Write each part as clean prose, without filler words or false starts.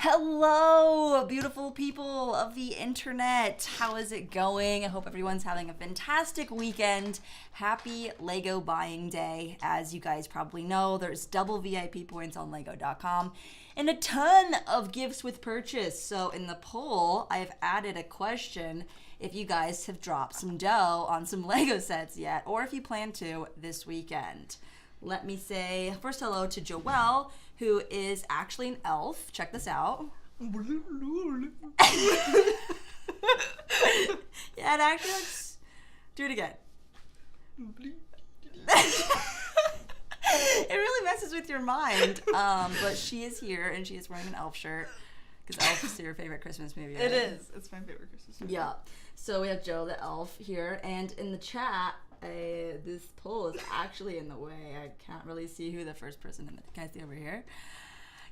Hello, beautiful people of the internet. How is it going? I hope everyone's having a fantastic weekend. Happy Lego buying day. As you guys probably know, there's double VIP points on Lego.com and a ton of gifts with purchase. So in the poll, I have added a question if you guys have dropped some dough on some Lego sets yet, or if you plan to this weekend. Let me say first hello to Joelle, who is actually an elf. Check this out. Yeah, it actually looks... Do it again. It really messes with your mind. But she is here, and she is wearing an elf shirt. Because Elf is your favorite Christmas movie, right? It is. It's my favorite Christmas movie. Yeah. So we have Joe the elf here, and in the chat, this poll is actually in the way. I can't really see who the first person in the... Can I see over here?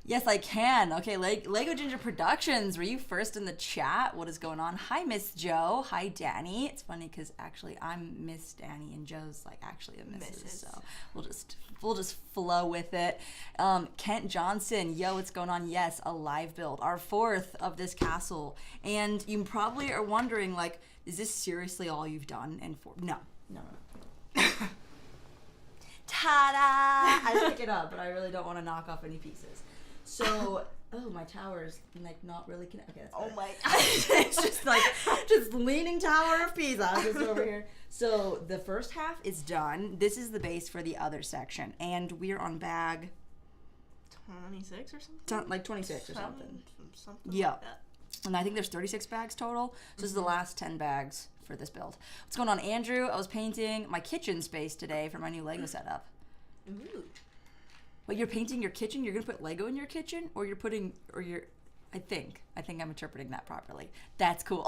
Yes, I can. Okay, Lego Ginger Productions, were you first in the chat? What is going on? Hi, Miss Joe. Hi, Danny. It's funny because actually I'm Miss Danny and Joe's like actually a Mrs. So we'll just flow with it. Kent Johnson, yo, what's going on? Yes, a live build, our fourth of this castle. And you probably are wondering, like, is this seriously all you've done? And no. Ta-da! I pick it up, but I really don't want to knock off any pieces. So, oh, my tower's like not really connected. Okay, oh my gosh. It's just leaning tower of Pisa just over here. So the first half is done. This is the base for the other section, and we're on bag 26 or something. Like 26 or something. Something Yeah. like that. And I think there's 36 bags total. So this is the last 10 bags for this build. What's going on, Andrew? I was painting my kitchen space today for my new Lego setup. Ooh. Wait, you're painting your kitchen? You're gonna put Lego in your kitchen, or you're I think I'm interpreting that properly. That's cool.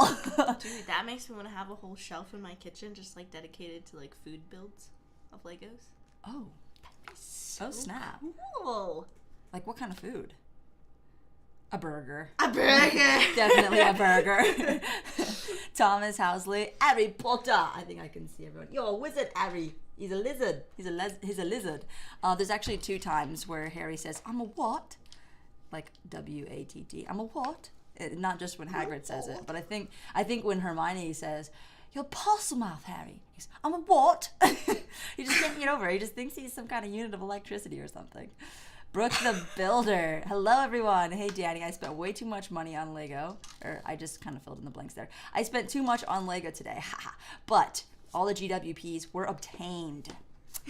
Dude, that makes me want to have a whole shelf in my kitchen just like dedicated to like food builds of Legos. Oh, So snap! cool. Like what kind of food? A burger. A burger. Definitely a burger. Thomas Housley, Harry Potter. I think I can see everyone. Yo, wizard Harry. He's a lizard. He's a lizard. There's actually 2 times where Harry says, "I'm a what?" Like W-A-T-T. I'm a what? Not just when Hagrid says it, but I think when Hermione says, "You're parcel mouth, Harry." He's, "I'm a what?" He just can't get over it. He just thinks he's some kind of unit of electricity or something. Brooke the Builder. Hello, everyone. Hey, Danny. I spent way too much money on Lego. Or I just kind of filled in the blanks there. I spent too much on Lego today. Haha. But all the GWPs were obtained.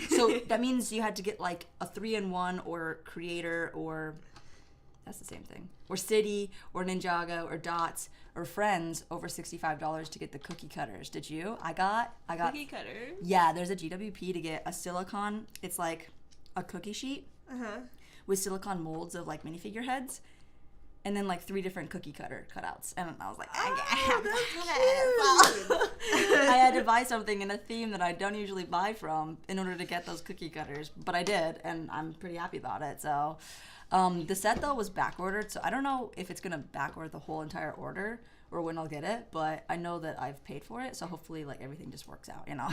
So that means you had to get like a 3-in-1 or Creator or... That's the same thing. Or City or Ninjago or Dots or Friends over $65 to get the cookie cutters. Did you? I got... Cookie cutter? Yeah, there's a GWP to get a silicone. It's like a cookie sheet. Uh-huh. With silicone molds of like minifigure heads, and then like 3 different cookie cutter cutouts. And I was like, I had to buy something in a theme that I don't usually buy from in order to get those cookie cutters, but I did, and I'm pretty happy about it. So the set though was back ordered, so I don't know if it's gonna back order the whole entire order or when I'll get it, but I know that I've paid for it, so hopefully like everything just works out, you know.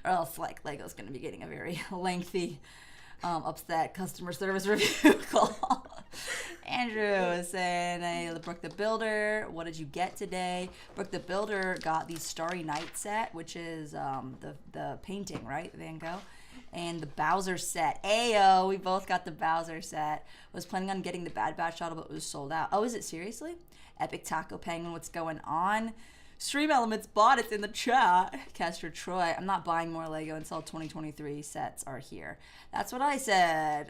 Or else like Lego's gonna be getting a very lengthy upset customer service review call. Andrew is saying, hey, Brooke the Builder, what did you get today? Brooke the Builder got the Starry Night set, which is the painting, right? Van Gogh. And the Bowser set. Ayo, we both got the Bowser set. Was planning on getting the Bad Batch shuttle, but it was sold out. Oh, is it seriously? Epic Taco Penguin, what's going on? Stream Elements bought it in the chat. Castor Troy, I'm not buying more Lego until 2023 sets are here. That's what I said.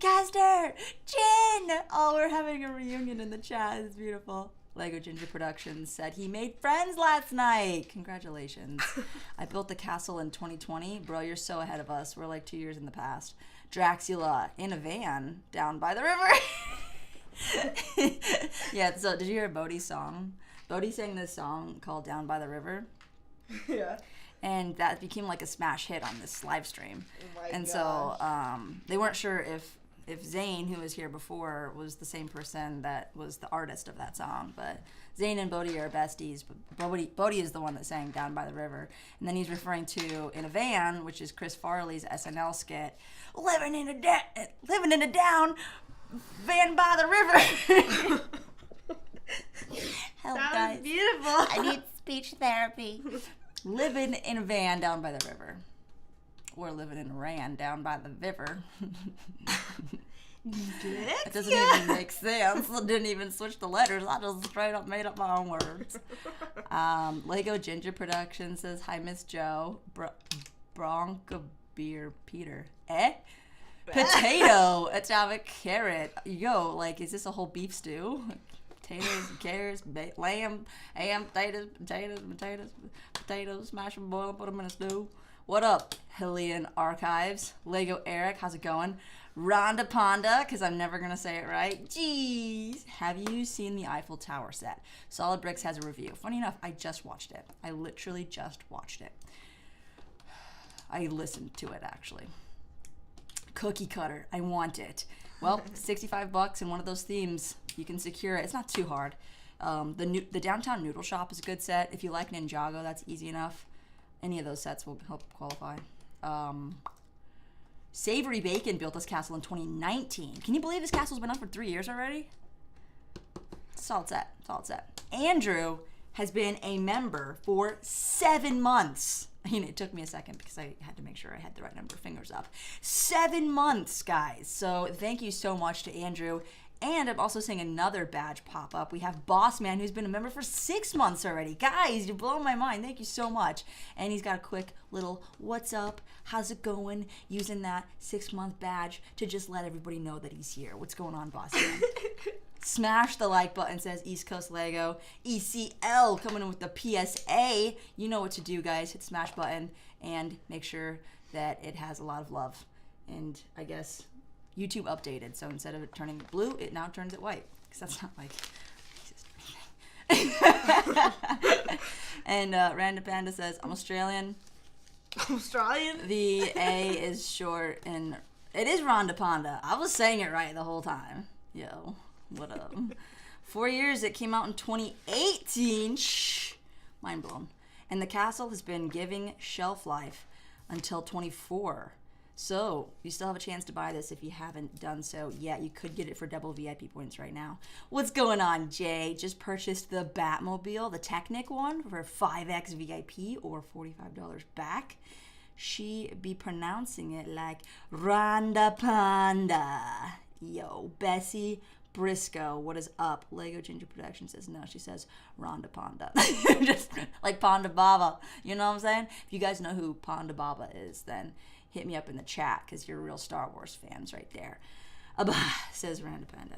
Castor, Jin. Oh, we're having a reunion in the chat. It's beautiful. Lego Ginger Productions said he made friends last night. Congratulations. I built the castle in 2020. Bro, you're so ahead of us. We're like 2 years in the past. Draxula in a van down by the river. Yeah, so did you hear Bodhi's song? Bodhi sang this song called Down by the River. Yeah. And that became like a smash hit on this live stream. Oh my and gosh. So they weren't sure if Zane, who was here before, was the same person that was the artist of that song. But Zane and Bodhi are besties. But Bodhi is the one that sang Down by the River. And then he's referring to In a Van, which is Chris Farley's SNL skit, living in a down van by the river. Help, That guys. was beautiful. I need speech therapy. Living in a van down by the river. Or living in a ran down by the river. It doesn't even make sense. I didn't even switch the letters. I just straight up made up my own words. Lego Ginger Production says, hi, Miss Joe. Bronca Beer Peter. Potato. Atomic carrot. Yo, like, is this a whole beef stew? Potatoes, carrots, lamb, ham, potatoes, smash them, boil them, put them in a stew. What up, Hillian Archives? Lego Eric, how's it going? Rhonda Ponda, because I'm never going to say it right. Jeez. Have you seen the Eiffel Tower set? Solid Bricks has a review. Funny enough, I just watched it. I literally just watched it. I listened to it, actually. Cookie cutter. I want it. Well, $65 in one of those themes. You can secure it. It's not too hard. The Downtown Noodle Shop is a good set. If you like Ninjago, that's easy enough. Any of those sets will help qualify. Savory Bacon built this castle in 2019. Can you believe this castle's been up for 3 years already? Solid set. Solid set. Andrew has been a member for 7 months. I mean, it took me a second because I had to make sure I had the right number of fingers up. 7 months, guys. So thank you so much to Andrew. And I'm also seeing another badge pop up. We have Boss Man, who's been a member for 6 months already. Guys, you're blowing my mind. Thank you so much. And he's got a quick little, what's up? How's it going? Using that 6-month badge to just let everybody know that he's here. What's going on, Boss Man? Smash the like button, says East Coast Lego. ECL coming in with the PSA. You know what to do, guys. Hit the smash button and make sure that it has a lot of love. And I guess YouTube updated, so instead of it turning blue, it now turns it white. Because that's not like And Random Panda says, I'm Australian. Australian? The A is short, and it is Rhonda Panda. I was saying it right the whole time. Yo, what up? 4 years, it came out in 2018. Shh. Mind blown. And the castle has been giving shelf life until 24. So, you still have a chance to buy this if you haven't done so yet. You could get it for double VIP points right now. What's going on, Jay? Just purchased the Batmobile, the Technic one, for 5x VIP or $45 back. She be pronouncing it like Rhonda Panda. Yo, Bessie Briscoe, what is up? Lego Ginger Production says no. She says Rhonda Panda. Just like Ponda Baba. You know what I'm saying? If you guys know who Ponda Baba is, then hit me up in the chat because you're real Star Wars fans right there. Says Randa Panda.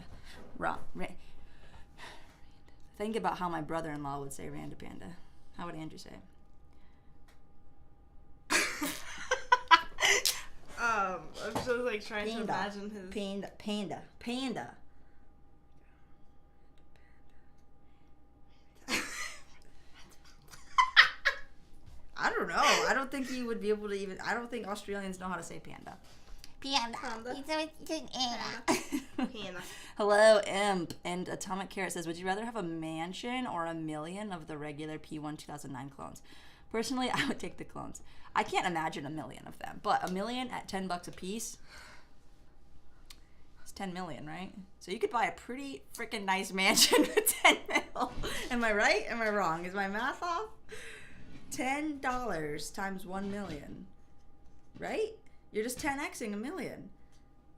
Think about how my brother-in-law would say Randa Panda. How would Andrew say it? I'm just like trying to imagine his Panda. I don't know. I don't think he would be able to even. I don't think Australians know how to say panda. Panda. Panda. Hello, Imp. And Atomic Carrot says, would you rather have a mansion or 1 million of the regular P1 2009 clones? Personally, I would take the clones. I can't imagine 1 million of them, but 1 million at $10 a piece. It's 10 million, right? So you could buy a pretty freaking nice mansion for 10 mil. Am I right? Am I wrong? Is my math off? $10 times 1 million, right? You're just 10xing 1 million.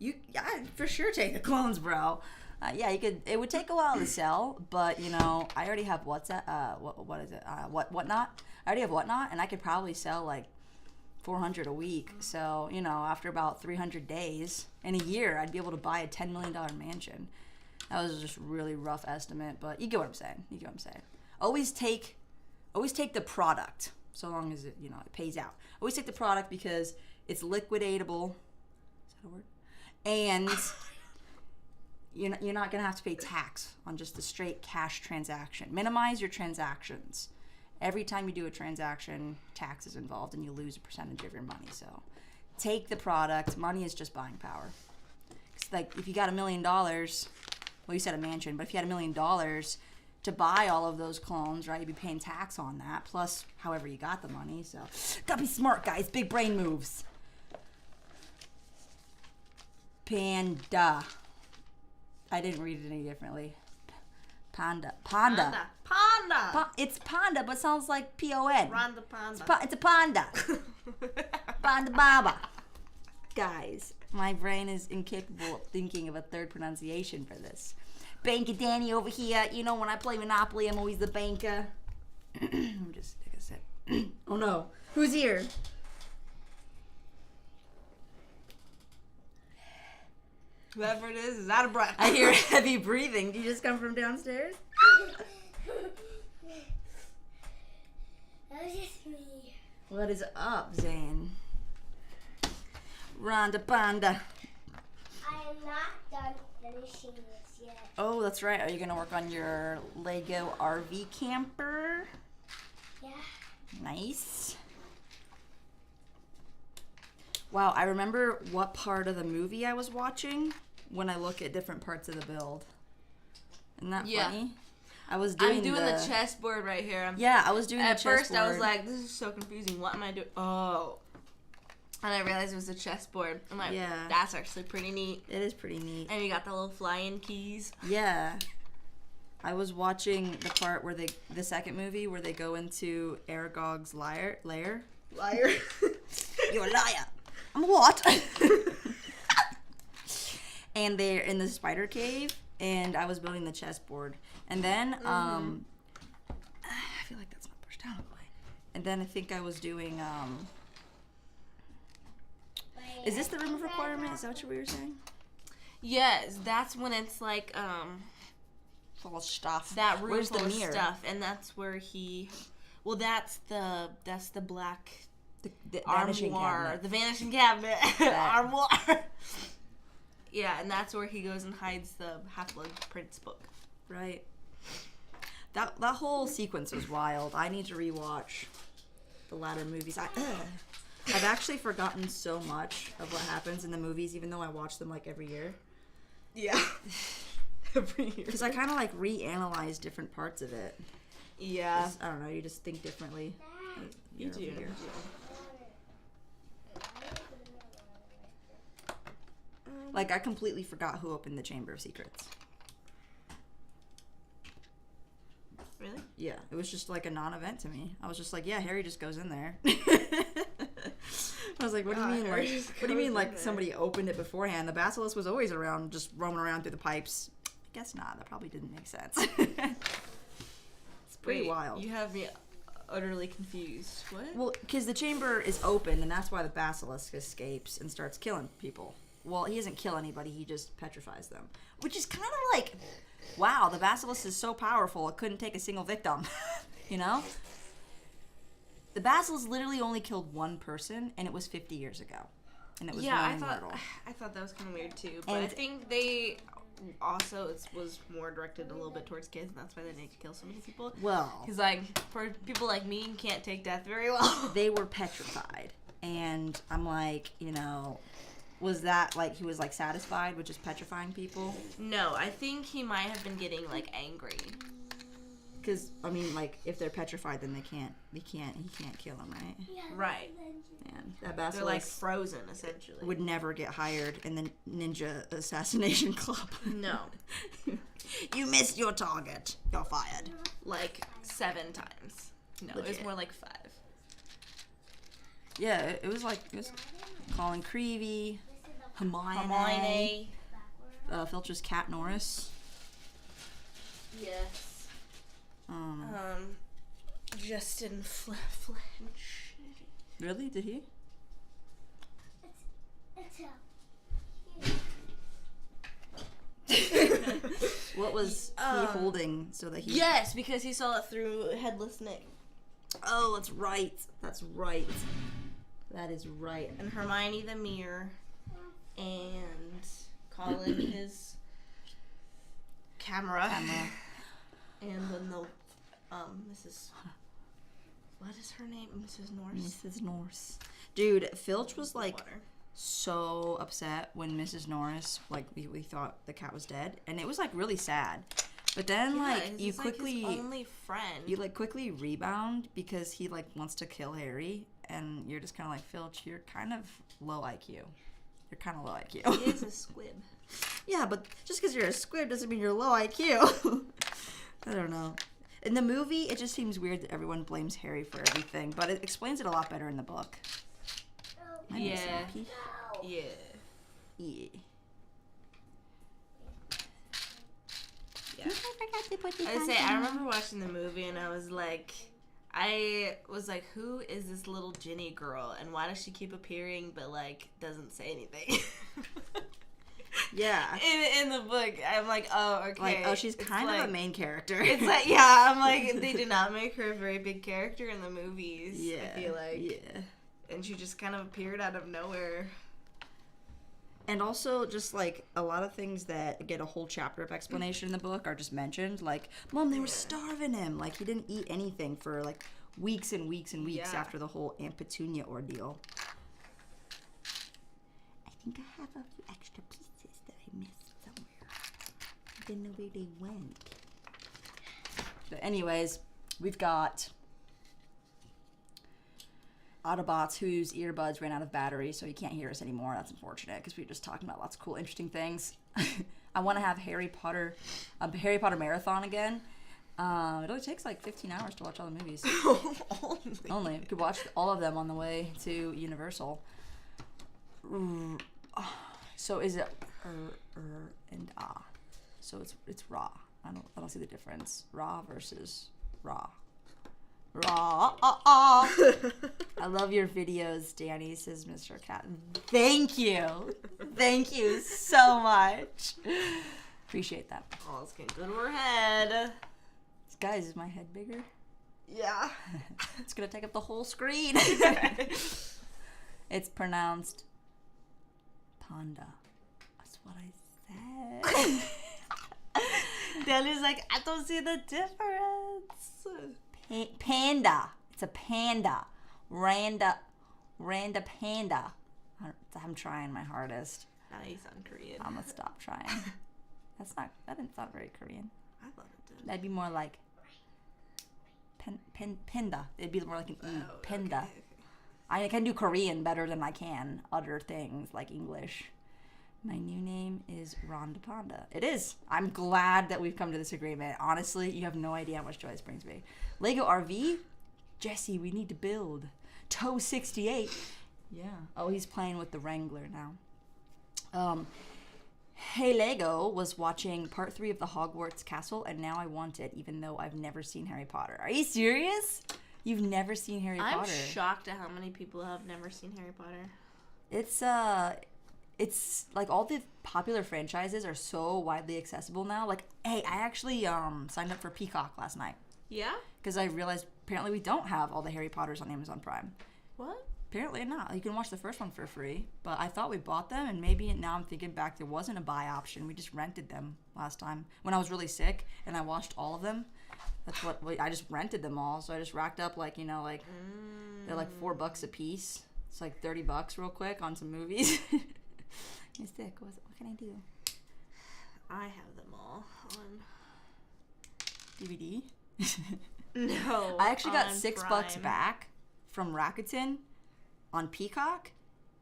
I'd for sure take the clones, bro. Yeah, you could. It would take a while to sell, but you know, I already have whatnot. I already have whatnot, and I could probably sell like 400 a week. So you know, after about 300 days in a year, I'd be able to buy a $10 million mansion. That was just a really rough estimate, but you get what I'm saying. Always take the product, so long as it pays out. Always take the product because it's liquidatable. Is that a word? And you're not gonna have to pay tax on just the straight cash transaction. Minimize your transactions. Every time you do a transaction, tax is involved, and you lose a percentage of your money. So, take the product. Money is just buying power. It's like if you got $1 million, well, you said a mansion, but if you had $1 million to buy all of those clones, right? You'd be paying tax on that, plus however you got the money. So, gotta be smart, guys. Big brain moves. Panda. I didn't read it any differently. Panda. It's panda, but sounds like P-O-N. Rhonda Panda. It's a panda. Panda Baba. Guys, my brain is incapable of thinking of a third pronunciation for this. Banker Danny over here. You know, when I play Monopoly, I'm always the banker. Let me just take a sip. Oh no. Who's here? Whoever it is out of breath. I hear heavy breathing. Do you just come from downstairs? That was just me. What is up, Zane? Rhonda Panda. I am not done finishing this yet. Oh, that's right. Are you going to work on your Lego RV camper? Yeah. Nice. Wow, I remember what part of the movie I was watching when I look at different parts of the build. Isn't that funny? I'm doing the chessboard right here. I was doing the chessboard. At first, I was like, this is so confusing. What am I doing? Oh. And I realized it was a chessboard. I'm like, that's actually pretty neat. It is pretty neat. And you got the little flying keys. Yeah. I was watching the part where the second movie where they go into Aragog's lair. Liar. You're a liar. I'm a what? And they're in the spider cave, and I was building the chessboard. And then, I feel like that's not pushed down all the way. And then I think I was doing, is this the room of requirement? Is that what we were saying? Yes, that's when it's like, Full of stuff. that room Where's full the of mirror? stuff, and that's where well, that's the black The vanishing armoire, cabinet. the vanishing cabinet, armoire. Yeah, and that's where he goes and hides the Half-Blood Prince book. Right. That whole sequence was wild. I need to rewatch the latter movies. I've actually forgotten so much of what happens in the movies, even though I watch them like every year. Yeah. Every year. Because I kind of like reanalyze different parts of it. Yeah. I don't know. You just think differently. You do. Like I completely forgot who opened the Chamber of Secrets. Really? Yeah, it was just like a non-event to me. I was just like, yeah, Harry just goes in there. I was like, what do you mean? Harry Like, just what do you mean? goes Like in there. somebody opened it beforehand? The basilisk was always around, just roaming around through the pipes. I guess not. That probably didn't make sense. It's pretty Wait, wild. You have me utterly confused. What? Well, because the chamber is open, and that's why the basilisk escapes and starts killing people. Well, he doesn't kill anybody. He just petrifies them, which is kind of like, wow, the basilisk is so powerful it couldn't take a single victim. You know? The basilisk literally only killed one person, and it was 50 years ago. And it was I one thought immortal. I thought that was kind of weird too. But And- I think they also was more directed a little bit towards kids, and that's why they need to kill so many people. Well, Because like for people like me, who can't take death very well. they were petrified. And I'm like, you know, was that like he was like satisfied with just petrifying people? No, I think he might have been getting like angry. Because I mean, like if they're petrified, then he can't kill them, right? Yeah, Right. Man, that They're like basilisk frozen essentially. would never get hired in the Ninja Assassination Club. No, You missed your target. You're fired. like 7 times. No, it was Legit. more like 5. Yeah, it was Colin Creevy, Hermione, Filcher's Cat Norris. Yes. Justin Fletch. Really? Did he? What was he holding so that he? Yes, because he saw it through Headless Nick. Oh, that's right. That's right. That is right. And Hermione the mirror. And Colin his camera. And then the Mrs. What is her name? Mrs. Norris. Mrs. Norris. Dude, Filch was like Water. so upset when Mrs. Norris, like we thought the cat was dead, and it was like really sad. But then Yeah, like it's you like quickly his only friend. you like quickly rebound because he like wants to kill Harry, and you're just kind of like, Filch, you're kind of low IQ. You're kind of low IQ. He is a squib. Yeah, but just because you're a squid doesn't mean you're low IQ. I don't know. In the movie, it just seems weird that everyone blames Harry for everything, but it explains it a lot better in the book. Yeah. Yeah. Yeah. I remember watching the movie and I was like, who is this little Ginny girl and why does she keep appearing but like doesn't say anything? Yeah. In the book, I'm like, oh, okay. Like, oh, she's kind of a main character. It's like, yeah, I'm like, they did not make her a very big character in the movies. Yeah. I feel like. Yeah. And she just kind of appeared out of nowhere. And also, just, like, a lot of things that get a whole chapter of explanation in the book are just mentioned. Like, Mom, they were starving him. Like, he didn't eat anything for, like, weeks and weeks and weeks after the whole Aunt Petunia ordeal. I think I have a few extra pieces that I missed somewhere. I didn't know where they went. But anyways, we've got Autobots whose earbuds ran out of battery, so he can't hear us anymore. That's unfortunate because we were just talking about lots of cool, interesting things. I want to have Harry Potter marathon again. It only takes like 15 hours to watch all the movies. Only. We could watch all of them on the way to Universal. So is it and ah? So it's raw. I don't see the difference. Raw versus raw. Raw. I love your videos, Danny, says Mr. Cat. Thank you. Thank you so much. Appreciate that. Oh, it's getting good overhead. Guys, is my head bigger? Yeah. It's going to take up the whole screen. It's pronounced Panda. That's what I said. Danny's like, I don't see the difference. Panda. It's a panda. Randa panda. I'm trying my hardest. Now you sound Korean. I'm gonna stop trying. That didn't sound very Korean. I thought it did. That'd be more like panda. It'd be more like an E. Panda. Okay. I can do Korean better than I can other things like English. My new name is Rhonda Panda. It is. I'm glad that we've come to this agreement. Honestly, you have no idea how much joy this brings me. Lego RV? Jesse, we need to build. Toe 68. Yeah. Oh, he's playing with the Wrangler now. Hey Lego was watching part 3 of the Hogwarts Castle, and now I want it, even though I've never seen Harry Potter. Are you serious? You've never seen Harry Potter? I'm shocked at how many people have never seen Harry Potter. It's like all the popular franchises are so widely accessible now. Like, hey, I actually signed up for Peacock last night. Yeah? Because I realized apparently we don't have all the Harry Potters on Amazon Prime. What? Apparently not. You can watch the first one for free, but I thought we bought them, and maybe now I'm thinking back, there wasn't a buy option. We just rented them last time when I was really sick, and I watched all of them. That's what I just rented them all, so I just racked up they're like $4 a piece. It's like $30 real quick on some movies. You're sick. What can I do? I have them all on DVD. No, I actually got $6 Prime. back from Rakuten on Peacock,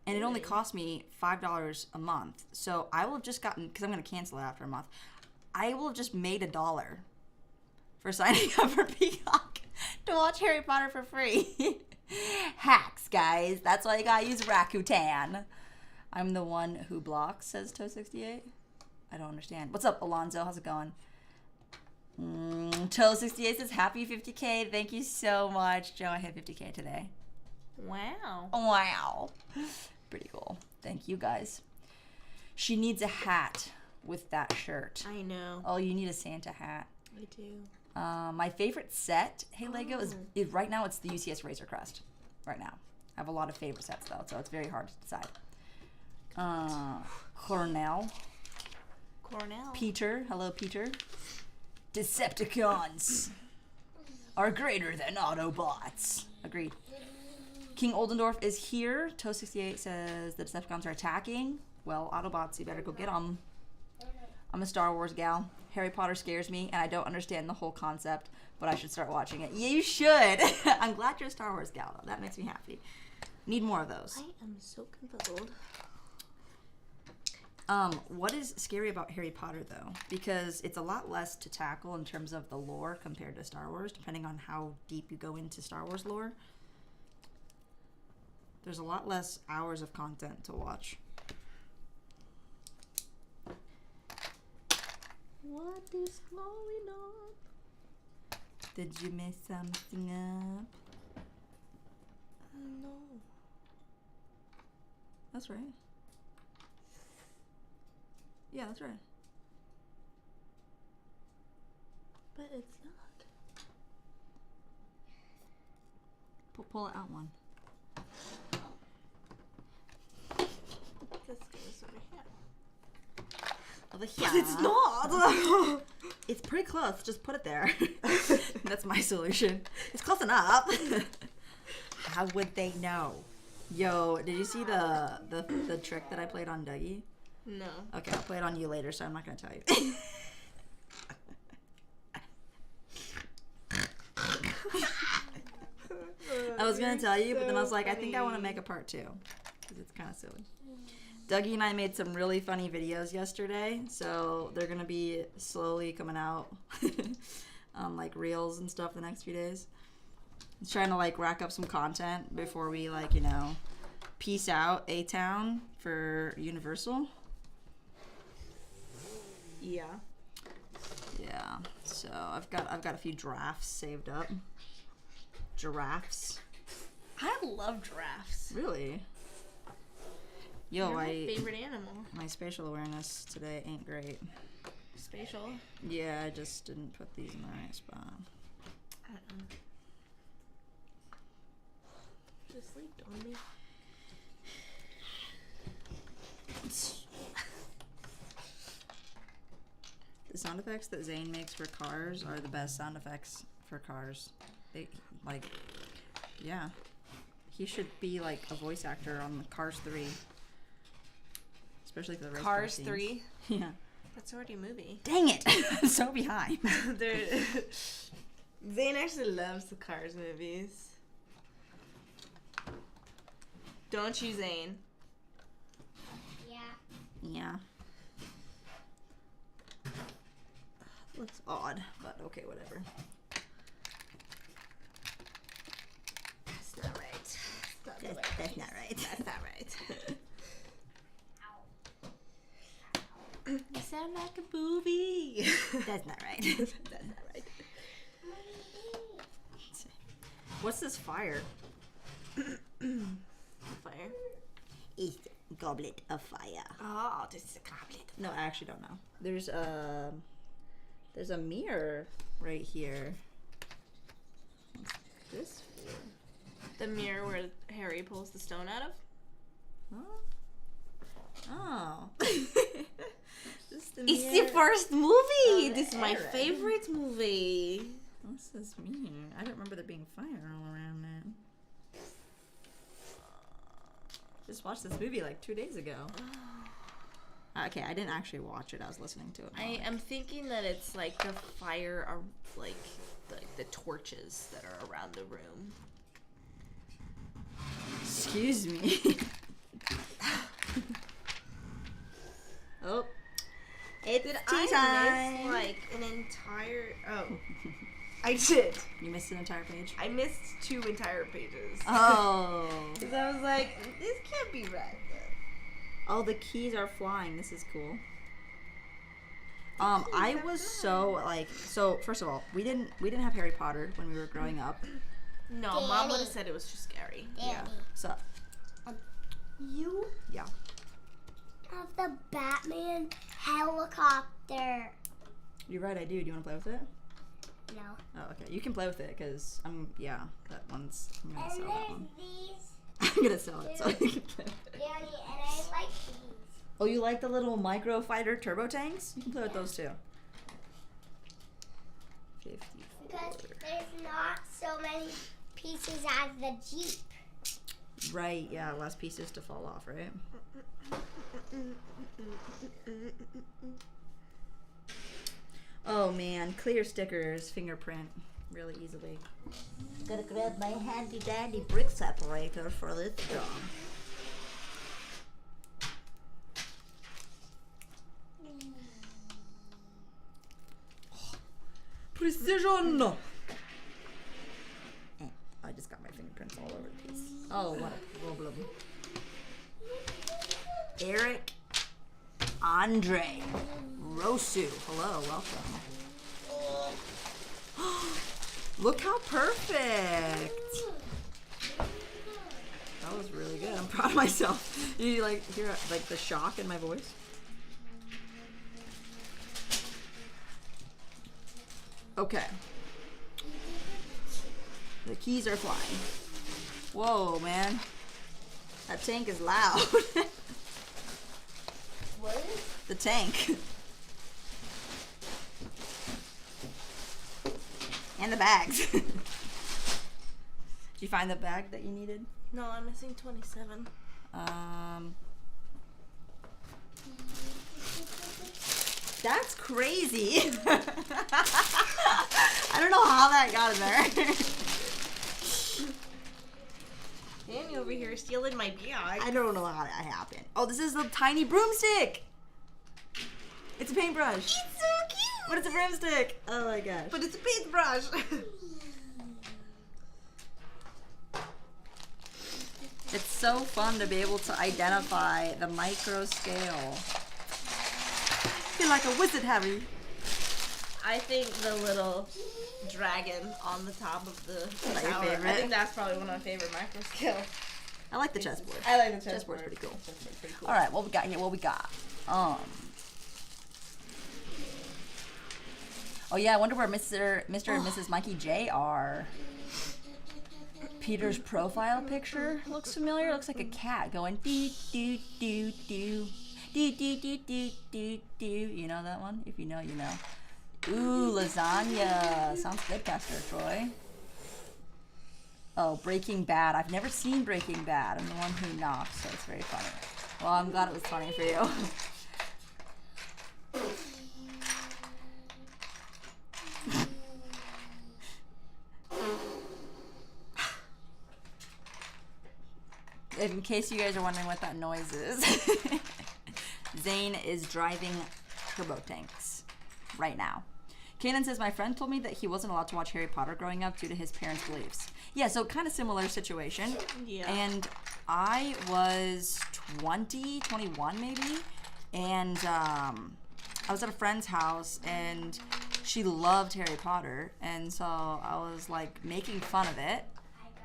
and it only cost me $5 a month. So I will have just gotten, because I'm going to cancel it after a month, I will have just made $1 for signing up for Peacock to watch Harry Potter for free. Hacks, guys. That's why you got to use Rakuten. I'm the one who blocks, says Toe68. I don't understand. What's up, Alonzo? How's it going? Toe68 says, happy 50K. Thank you so much. Joe, I hit 50K today. Wow. Wow. Pretty cool. Thank you, guys. She needs a hat with that shirt. I know. Oh, you need a Santa hat. I do. My favorite set, hey Lego, is right now it's the UCS Razor Crest. Right now. I have a lot of favorite sets, though, so it's very hard to decide. Cornell. Peter. Hello, Peter. Decepticons are greater than Autobots. Agreed. King Oldendorf is here. Toe68 says the Decepticons are attacking. Well, Autobots, you better go get them. I'm a Star Wars gal. Harry Potter scares me, and I don't understand the whole concept, but I should start watching it. Yeah, you should. I'm glad you're a Star Wars gal, though. That makes me happy. Need more of those. I am so compelled. What is scary about Harry Potter, though? Because it's a lot less to tackle in terms of the lore compared to Star Wars, depending on how deep you go into Star Wars lore. There's a lot less hours of content to watch. What is going on? Did you mess something up? No. That's right. Yeah, that's right. But it's not. Pull it out one. This goes over here. Over But here. it's not. It's pretty close. Just put it there. That's my solution. It's close enough. How would they know? Yo, did you see the trick that I played on Dougie? No. Okay, I'll play it on you later, so I'm not gonna tell you. I was gonna tell you, but then I was like, I think I want to make a part 2 because it's kind of silly. Dougie and I made some really funny videos yesterday, so they're gonna be slowly coming out on like reels and stuff the next few days. Just trying to like rack up some content before we like, you know, peace out A-Town for Universal. Yeah. Yeah. So I've got a few drafts saved up. Giraffes. I love giraffes. Really? Yo, They're my favorite animal. My spatial awareness today ain't great. Spatial. Yeah, I just didn't put these in the right spot. Just sleeped on me. The sound effects that Zane makes for cars are the best sound effects for cars. They, like, yeah. He should be like a voice actor on Cars 3. Especially for the race car Cars scenes. 3? Yeah. That's already a movie. Dang it! I'm so behind. Zane actually loves the Cars movies. Don't you, Zane? Yeah. Yeah. Looks odd, but okay, whatever. That's not right. That's not right. That's not right. You sound like a booby. That's not right. That's not right. What's this fire? Fire. It's a goblet of fire. Oh, this is a goblet. No, I actually don't know. There's a mirror right here. What's this for? The mirror where Harry pulls the stone out of? Huh? Oh. This is the It's mirror the first movie. of This is my Aaron. favorite movie. What's this mean? I don't remember there being fire all around it. Just watched this movie like 2 days ago. Okay, I didn't actually watch it. I was listening to it. I am thinking that it's like the fire are like the torches that are around the room. Excuse me. Oh. It's Did tea I time. miss like an entire? Oh, I did. You missed an entire page? I missed 2 entire pages. Oh. Because I was like, this can't be right. Oh, the keys are flying. This is cool. I was so like, so first of all, we didn't have Harry Potter when we were growing up. No, Danny. Mom would have said it was too scary. Yeah. So You yeah. have the Batman helicopter. You're right. I do. Do you want to play with it? No. Oh, okay. You can play with it because yeah, that one's. I'm gonna And sell that there's one. these, I'm gonna sell it so you can play with it. Danny, and I like these. Oh, you like the little micro fighter turbo tanks? You can play with those too. 54. Because there's not so many pieces as the Jeep. Right, yeah, less pieces to fall off, right? Oh man, clear stickers, fingerprint really easily. Gotta grab my handy dandy brick separator for this job. Precision! I just got my fingerprints all over the piece. Oh, what a problem. Eric Andre Rosu. Hello, welcome. Look how perfect. That was really good. I'm proud of myself. You like hear like the shock in my voice? Okay. The keys are flying. Whoa, man. That tank is loud. What? The tank. And the bags. Did you find the bag that you needed? No, I'm missing 27. That's crazy. I don't know how that got in there. Danny over here stealing my bag. I don't know how that happened. Oh, this is the tiny broomstick. It's a paintbrush. It's so cute. But it's a broomstick. Oh my gosh. But it's a paintbrush. It's so fun to be able to identify the micro scale. Feel like a wizard, Harry. I think the little dragon on the top of the that your tower. favorite? I think that's probably one of my favorite micro scale. I like the chessboard. I like the Chessboard's chessboard. pretty cool. Chessboard's pretty cool. All right, what we got here? What we got? Oh yeah, I wonder where Mr. and Mrs. Mikey J are. Peter's profile picture looks familiar. Looks like a cat going doo doo doo doo doo doo doo doo doo doo. You know that one? If you know, you know. Ooh, lasagna. Sounds good, Pastor Troy. Oh, Breaking Bad. I've never seen Breaking Bad. I'm the one who knocked, so it's very funny. Well, I'm glad it was funny for you. In case you guys are wondering what that noise is, Zane is driving turbo tanks right now. Kanan says, my friend told me that he wasn't allowed to watch Harry Potter growing up due to his parents' beliefs. Yeah, so kind of similar situation. Yeah. And I was 21 maybe, and I was at a friend's house, and she loved Harry Potter, and so I was like making fun of it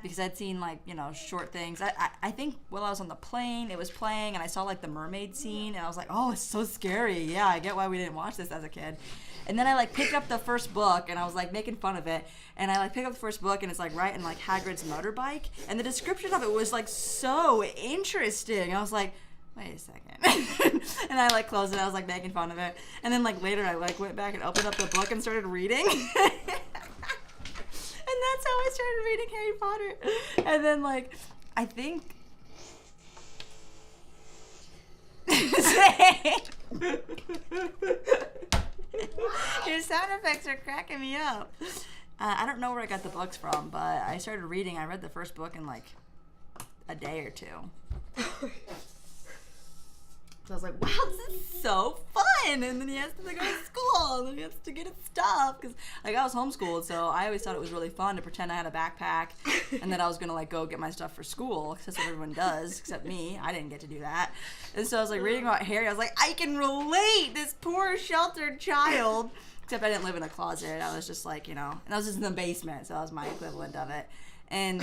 because I'd seen like, you know, short things. I think while I was on the plane, it was playing, and I saw like the mermaid scene, and I was like, oh, it's so scary. Yeah, I get why we didn't watch this as a kid. And then I like picked up the first book, and I was like making fun of it, and I like picked up the first book, and it's like right in like Hagrid's motorbike, and the description of it was like so interesting. I was like, wait a second. And I like closed it. I was like making fun of it, and then like later I like went back and opened up the book and started reading. And that's how I started reading Harry Potter. And then like I think your sound effects are cracking me up. I don't know where I got the books from, but I started reading. I read the first book in like a day or two. So I was like, wow, this is so fun. And then he has to go to school, and then he has to get his stuff. Because like I was homeschooled, so I always thought it was really fun to pretend I had a backpack and that I was going to like go get my stuff for school. Because that's what everyone does, except me. I didn't get to do that. And so I was like reading about Harry. I was like, I can relate, this poor sheltered child. Except I didn't live in a closet. I was just like, you know, and I was just in the basement. So that was my equivalent of it. And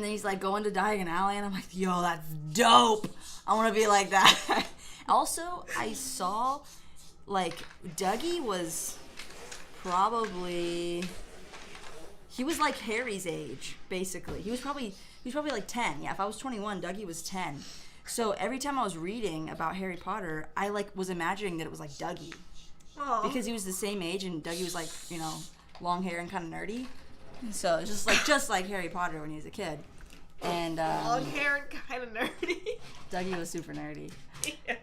then he's like going to Diagon Alley, and I'm like, yo, that's dope. I want to be like that. Also, I saw, like, Dougie was probably, he was like Harry's age, basically. He was probably like 10. Yeah, if I was 21, Dougie was 10. So every time I was reading about Harry Potter, I like was imagining that it was like Dougie. Aww. Because he was the same age, and Dougie was like, you know, long hair and kind of nerdy. So it's just like Harry Potter when he was a kid. And long hair and kind of nerdy. Dougie was super nerdy. Yeah.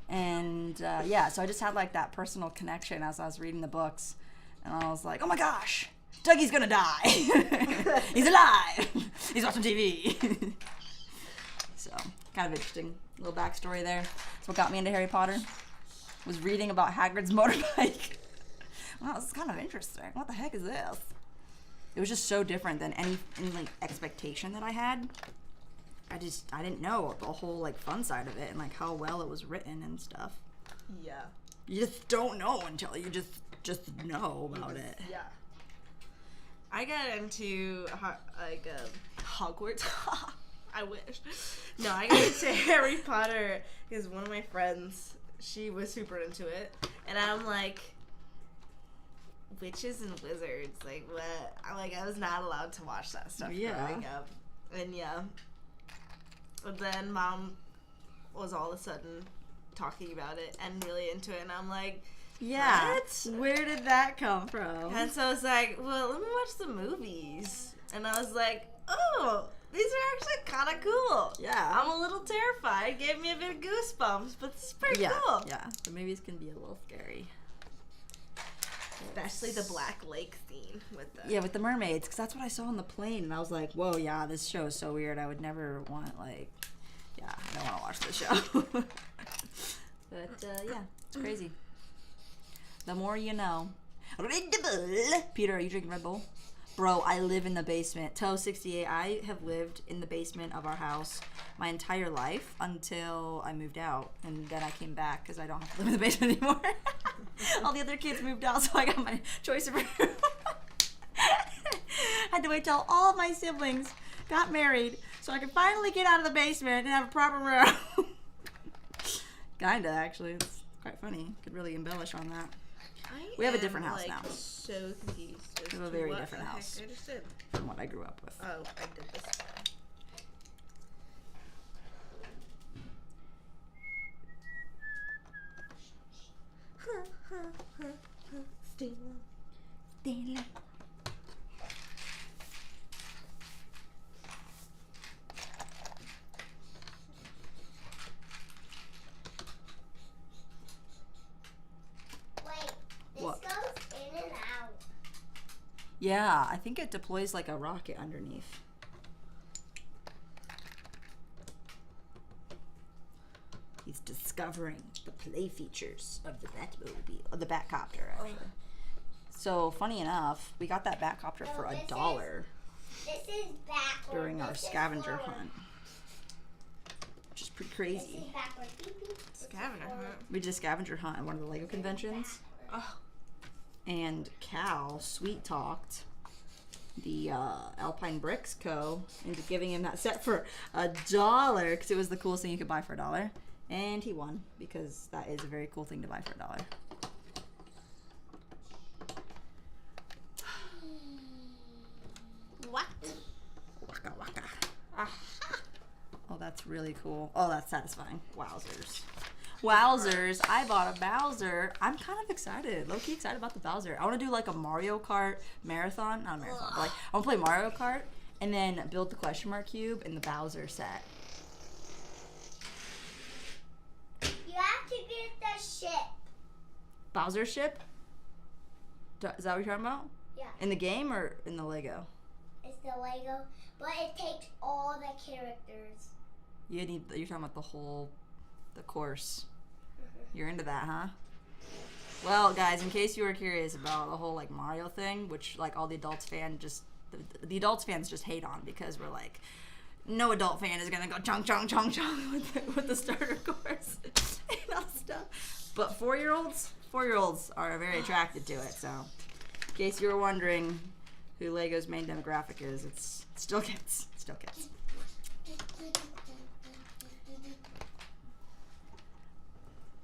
And yeah, so I just had like that personal connection as I was reading the books, and I was like, oh my gosh, Dougie's gonna die. He's alive. He's watching TV. So kind of interesting little backstory there. That's what got me into Harry Potter. Was reading about Hagrid's motorbike. wow, this is kind of interesting. What the heck is this? It was just so different than any like expectation that I had. I didn't know the whole like fun side of it and like how well it was written and stuff. Yeah. You just don't know until you just know about it. Yeah. I got into Hogwarts. I wish. No, I got into Harry Potter because one of my friends, she was super into it, and I'm like, witches and wizards, like what? I was not allowed to watch that stuff growing up, and but then Mom was all of a sudden talking about it and really into it, and I'm like, what? Where did that come from? And so I was like, well, let me watch the movies. And I was like, oh, these are actually kind of cool. Yeah. I'm a little terrified. Gave me a bit of goosebumps, but this is pretty cool. Yeah, the movies can be a little scary. Especially the Black Lake scene with the... Yeah, with the mermaids, because that's what I saw on the plane, and I was like, whoa, yeah, this show is so weird. I would never want, like, I don't want to watch this show. But, yeah, it's crazy. The more you know. Red Bull. Peter, are you drinking Red Bull? Bro, I live in the basement. Toe68, I have lived in the basement of our house my entire life until I moved out. And then I came back because I don't have to live in the basement anymore. All the other kids moved out, so I got my choice of room. I had to wait till all of my siblings got married so I could finally get out of the basement and have a proper room. Kinda, actually. It's quite funny. Could really embellish on that. We have a different house now. So confused. We have a very different house I just did. from what I grew up with. Oh, I did this. Stella. What? This goes in and out. Yeah, I think it deploys like a rocket underneath. He's discovering the play features of the Batmobile, or the Batcopter, actually. So, funny enough, we got that Batcopter for $1 This is backward. during our scavenger hunt, which is pretty crazy. This is backward. Beep, beep. Scavenger hunt. We did a scavenger hunt at one of the Lego conventions. Oh. And Cal sweet talked the Alpine Bricks Co. into giving him that set for $1 because it was the coolest thing you could buy for $1. And he won because that is a very cool thing to buy for $1. What? Waka waka. Oh, that's really cool. Oh, that's satisfying. Wowzers. Wowzers. I bought a Bowser. I'm kind of excited. Low-key excited about the Bowser. I want to do like a Mario Kart marathon. Not a marathon, but like I want to play Mario Kart and then build the question mark cube in the Bowser set. You have to get the ship. Bowser ship? Is that what you're talking about? Yeah. In the game or in the Lego? It's the Lego, but it takes all the characters. You're talking about the course. You're into that, huh? Well, guys, in case you were curious about the whole like Mario thing, which like all the adults the adults fans just hate on because we're like, no adult fan is gonna go chong chong chong chong with the starter course and all stuff. But 4-year-olds are very attracted to it. So, in case you were wondering who Lego's main demographic is, it's still kids. Still kids.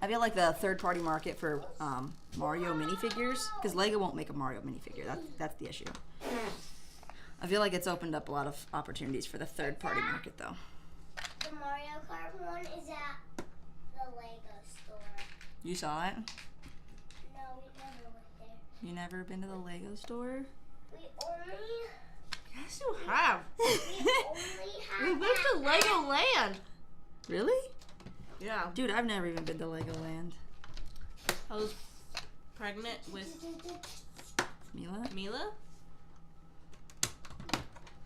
I feel like the third-party market for Mario minifigures, because Lego won't make a Mario minifigure. That's the issue. I feel like it's opened up a lot of opportunities for the third-party market, though. The Mario Kart one is at the Lego store. You saw it? No, we never went there. You never been to the Lego store? We only Yes, you have. have. We went to Legoland. Really? Yeah. Dude, I've never even been to Legoland. I was pregnant with Mila.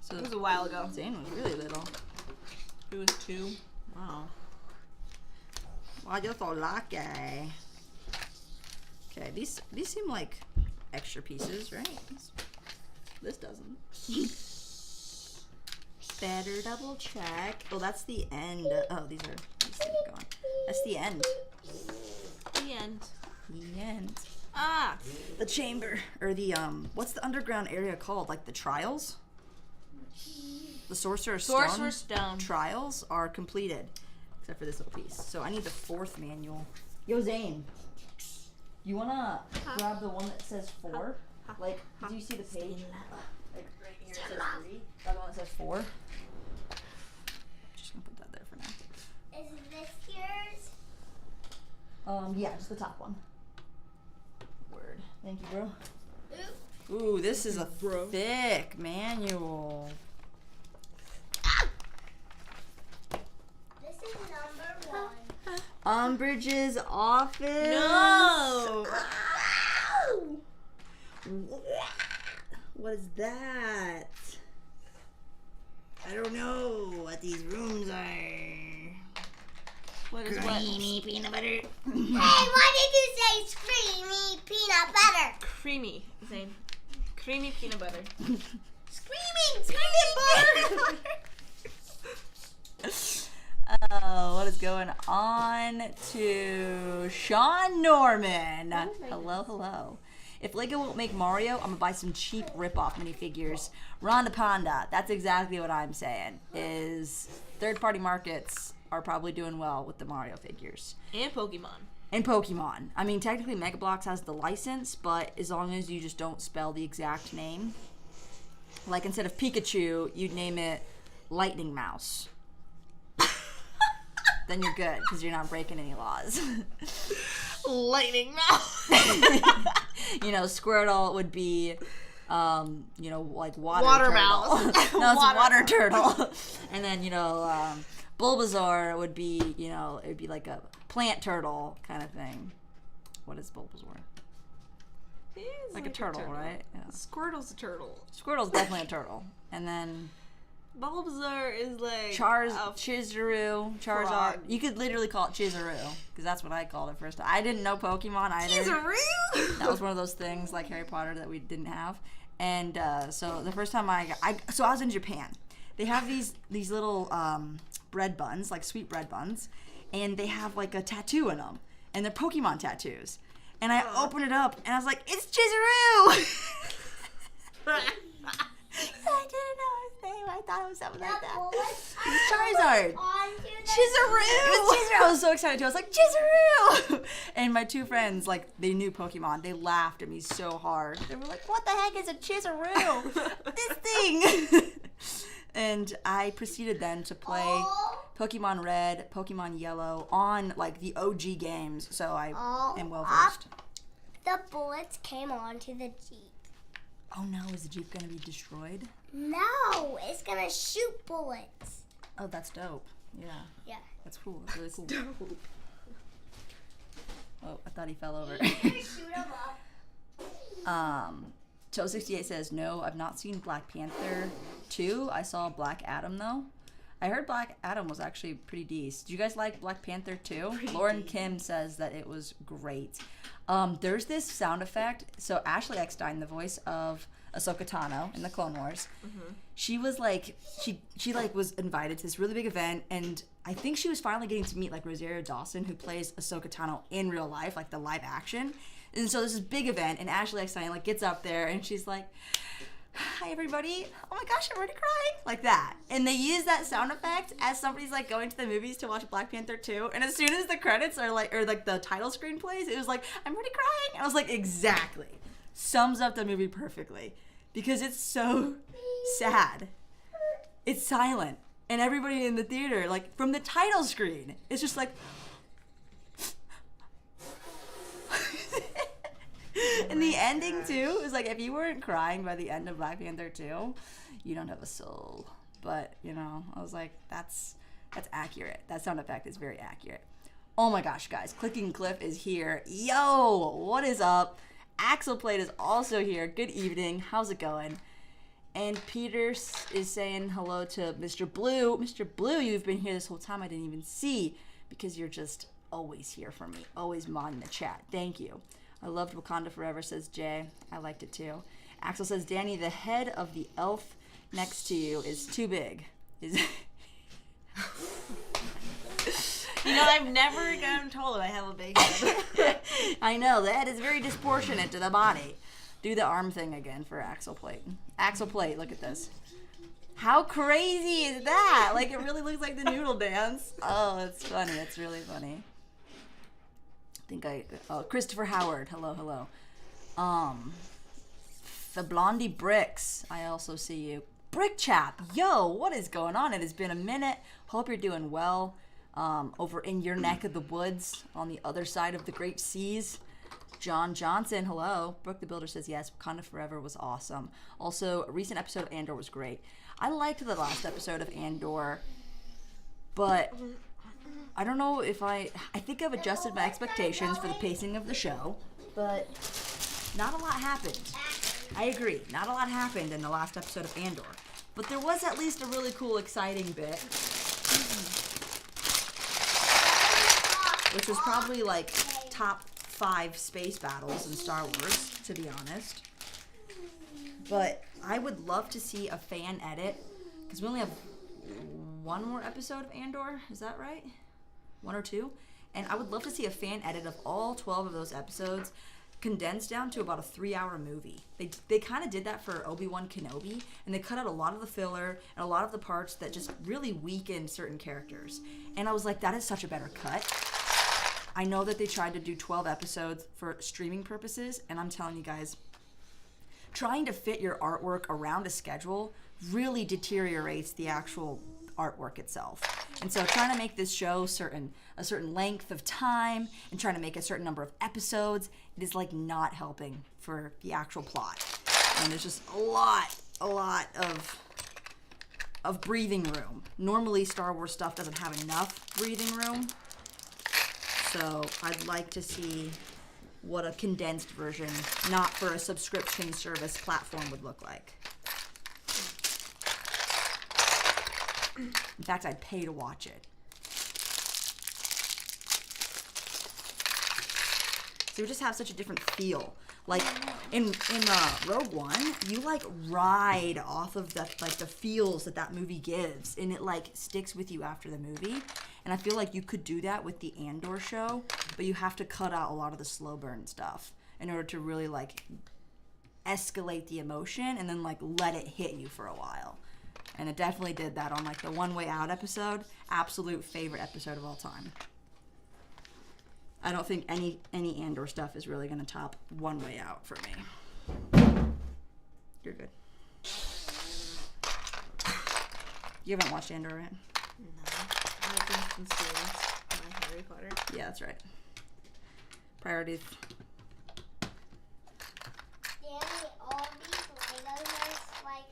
So It was a while ago. Zane was really little. He was 2. Wow. Wow, you're so lucky. Okay, these seem like extra pieces, right? This doesn't. Better double check. Oh, that's the end. Oh, these things are gone. That's the end. The end. The end. Ah. The chamber, or the what's the underground area called? Like the trials? The Sorcerer's Stone trials are completed, except for this little piece. So I need the 4th manual. Yo, Zane, you wanna grab the one that says 4? Like, do you see the page? Like right here it says 3. Grab the one that says 4. Just gonna put that there for now. Is this yours? Yeah, just the top one. Word. Thank you, bro. Ooh, this is a thick manual. This is number 1. Umbridge's office. No. Ow! What is that? I don't know what these rooms are. What is Creamy peanut butter. Hey, why did you say creamy peanut butter? Creamy, Zane. Creamy peanut butter. Screaming peanut butter! Oh, what is going on to Sean Norman? Hello, hello. If Lego won't make Mario, I'm gonna buy some cheap rip-off minifigures. Rhonda Ponda, that's exactly what I'm saying. Is third-party markets are probably doing well with the Mario figures. And Pokemon. And Pokemon. I mean, technically Mega Bloks has the license, but as long as you just don't spell the exact name. Like instead of Pikachu, you'd name it Lightning Mouse. Then you're good, because you're not breaking any laws. Lightning Mouse. You know, Squirtle would be, you know, like water turtle. Mouse. No, it's water turtle. And then, you know, Bulbasaur would be, you know, it would be like a plant turtle kind of thing. What is Bulbasaur? Like a turtle, right? Yeah. Squirtle's a turtle. Squirtle's definitely a turtle. And then Bulbasaur is like Chizuru, Charizard. frog. You could literally call it Chizuru, because that's what I called it first. I didn't know Pokemon either. Chizuru? That was one of those things like Harry Potter that we didn't have. And so the first time I was in Japan. They have these little bread buns, like sweet bread buns, and they have like a tattoo in them, and they're Pokemon tattoos. And I opened it up, and I was like, it's Chizuru! I didn't know his name. I thought it was something like that. It's Charizard. Chizuru! It was Chizuru. I was so excited too. I was like, Chizuru! And my 2 friends, like, they knew Pokemon. They laughed at me so hard. They were like, what the heck is a Chizuru? This thing! And I proceeded then to play Pokemon Red, Pokemon Yellow on, like, the OG games. So I am well versed. The bullets came onto the Jeep. Oh no, is the Jeep gonna be destroyed? No, it's gonna shoot bullets. Oh, that's dope. Yeah. Yeah. That's cool. That's really cool. Dope. Oh, I thought he fell over. Shoot 'em up. Toe68 says, no, I've not seen Black Panther 2. I saw Black Adam, though. I heard Black Adam was actually pretty decent. Did you guys like Black Panther 2? Lauren Kim says that it was great. There's this sound effect. So Ashley Eckstein, the voice of Ahsoka Tano in the Clone Wars, she was like, she like was invited to this really big event, and I think she was finally getting to meet like Rosario Dawson, who plays Ahsoka Tano in real life, like the live action. And so this is big event, and Ashley Eckstein like gets up there, and she's like, hi everybody, oh my gosh, I'm already crying, like that. And they use that sound effect as somebody's like going to the movies to watch Black Panther 2, and as soon as the credits are like, or like the title screen plays, it was like, I'm already crying. And I was like, exactly. Sums up the movie perfectly, because it's so sad. It's silent, and everybody in the theater, like from the title screen, it's just like, and the ending too is like, if you weren't crying by the end of Black Panther 2, you don't have a soul. But you know, I was like, that's accurate. That sound effect is very accurate. Oh my gosh, guys, Clicking Cliff is here. Yo, what is up? Axel Plate is also here. Good evening. How's it going? And Peter is saying hello to Mr. Blue. Mr. Blue, you've been here this whole time. I didn't even see, because you're just always here for me. Always modding the chat. Thank you. I loved Wakanda Forever, says Jay. I liked it too. Axel says, Danny, the head of the elf next to you is too big. I've never gotten told I have a big head. I know, the head is very disproportionate to the body. Do the arm thing again for Axel Plate. Axel Plate, look at this. How crazy is that? Like, it really looks like the noodle dance. Oh, it's funny. It's really funny. Christopher Howard. Hello. The Blondie Bricks. I also see you. Brick Chap. Yo, what is going on? It has been a minute. Hope you're doing well. Over in your neck of the woods on the other side of the great seas. John Johnson, hello. Brooke the Builder says, yes, Wakanda Forever was awesome. Also, a recent episode of Andor was great. I liked the last episode of Andor, but I don't know if I think I've adjusted my expectations for the pacing of the show, but not a lot happened. I agree, not a lot happened in the last episode of Andor, but there was at least a really cool, exciting bit, which was probably like top 5 space battles in Star Wars, to be honest. But I would love to see a fan edit, because we only have one more episode of Andor, is that right? 1 or 2? And I would love to see a fan edit of all 12 of those episodes condensed down to about a 3-hour movie. They kind of did that for Obi-Wan Kenobi, and they cut out a lot of the filler and a lot of the parts that just really weakened certain characters. And I was like, that is such a better cut. I know that they tried to do 12 episodes for streaming purposes, and I'm telling you guys, trying to fit your artwork around a schedule really deteriorates the actual artwork itself. And so trying to make this show a certain length of time and trying to make a certain number of episodes, it is like not helping for the actual plot. And there's just a lot of breathing room. Normally Star Wars stuff doesn't have enough breathing room. So I'd like to see what a condensed version, not for a subscription service platform, would look like. In fact, I'd pay to watch it. So we just have such a different feel. Like in Rogue One, you like ride off of the feels that movie gives, and it like sticks with you after the movie. And I feel like you could do that with the Andor show, but you have to cut out a lot of the slow burn stuff in order to really like escalate the emotion and then like let it hit you for a while. And it definitely did that on like the One Way Out episode. Absolute favorite episode of all time. I don't think any Andor stuff is really going to top One Way Out for me. You're good. You haven't watched Andor, right? No. I've been consumed by Harry Potter. Yeah, that's right. Priorities. Danny, all these Legos are like...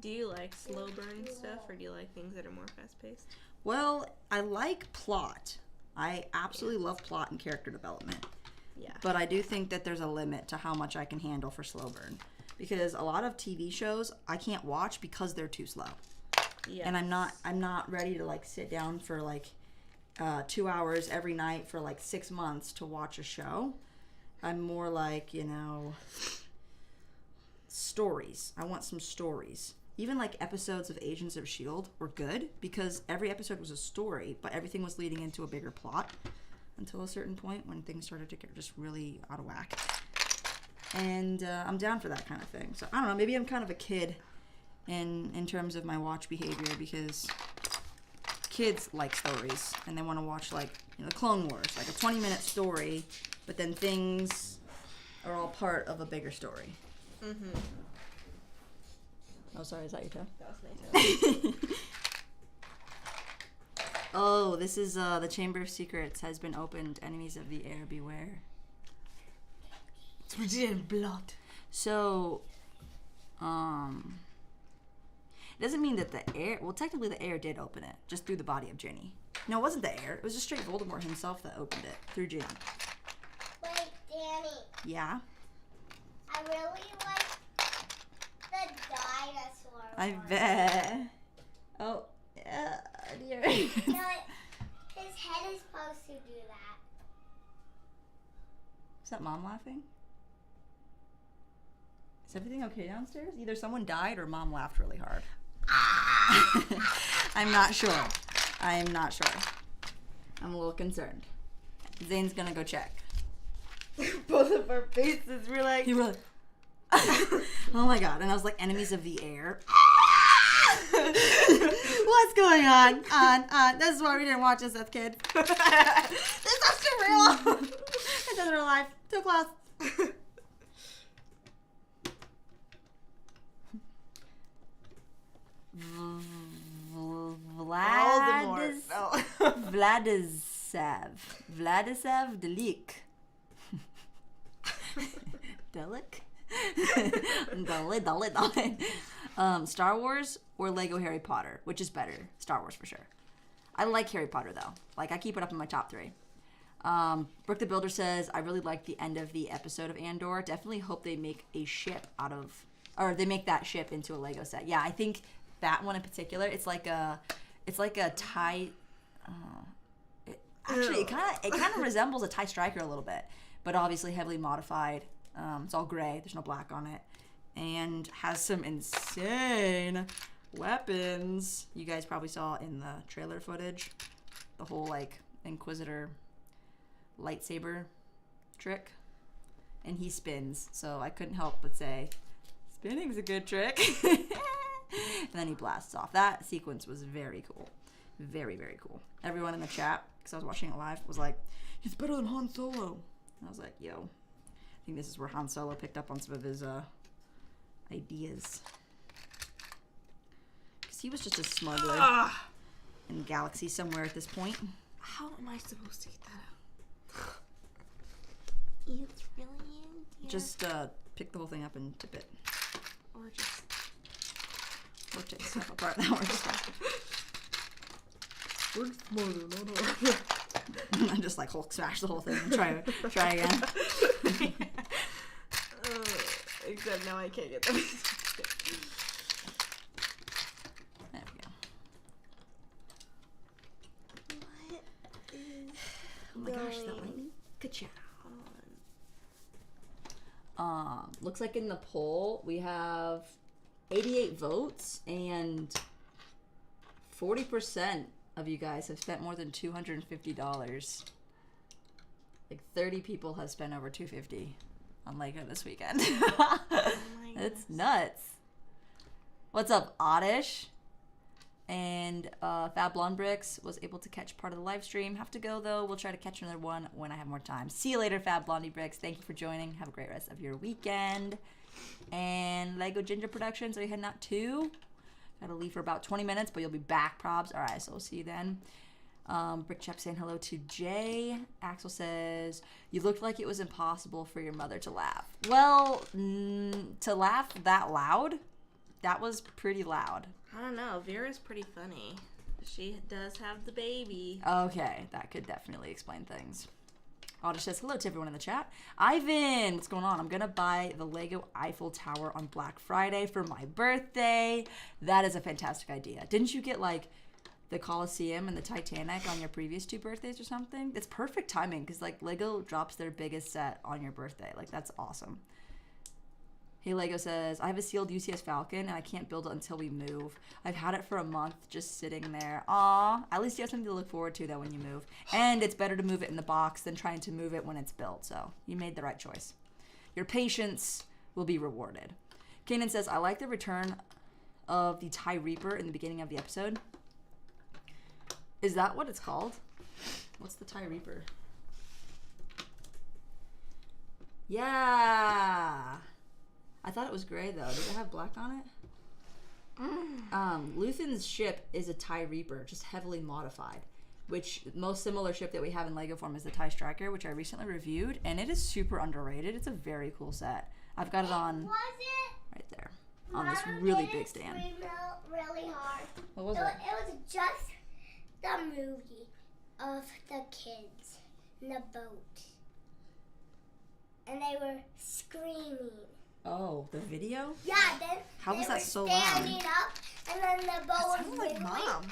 Do you like slow burn stuff, or do you like things that are more fast paced? Well, I like plot. I absolutely love plot and character development. Yeah. But I do think that there's a limit to how much I can handle for slow burn. Because a lot of TV shows I can't watch because they're too slow. Yeah. And I'm not ready to like sit down for like 2 hours every night for like 6 months to watch a show. I'm more like, stories. I want some stories. Even like episodes of Agents of S.H.I.E.L.D. were good because every episode was a story, but everything was leading into a bigger plot until a certain point when things started to get just really out of whack. And I'm down for that kind of thing. So I don't know, maybe I'm kind of a kid in terms of my watch behavior, because kids like stories and they want to watch like the Clone Wars, like a 20-minute story, but then things are all part of a bigger story. Mm-hmm. Oh, sorry, is that your toe? That was my toe. Oh, this is the Chamber of Secrets has been opened. Enemies of the air, beware. It's written in blood. So, it doesn't mean that the air... Well, technically the air did open it, just through the body of Ginny. No, it wasn't the air. It was just straight Voldemort himself that opened it, through Ginny. Wait, Danny. Yeah? I really like the dinosaur I one. bet. Oh, yeah, dear. No, his head is supposed to do that. Is that Mom laughing? Is everything okay downstairs? Either someone died or Mom laughed really hard. I'm not sure. I'm not sure. I'm a little concerned. Zane's gonna go check. Both of our faces were like... He really... Oh my god. And I was like, enemies of the air. What's going on? This is why we didn't watch this as kids. This is too real. It doesn't real life. Too close. Vladislav Delik. Delik? Star Wars or Lego Harry Potter? Which is better? Star Wars for sure. I like Harry Potter though. Like, I keep it up in my top 3. Brooke the Builder says, I really like the end of the episode of Andor. Definitely hope they make a ship out of, or they make that ship into a Lego set. Yeah, I think that one in particular, it's like a TIE, it kind of resembles a TIE Striker a little bit, but obviously heavily modified. It's all gray, there's no black on it, and has some insane weapons. You guys probably saw in the trailer footage, the whole like Inquisitor lightsaber trick, and he spins, so I couldn't help but say spinning's a good trick. And then he blasts off. That sequence was very cool. Very, very cool. Everyone in the chat, because I was watching it live, was like, he's better than Han Solo. And I was like, yo, I think this is where Han Solo picked up on some of his ideas. Because he was just a smuggler in the galaxy somewhere at this point. How am I supposed to get that out? It's really in. Just pick the whole thing up and tip it. Or just... Or take stuff apart. That works. We're smarter, And then just like Hulk smash the whole thing and try again. Except now I can't get them. There we go. What is Oh my gosh, that lightning. Ka-chow. Looks like in the poll we have 88 votes and 40% of you guys have spent more than $250. Like 30 people have spent over $250 on Lego this weekend. Oh my It's nuts. What's up, Oddish? And Fab Blonde Bricks was able to catch part of the live stream. Have to go though. We'll try to catch another one when I have more time. See you later, Fab Blondie Bricks. Thank you for joining. Have a great rest of your weekend. And Lego Ginger Productions, are you heading out too? Gotta leave for about 20 minutes, but you'll be back, probs. All right, so we'll see you then. Brick Chep saying hello to Jay. Axel says, you looked like it was impossible for your mother to laugh. Well, to laugh that loud, that was pretty loud. I don't know. Vera's pretty funny. She does have the baby. Okay, that could definitely explain things. Oddish says, hello to everyone in the chat. Ivan, what's going on? I'm going to buy the Lego Eiffel Tower on Black Friday for my birthday. That is a fantastic idea. Didn't you get, like, the Colosseum and the Titanic on your previous 2 birthdays or something? It's perfect timing because, like, Lego drops their biggest set on your birthday. Like, that's awesome. Hey Lego says, I have a sealed UCS Falcon and I can't build it until we move. I've had it for a month just sitting there. Aw, at least you have something to look forward to though when you move. And it's better to move it in the box than trying to move it when it's built. So you made the right choice. Your patience will be rewarded. Kanan says, I like the return of the TIE Reaper in the beginning of the episode. Is that what it's called? What's the TIE Reaper? Yeah. I thought it was gray though. Does it have black on it? Luthen's ship is a TIE Reaper, just heavily modified. Which most similar ship that we have in Lego form is the TIE Striker, which I recently reviewed, and it is super underrated. It's a very cool set. I've got it on right there on this really big stand. Really hard. What was it? it? It was just the movie of the kids in the boat, and they were screaming. Oh, the video? Yeah, then How was that so standing loud? up, and then the boat was like wiggling. Mom.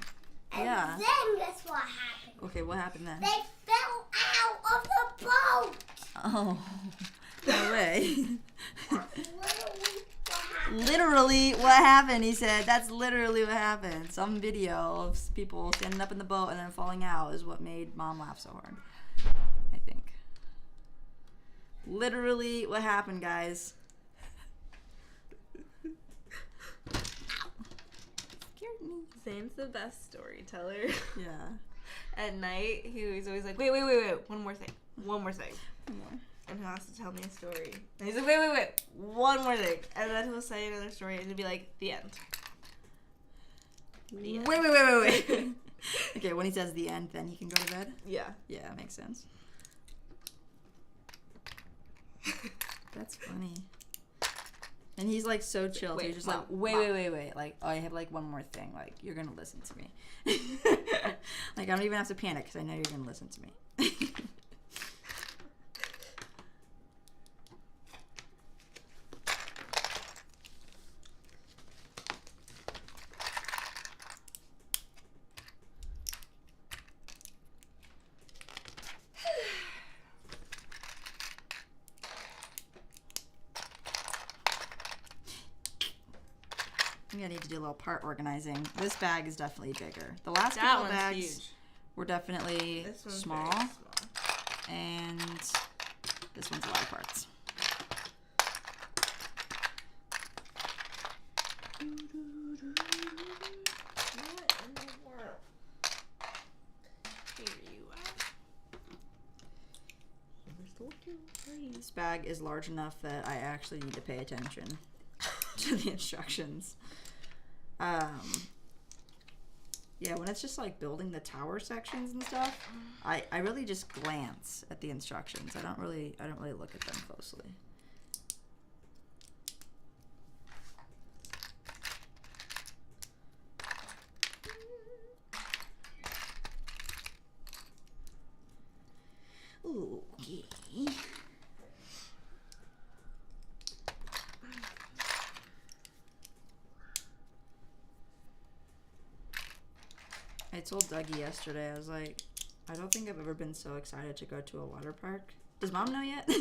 And Yeah. then guess what happened? Okay, what happened then? They fell out of the boat. Oh, no way. Literally what happened, he said. That's literally what happened. Some video of people standing up in the boat and then falling out is what made Mom laugh so hard, I think. Literally what happened, guys. Scared me. Zane's the best storyteller. Yeah. At night, he was always like, wait, one more thing. And he has to tell me a story. And he's like, wait, one more thing. And then he'll say another story, and it'll be like, the end. The end. Wait. Okay, when he says the end, then he can go to bed? Yeah. Yeah, that makes sense. That's funny. And he's like so chill. Wait, He's just Mom, like, wait. Like, oh, I have like one more thing. Like, you're gonna listen to me. Like, I don't even have to panic because I know you're gonna listen to me. I'm gonna need to do a little part organizing. This bag is definitely bigger. The last couple bags huge. were definitely This one's small, very small. and this one's a lot of parts. What in the world? Here you are. This bag is large enough that I actually need to pay attention to the instructions. Yeah, when it's just like building the tower sections and stuff, I really just glance at the instructions. I don't really look at them closely. Okay. I told Dougie yesterday, I was like, I don't think I've ever been so excited to go to a water park. Does Mom know yet? I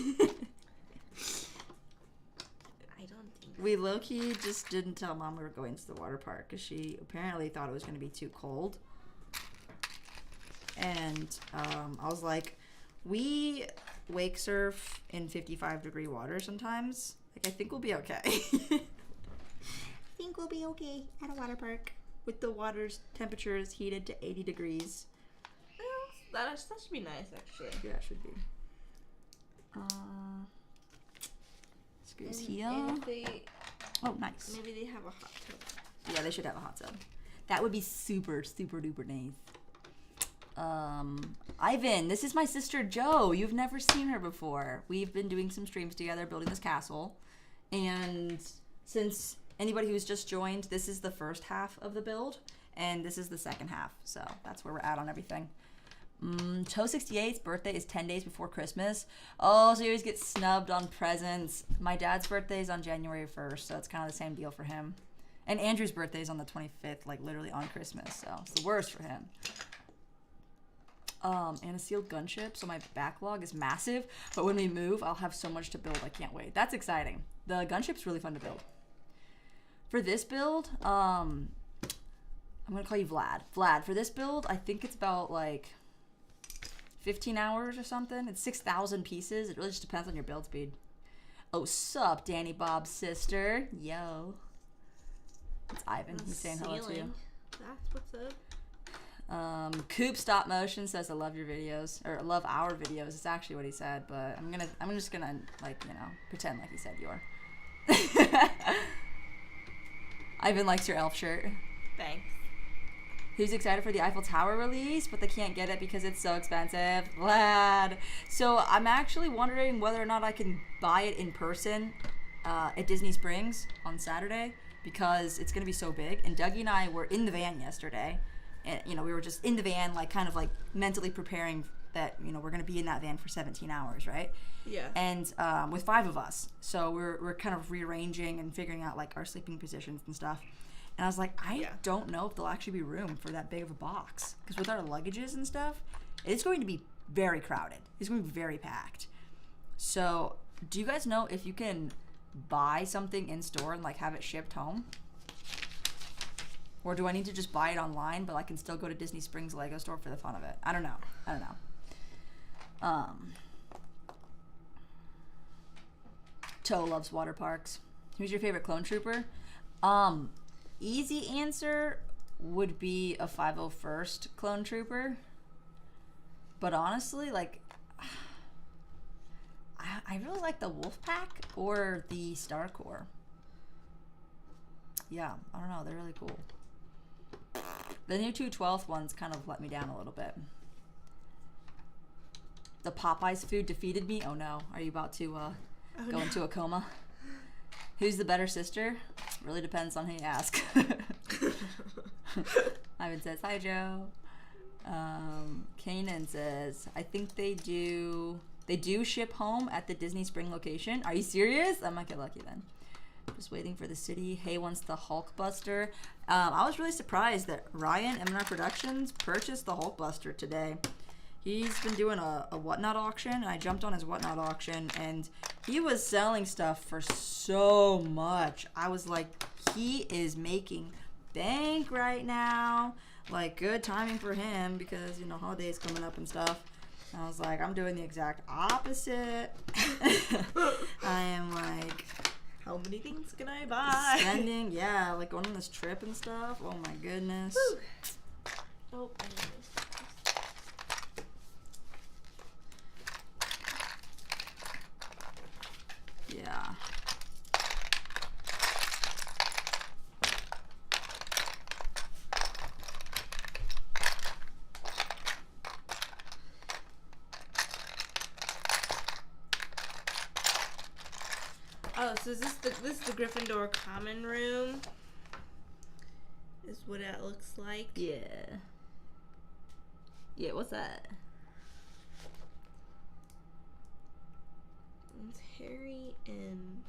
don't think. We low-key just didn't tell Mom we were going to the water park because she apparently thought it was going to be too cold. And I was like, we wake surf in 55-degree water sometimes. Like, I think we'll be okay. I think we'll be okay at a water park with the water's temperatures heated to 80 degrees. Well, that should be nice, actually. Yeah, it should be. Screws here. And if they, Oh, nice. maybe they have a hot tub. Yeah, they should have a hot tub. That would be super, super duper nice. Ivan, this is my sister Jo. You've never seen her before. We've been doing some streams together, building this castle. And since anybody who's just joined, this is the first half of the build, and this is the second half. So that's where we're at on everything. Toe68's birthday is 10 days before Christmas. Oh, so you always get snubbed on presents. My dad's birthday is on January 1st, so it's kind of the same deal for him. And Andrew's birthday is on the 25th, like literally on Christmas, so it's the worst for him. And a sealed gunship, so my backlog is massive, but when we move, I'll have so much to build. I can't wait. That's exciting. The gunship's really fun to build. For this build, I'm gonna call you Vlad. Vlad, for this build, I think it's about like 15 hours or something. It's 6,000 pieces. It really just depends on your build speed. Oh, sup, Danny Bob's sister. Yo. It's Ivan. He's saying hello to you. That's what's up. Coop Stop Motion says I love your videos, or I love our videos. It's actually what he said, but I'm just gonna like, you know, pretend like he said you are. Ivan likes your elf shirt. Thanks. Who's excited for the Eiffel Tower release, but they can't get it because it's so expensive? Vlad. So I'm actually wondering whether or not I can buy it in person at Disney Springs on Saturday, because it's gonna be so big. And Dougie and I were in the van yesterday. And, you know, we were just in the van, like, kind of, like, mentally preparing that, you know, we're going to be in that van for 17 hours, right? Yeah. And with 5 of us. So we're kind of rearranging and figuring out, like, our sleeping positions and stuff. And I was like, I don't know if there'll actually be room for that big of a box. Because with our luggages and stuff, it's going to be very crowded. It's going to be very packed. So, do you guys know if you can buy something in store and like have it shipped home? Or do I need to just buy it online, but I can still go to Disney Springs Lego store for the fun of it? I don't know. Toe loves water parks. Who's your favorite clone trooper? Easy answer would be a 501st clone trooper. But honestly, like, I really like the Wolf Pack or the Star Corps. Yeah, I don't know. They're really cool. The new 212th ones kind of let me down a little bit. The Popeyes food defeated me. Oh no. Are you about to go into a coma? Who's the better sister? Really depends on who you ask. Ivan says, hi, Joe. Kanan says, I think they do ship home at the Disney Spring location. Are you serious? I might get lucky then. Just waiting for the city. Hay wants the Hulkbuster. I was really surprised that Ryan, M&R Productions, purchased the Hulkbuster today. He's been doing a Whatnot auction, and I jumped on his Whatnot auction, and he was selling stuff for so much. I was like, he is making bank right now. Like, good timing for him because, you know, holidays coming up and stuff. And I was like, I'm doing the exact opposite. I am like, how many things can I buy? Spending, yeah, like going on this trip and stuff. Oh my goodness. Woo. Oh, anyways. Yeah. Oh, so is this the Gryffindor common room? Is what it looks like. Yeah. Yeah, what's that? It's Harry and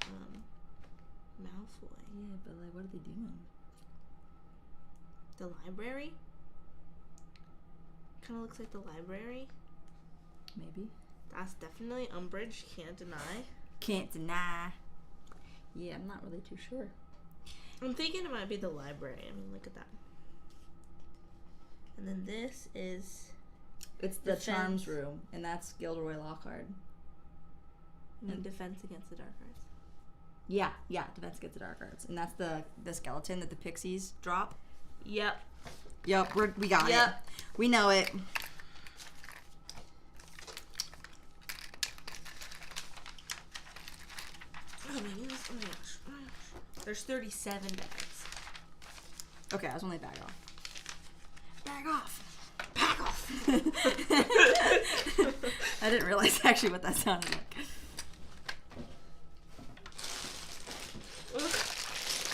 Malfoy. Yeah, but like, what are they doing? The library? Kind of looks like the library. Maybe. That's definitely Umbridge, can't deny. Can't deny. Yeah, I'm not really too sure. I'm thinking it might be the library. I mean, look at that. And then this is... It's the Defense. Charms room, and that's Gilderoy Lockhart. And Defense Against the Dark Arts. Yeah, Defense Against the Dark Arts. And that's the skeleton that the pixies drop. Yep. Yep, we got it. We know it. Oh my goodness. Oh my gosh. Oh my gosh. There's 37 bags. Okay, I was only bag off. Bag off. Bag off. I didn't realize actually what that sounded like.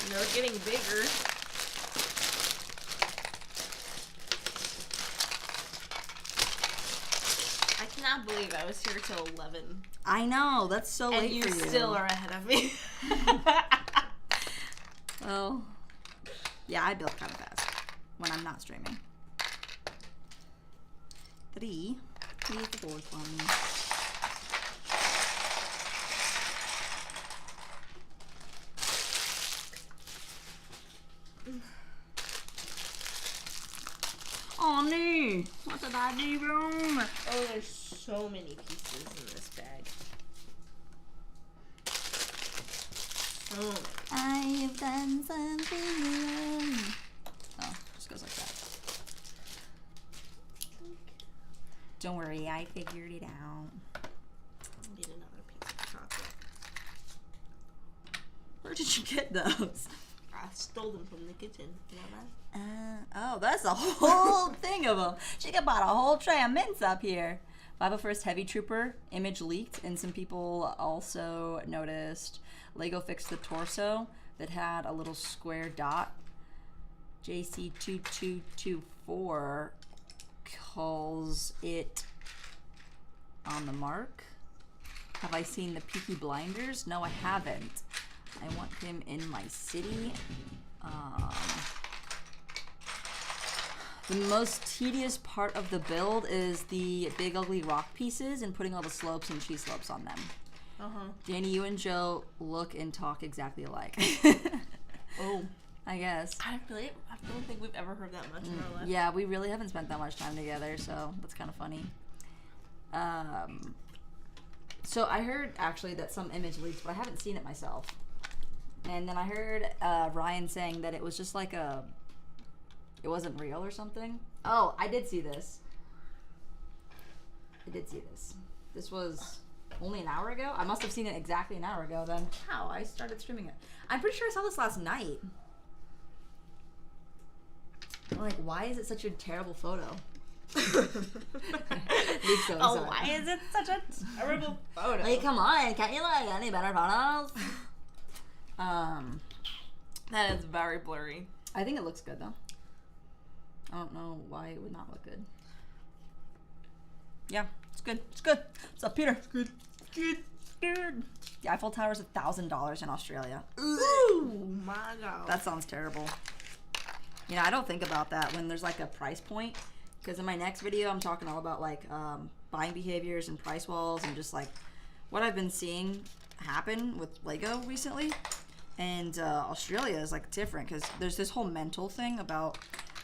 They're getting bigger. I cannot believe I was here till 11. I know, that's so late And you for you. still are ahead of me. Well, yeah, I build kind of fast when I'm not streaming. Three is the fourth one. Oh no! What did I do wrong? Oh, there's so many pieces in this bag. So many. I have done something wrong. Oh, just goes like that. Don't worry, I figured it out. Need another piece of chocolate. Where did you get those? I stole them from the kitchen. You know that? Oh, that's a whole thing of them. She got bought a whole tray of mints up here. 501st Heavy Trooper image leaked, and some people also noticed Lego fixed the torso that had a little square dot. JC2224 calls it On the Mark. Have I seen the Peaky Blinders? No, I haven't. I want him in my city. The most tedious part of the build is the big ugly rock pieces and putting all the slopes and cheese slopes on them. Danny, you and Joe look and talk exactly alike. Oh. I guess. I don't think we've ever heard that much in our life. Yeah, we really haven't spent that much time together, so that's kind of funny. So I heard, actually, that some image leaked, but I haven't seen it myself. And then I heard Ryan saying that it was just like it wasn't real or something. Oh, I did see this. This was only an hour ago? I must have seen it exactly an hour ago then. How? I started streaming it. I'm pretty sure I saw this last night. I'm like, why is it such a terrible photo? Oh, why is it such a terrible photo? Like, come on, can't you like any better photos? That is very blurry. I think it looks good though. I don't know why it would not look good. Yeah, it's good. It's good. What's up, Peter? It's good. Good. Good. The Eiffel Tower is $1,000 in Australia. Ooh, my God. That sounds terrible. You know, I don't think about that when there's like a price point, because in my next video I'm talking all about like buying behaviors and price walls and just like what I've been seeing happen with Lego recently. And Australia is like different because there's this whole mental thing about,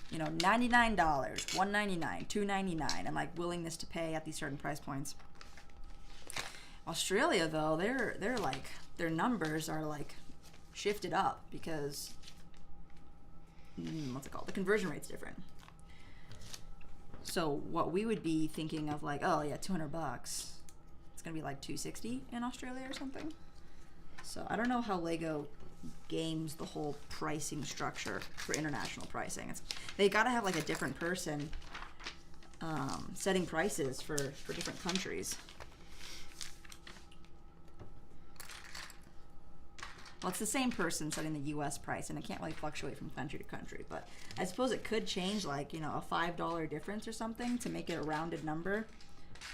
you know, $99, $199, $299, and like willingness to pay at these certain price points. Australia though, they're like, their numbers are like shifted up because what's it called? The conversion rate's different. So what we would be thinking of like, oh yeah, $200, it's gonna be like $260 in Australia or something. So I don't know how Lego games the whole pricing structure for international pricing. They gotta have like a different person setting prices for different countries. Well, it's the same person setting the U.S. price, and it can't really fluctuate from country to country. But I suppose it could change, like, you know, a $5 difference or something to make it a rounded number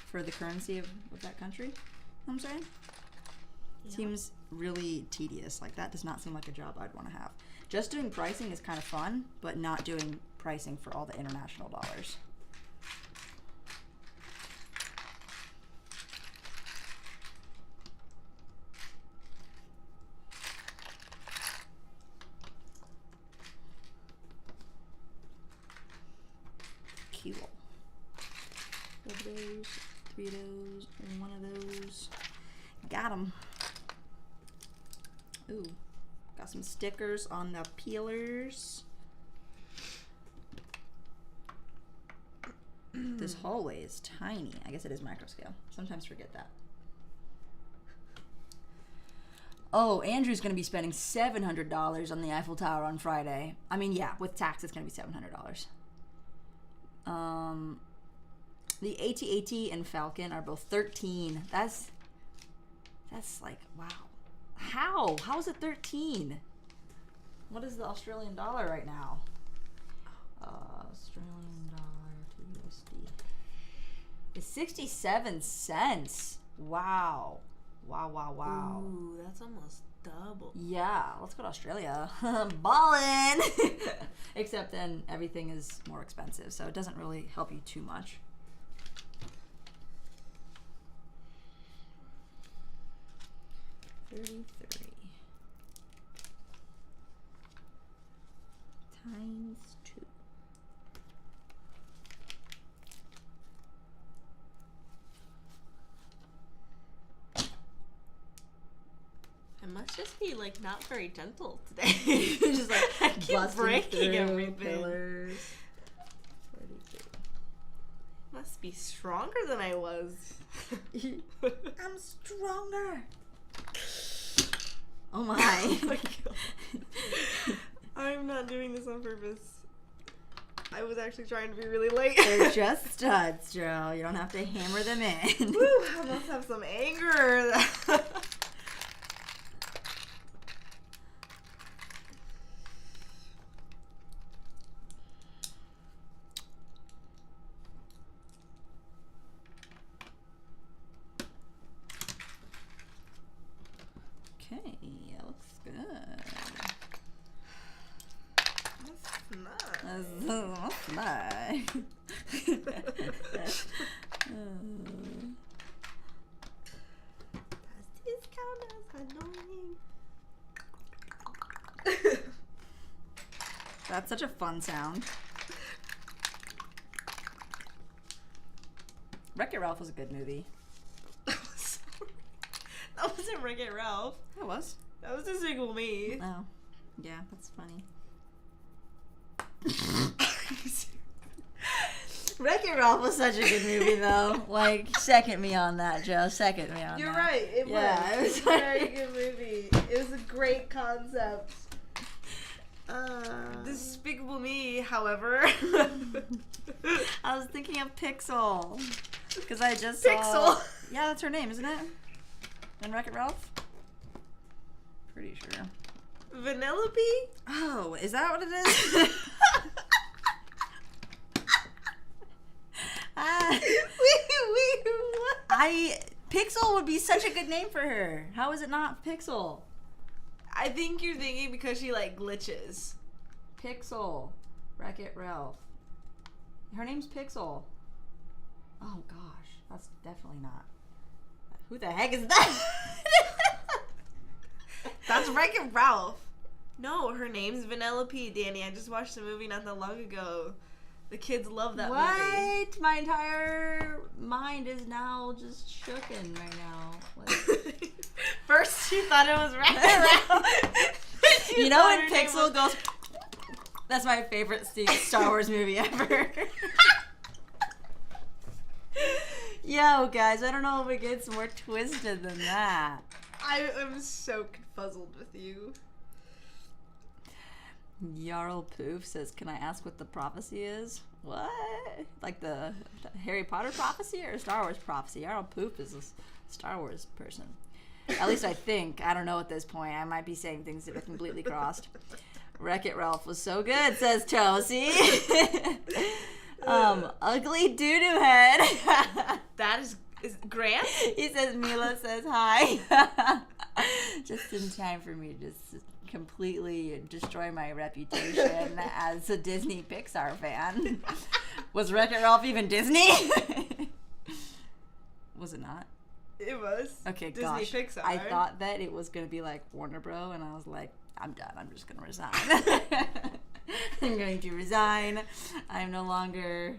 for the currency of that country. You know what I'm saying? Yeah. Seems really tedious. Like, that does not seem like a job I'd want to have. Just doing pricing is kind of fun, but not doing pricing for all the international dollars. Of those, 3 of those, and 1 of those. Got them. Ooh, got some stickers on the peelers. This hallway is tiny. I guess it is micro scale. Sometimes forget that. Oh, Andrew's going to be spending $700 on the Eiffel Tower on Friday. I mean, yeah, with tax, it's going to be $700. The AT-AT and Falcon are both 13. That's like, wow. How is it 13? What is the Australian dollar right now? Australian dollar to USD. It's 67 cents. Wow. Wow. Ooh, that's almost double. Yeah, let's go to Australia. Ballin'! Except then everything is more expensive, so it doesn't really help you too much. $33 times 2. I must just be like not very gentle today. Just like I keep breaking everything. Pillars. 33. Must be stronger than I was. I'm stronger. Oh my. Oh my God. I'm not doing this on purpose. I was actually trying to be really late. They're just studs, Joe. You don't have to hammer them in. Woo, I must have some anger. Okay, it looks good. That's nice. That's such a fun sound. Wreck-It Ralph was a good movie. That wasn't Wreck-It Ralph. It was. That was Despicable Me. Oh. Yeah, that's funny. Wreck-It Ralph was such a good movie, though. Like, second me on that, Joe. Second me on You're that. right. It was a very good movie. It was a great concept. Despicable Me, however. I was thinking of Pixel. Because I just Pixel? saw... Yeah, that's her name, isn't it? In Wreck-It Ralph? Pretty sure. Vanellope? Oh, is that what it is? What? Pixel would be such a good name for her. How is it not Pixel? I think you're thinking because she, like, glitches. Pixel. Wreck-It Ralph. Her name's Pixel. Oh, gosh. That's definitely not. Who the heck is that? That's Wreck-It Ralph. No, her name's Vanellope, Danny. I just watched the movie not that long ago. The kids love that movie. What? My entire mind is now just shooken right now. Like, first, she thought it was Wreck-It Ralph. you know when Pixel goes... That's my favorite Star Wars movie ever. Yo, guys, I don't know if it gets more twisted than that. I am so confuzzled with you. Jarl Poof says, can I ask what the prophecy is? What? Like the Harry Potter prophecy or Star Wars prophecy? Jarl Poof is a Star Wars person. At least I think. I don't know at this point. I might be saying things that are completely crossed. Wreck-It Ralph was so good, says Tosie. Ugly doo-doo head. That is Grant? He says, Mila says hi. Just in time for me to just completely destroy my reputation as a Disney Pixar fan. Was Wreck-It Ralph even Disney? Was it not? It was. Okay, Disney gosh. Pixar. I thought that it was going to be like Warner Bros. And I was like, I'm done. I'm just going to resign. I'm going to resign. I'm no longer...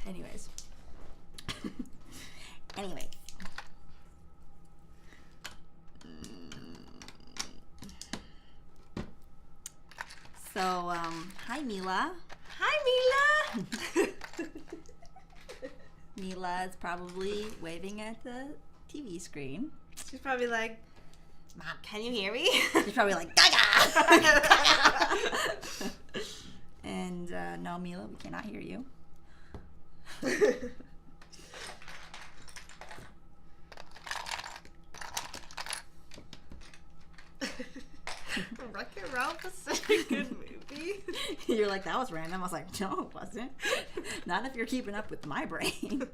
Anyways. Anyway. So, hi Mila. Hi, Mila. Mila is probably waving at the TV screen. She's probably like, Mom, can you hear me? She's probably like, Gaga! And, no, Mila, we cannot hear you. Wreck-It Ralph was such a good movie. You're like, that was random. I was like, no, it wasn't. Not if you're keeping up with my brain.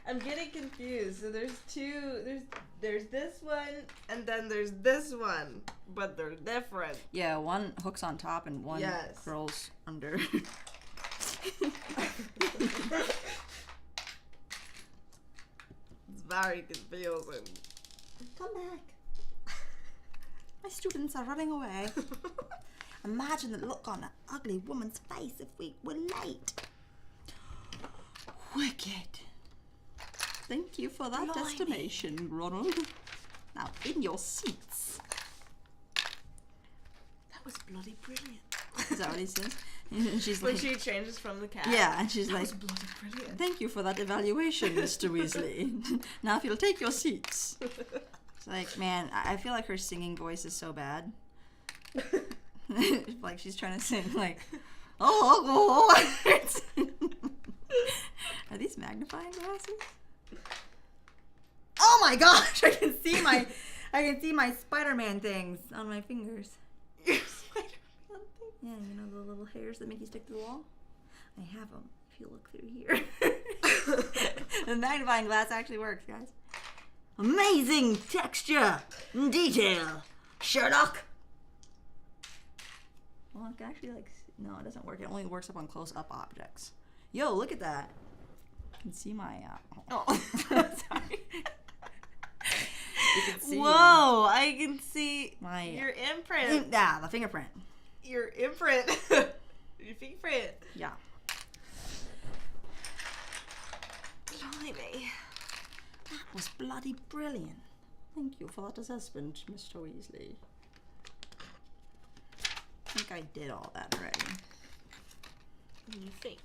I'm getting confused. So there's two. There's this one, and then there's this one, but they're different. Yeah, one hooks on top and one Yes. curls under. It's very confusing. Come back. My students are running away. Imagine the look on an ugly woman's face if we were late. Wicked. Thank you for that Blimey. estimation, Ronald. Now, in your seats. That was bloody brilliant. Is that what he says? And she's When like, she changes from the cat. yeah, and she's That like, was bloody brilliant. thank you for that evaluation, Mr. Weasley. Now, if you'll take your seats. It's like, man, I feel like her singing voice is so bad. Like she's trying to sing like, oh, Hogwarts. Are these magnifying glasses? Oh my gosh! I can see my Spider-Man things on my fingers. Your Spider-Man thing? Yeah, you know the little hairs that make you stick to the wall? I have them. If you look through here, the magnifying glass actually works, guys. Amazing texture and detail, Sherlock. Well, I can actually no, it doesn't work. It only works up on close-up objects. Yo, look at that. You can see my. Sorry. You can see. Whoa! I can see my your imprint. The fingerprint. Your imprint. Your fingerprint. Yeah. Blimey. That was bloody brilliant. Thank you for that assessment, Mr. Weasley. I think I did all that already. You think,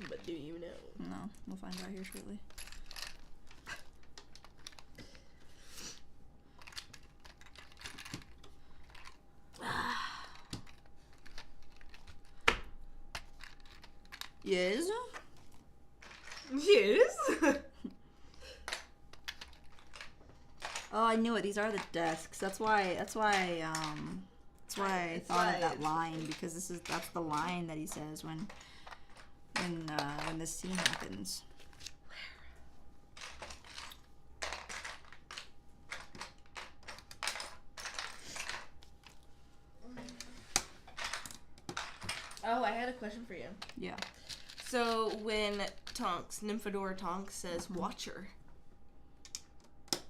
but do you know? No, we'll find out here shortly. Yes? Yes? Oh, I knew it. These are the desks. That's why I thought of that line, because that's the line that he says when this scene happens. Oh, I had a question for you. Yeah. So when Nymphadora Tonks says "watcher,"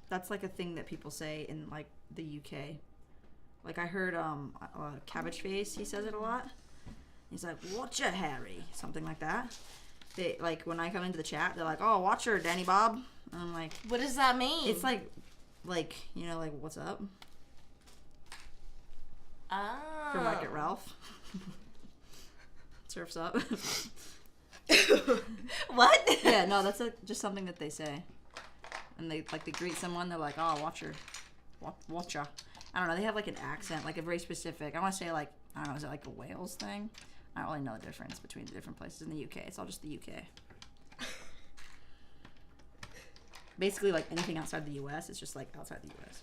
that's like a thing that people say in like the UK. Like I heard Cabbage Face, he says it a lot. He's like, "Watcher, Harry," something like that. They like when I come into the chat, they're like, "Oh, watcher, Danny Bob," and I'm like, what does that mean? it's like you know, like what's up oh. from Wreck-It Ralph. Surfs up. What? Yeah, no, that's just something that they say, and they greet someone. They're like, "Oh, watcher." I don't know. They have like an accent, like a very specific. I want to say like, I don't know. Is it like a Wales thing? I don't really know the difference between the different places in the UK. It's all just the UK. Basically, like anything outside the US, it's just like outside the US.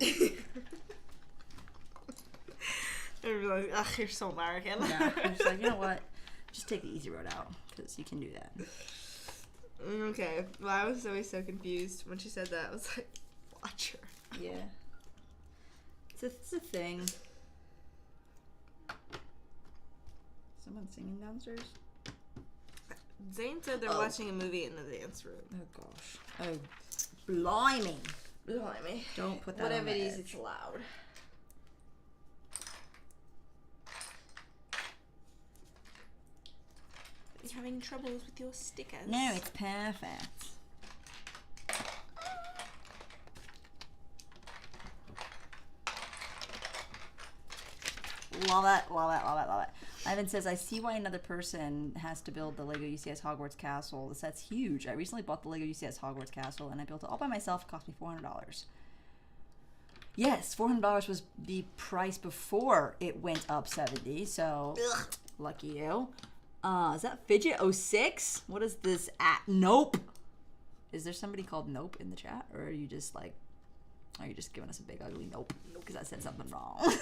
They're like, ugh, you're so American. Yeah, I'm just like, you know what? Just take the easy road out, because you can do that. Okay. Well, I was always so confused when she said that. I was like, watcher. Yeah. It's a thing. Someone singing downstairs? Zane said they're watching a movie in the dance room. Oh, gosh. Oh, blimey. Blimey. Don't put that Whatever on it the is, edge. it's loud. You're having troubles with your stickers. No, it's perfect. Love it, love it, love it, love it. Ivan says, I see why another person has to build the LEGO UCS Hogwarts Castle. The set's huge. I recently bought the LEGO UCS Hogwarts Castle, and I built it all by myself. It cost me $400. Yes, $400 was the price before it went up 70, so Ugh. lucky you. Is that Fidget06? What is this at? Nope. Is there somebody called Nope in the chat? Or are you just like, are you just giving us a big ugly nope? Because I said something wrong.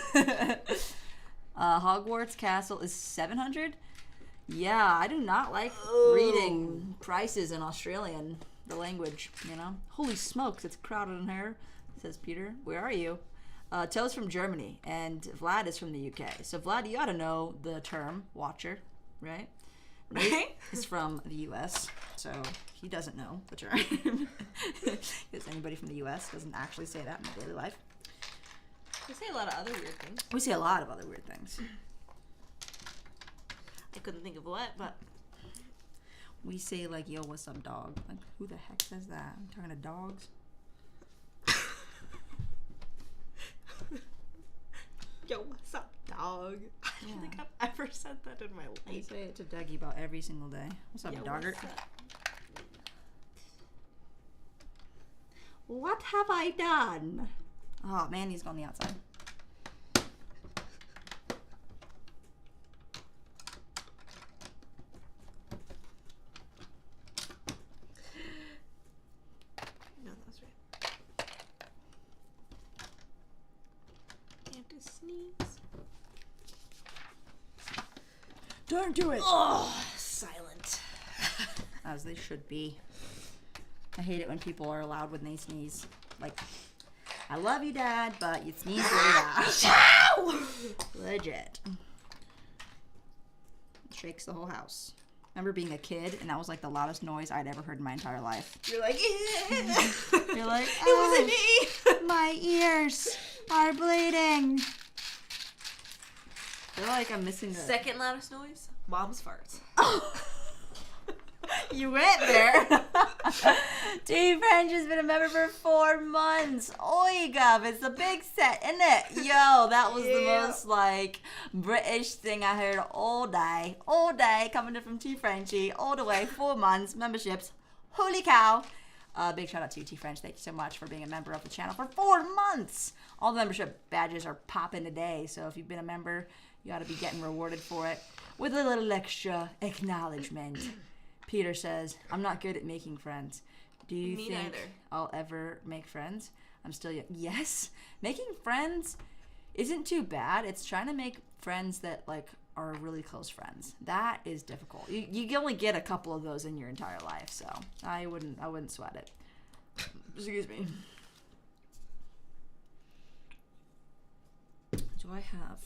Hogwarts Castle is $700. Yeah, I do not like reading prices in Australian, the language, you know. Holy smokes, it's crowded in here, says Peter. Where are you? Toe's from Germany, and Vlad is from the UK. So Vlad, you ought to know the term watcher, right? Nate is from the US, so he doesn't know the term. Because anybody from the US doesn't actually say that in their daily life. We say a lot of other weird things. We say a lot of other weird things. I couldn't think of what, but We say like, yo, what's up, dog? Like, who the heck says that? I'm talking to dogs. yo, what's up, dog? I don't think I've ever said that in my I life. say it to Dougie about every single day. What's up, Yo, doggert? what's up? What have I done? Oh, man, he's on the outside. No, that was right. I have to sneeze. Don't do it! Oh, silent. As they should be. I hate it when people are loud when they sneeze. Like, I love you, Dad, but you sneeze really loud. Legit. Shakes the whole house. Remember being a kid, and that was like the loudest noise I'd ever heard in my entire life. You're like, You're like, it wasn't me. My ears are bleeding. I feel like I'm missing a... Second loudest noise? Mom's farts. You went there. T French has been a member for 4 months. Oiga, it's a big set, isn't it? Yo, that was the most like British thing I heard all day. All day, coming in from T Frenchy, all the way, 4 months, memberships. Holy cow. Big shout out to you, T French. Thank you so much for being a member of the channel for 4 months. All the membership badges are popping today, so if you've been a member, you ought to be getting rewarded for it with a little extra acknowledgement. Peter says, I'm not good at making friends. Do you think neither. I'll ever make friends? I'm still young. Yes. Making friends isn't too bad. It's trying to make friends that like are really close friends. That is difficult. You can only get a couple of those in your entire life, so I wouldn't sweat it. Excuse me. Do I have?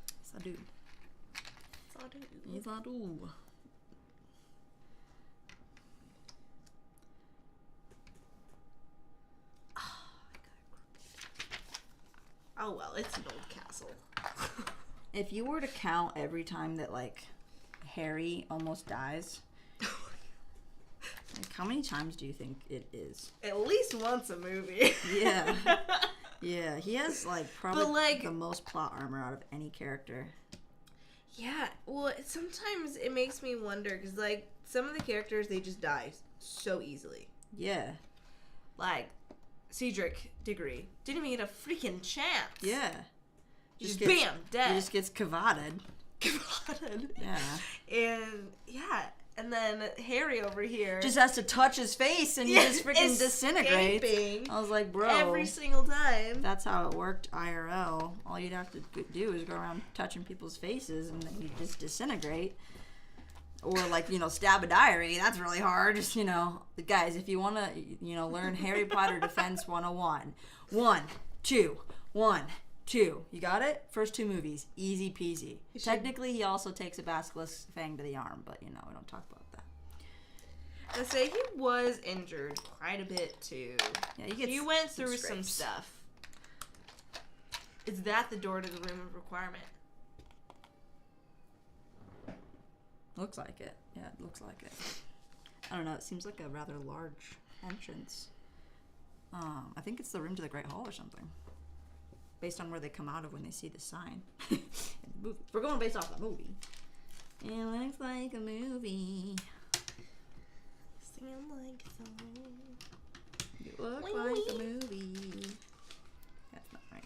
Yes, I do. Yes, I do. Oh well, it's an old castle. If you were to count every time that like Harry almost dies, like how many times do you think it is? At least once a movie. Yeah. Yeah, he has like probably like, the most plot armor out of any character. Yeah, well, sometimes it makes me wonder because like some of the characters they just die so easily. Yeah. Like Cedric Diggory didn't even get a freaking chance. Yeah. Just bam, dead. He just gets cavotted. Yeah. And then Harry over here just has to touch his face and he just freaking disintegrates. I was like, bro. Every single time. That's how it worked IRL. All you'd have to do is go around touching people's faces and then you just disintegrate. Or like, stab a diary. That's really hard. Just, guys, if you want to, learn Harry Potter Defense 101. 1, 2, 1, 2. You got it? First 2 movies. Easy peasy. Technically, he also takes a basilisk fang to the arm, but, we don't talk about that. I say he was injured quite a bit, too. Yeah, he went through some stuff. Is that the door to the room of requirement? Looks like it. Yeah, it looks like it. I don't know. It seems like a rather large entrance. I think it's the room to the Great Hall or something. Based on where they come out of when they see the sign. In the movie. We're going based off the movie. It looks like a movie. Sound like a song. You look like a movie. That's not right.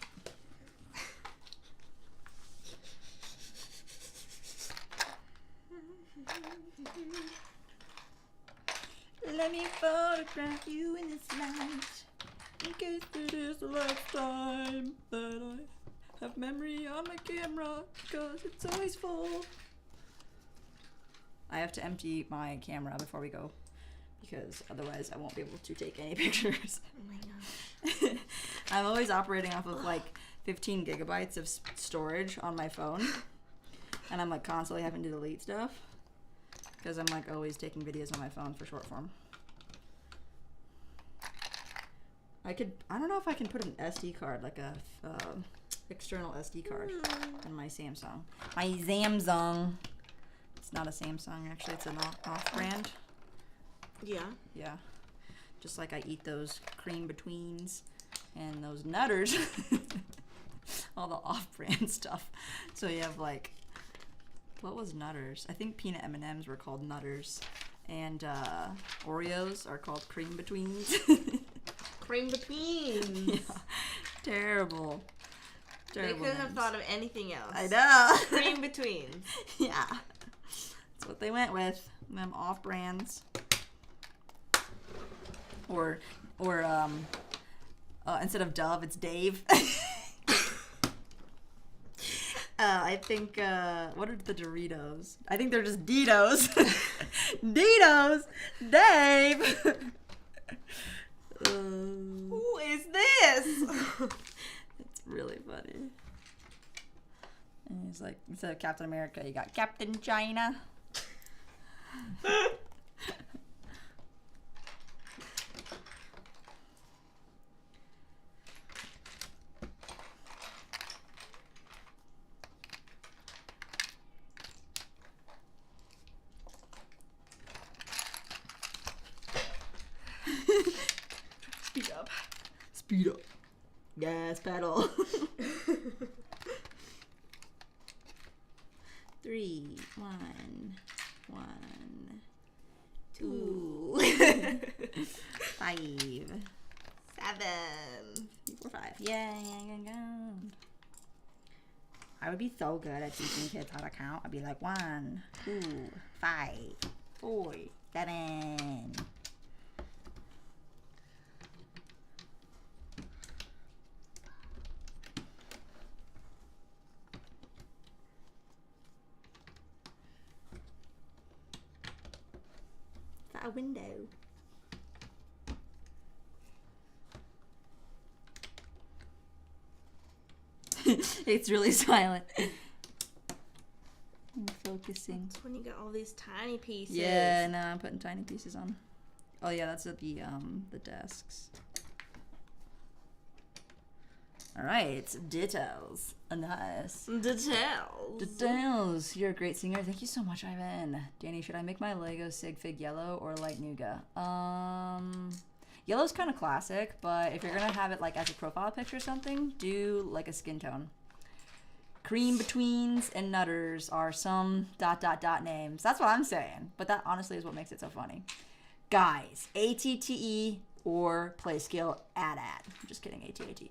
Let me photograph you in this light, in case it is the last time that I have memory on my camera, because it's always full. I have to empty my camera before we go, because otherwise I won't be able to take any pictures. Oh my gosh. I'm always operating off of like 15 gigabytes of storage on my phone, and I'm like constantly having to delete stuff. Because I'm like always taking videos on my phone for short form. I don't know if I can put an SD card, like a external SD card in my Samsung. My Samsung. It's not a Samsung, actually. It's an off-brand. Yeah. Yeah. Just like I eat those cream betweens and those nutters. All the off-brand stuff. So you have like... What was Nutters? I think peanut M&Ms were called Nutters, and Oreos are called Cream Betweens. Cream betweens. Yeah. Terrible. They couldn't have thought of anything else. I know. Cream betweens. Yeah. That's what they went with. Them off brands. Or instead of Dove, it's Dave. I think, what are the Doritos? I think they're just Ditos. Ditos! Dave! Who is this? It's really funny. And he's like, instead of Captain America, you got Captain China. Speed up. Speed up. Gas pedal. 3, 1, 1, 2, 5, 7. 4, 5. Yeah. I would be so good at teaching kids how to count. I'd be like 1, 2, 5, 4, 7. A window. It's really silent. I'm focusing. That's when you get all these tiny pieces. Yeah, no, I'm putting tiny pieces on. Oh yeah, that's at the desks. All right, dittos. Nice. Details. You're a great singer. Thank you so much, Ivan. Danny, should I make my Lego Sig Fig yellow or light nougat? Yellow's kind of classic, but if you're gonna have it like as a profile picture or something, do like a skin tone. Cream betweens and nutters are some ... names. That's what I'm saying, but that honestly is what makes it so funny. Guys, ATTE or play skill AT-AT. I'm just kidding, AT-AT.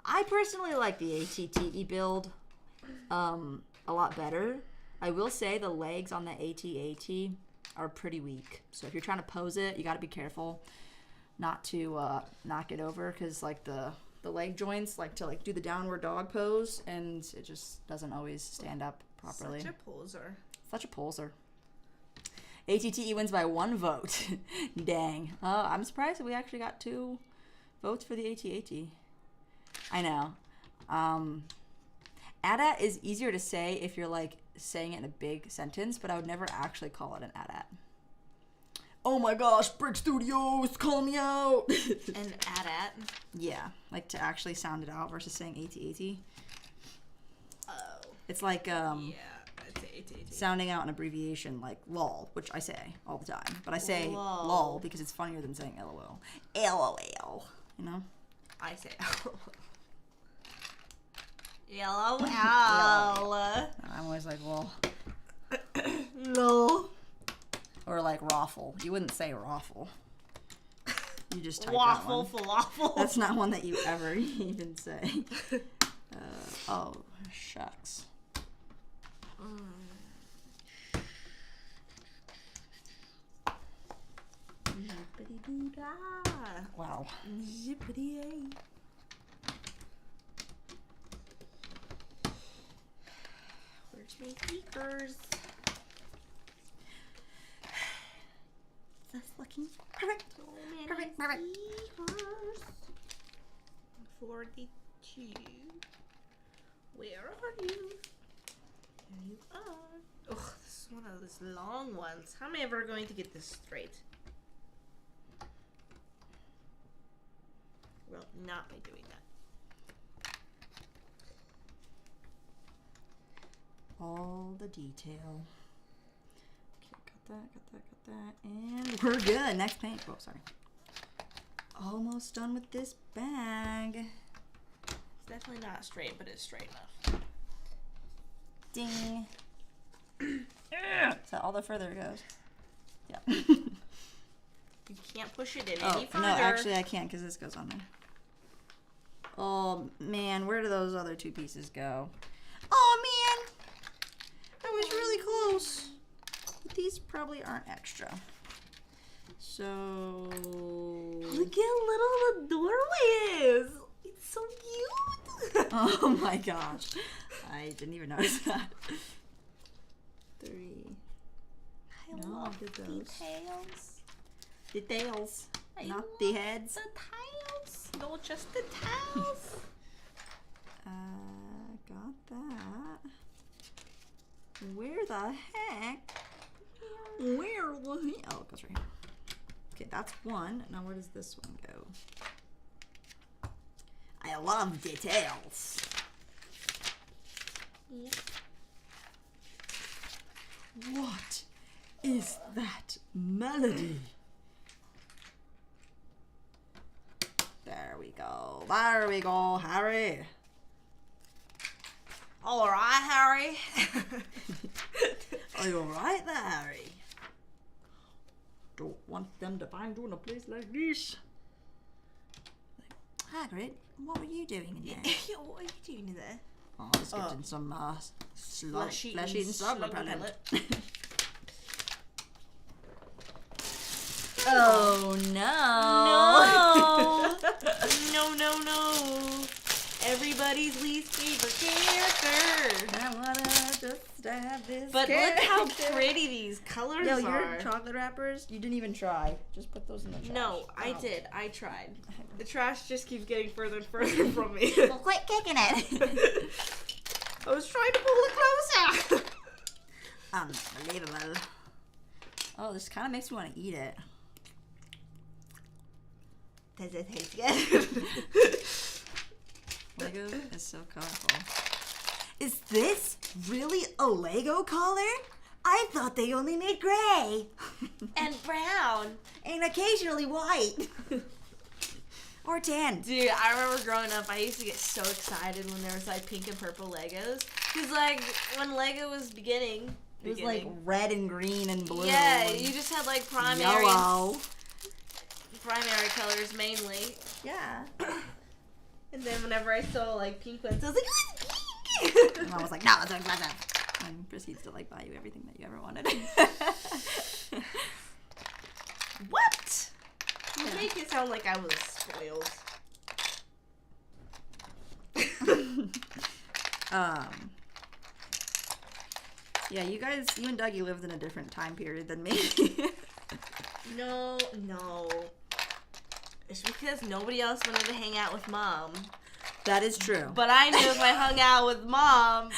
I personally like the ATTE build a lot better. I will say the legs on the AT-AT are pretty weak. So if you're trying to pose it, you got to be careful not to knock it over, because like the leg joints like to like do the downward dog pose, and it just doesn't always stand up properly. Such a poser. Such a poser. ATTE wins by 1 vote. Dang. I'm surprised that we actually got 2 votes for the AT-AT. I know. AT-AT is easier to say if you're like saying it in a big sentence, but I would never actually call it an AT-AT. Oh my gosh, Brick Studios, call me out. An AT-AT? Yeah, like to actually sound it out versus saying AT-AT. Oh. It's like Yeah, I'd say AT-AT. sounding out an abbreviation like LOL, which I say all the time. But I say Lol. LOL because it's funnier than saying LOL. LOL, you know? I say LOL. I'm always like, lol. No. Or like raffle. You wouldn't say raffle. You just type Waffle, that one. falafel. That's not one that you ever even say. Oh, shucks. Wow. Zippity-ay. Where's my speakers? That's looking perfect. So many Perfect, perfect. speakers. 42. Where are you? There you are. Ugh, this is one of those long ones. How am I ever going to get this straight? Well, not by doing that. All the detail. Okay, got that. And we're good. Next paint. Oh, sorry. Almost done with this bag. It's definitely not straight, but it's straight enough. Ding. Is that all the further it goes? Yeah. You can't push it in any further. No, actually I can't because this goes on there. Oh, man. Where do those other 2 pieces go? Oh, man. I was really close. But these probably aren't extra. So... Look how little the doorway is. It's so cute. Oh, my gosh. I didn't even notice that. 3. I No, love I did those. details. Details. I Not love the heads. The tiles. No, just the tiles. got that. Where the heck? Where the heck? Oh, it goes right here. Okay, that's one. Now where does this one go? I love details. Yep. What is that melody? There we go. There we go, Harry. All right, Harry. Are you alright there, Harry? Don't want them to find you in a place like this. Hagrid, what were you doing in there? What are you doing in there? Oh, I was getting some flesh-eating slug repellent. Oh no! No! Everybody's least favorite character. I wanna just have this. But look how pretty these colors Yo, are. your chocolate wrappers, you didn't even try. Just put those in the trash. No, I did. I tried. The trash just keeps getting further and further from me. Well, quit kicking it. I was trying to pull it closer. Unbelievable. Oh, this kind of makes me want to eat it. Does it taste good? Lego is so colorful. Is this really a Lego color? I thought they only made gray. And brown. And occasionally white. Or tan. Dude, I remember growing up, I used to get so excited when there was like pink and purple Legos. Because like when Lego was beginning. It was like red and green and blue. Yeah, you just had like primary colors mainly. Yeah. And then whenever I saw like pink ones, I was like, oh, it's pink! And Mom was like, no, it's expensive. And proceeds to like buy you everything that you ever wanted. What? You make it sound like I was spoiled. Yeah, you and Dougie lived in a different time period than me. No. It's because nobody else wanted to hang out with Mom. That is true. But I knew if I hung out with Mom,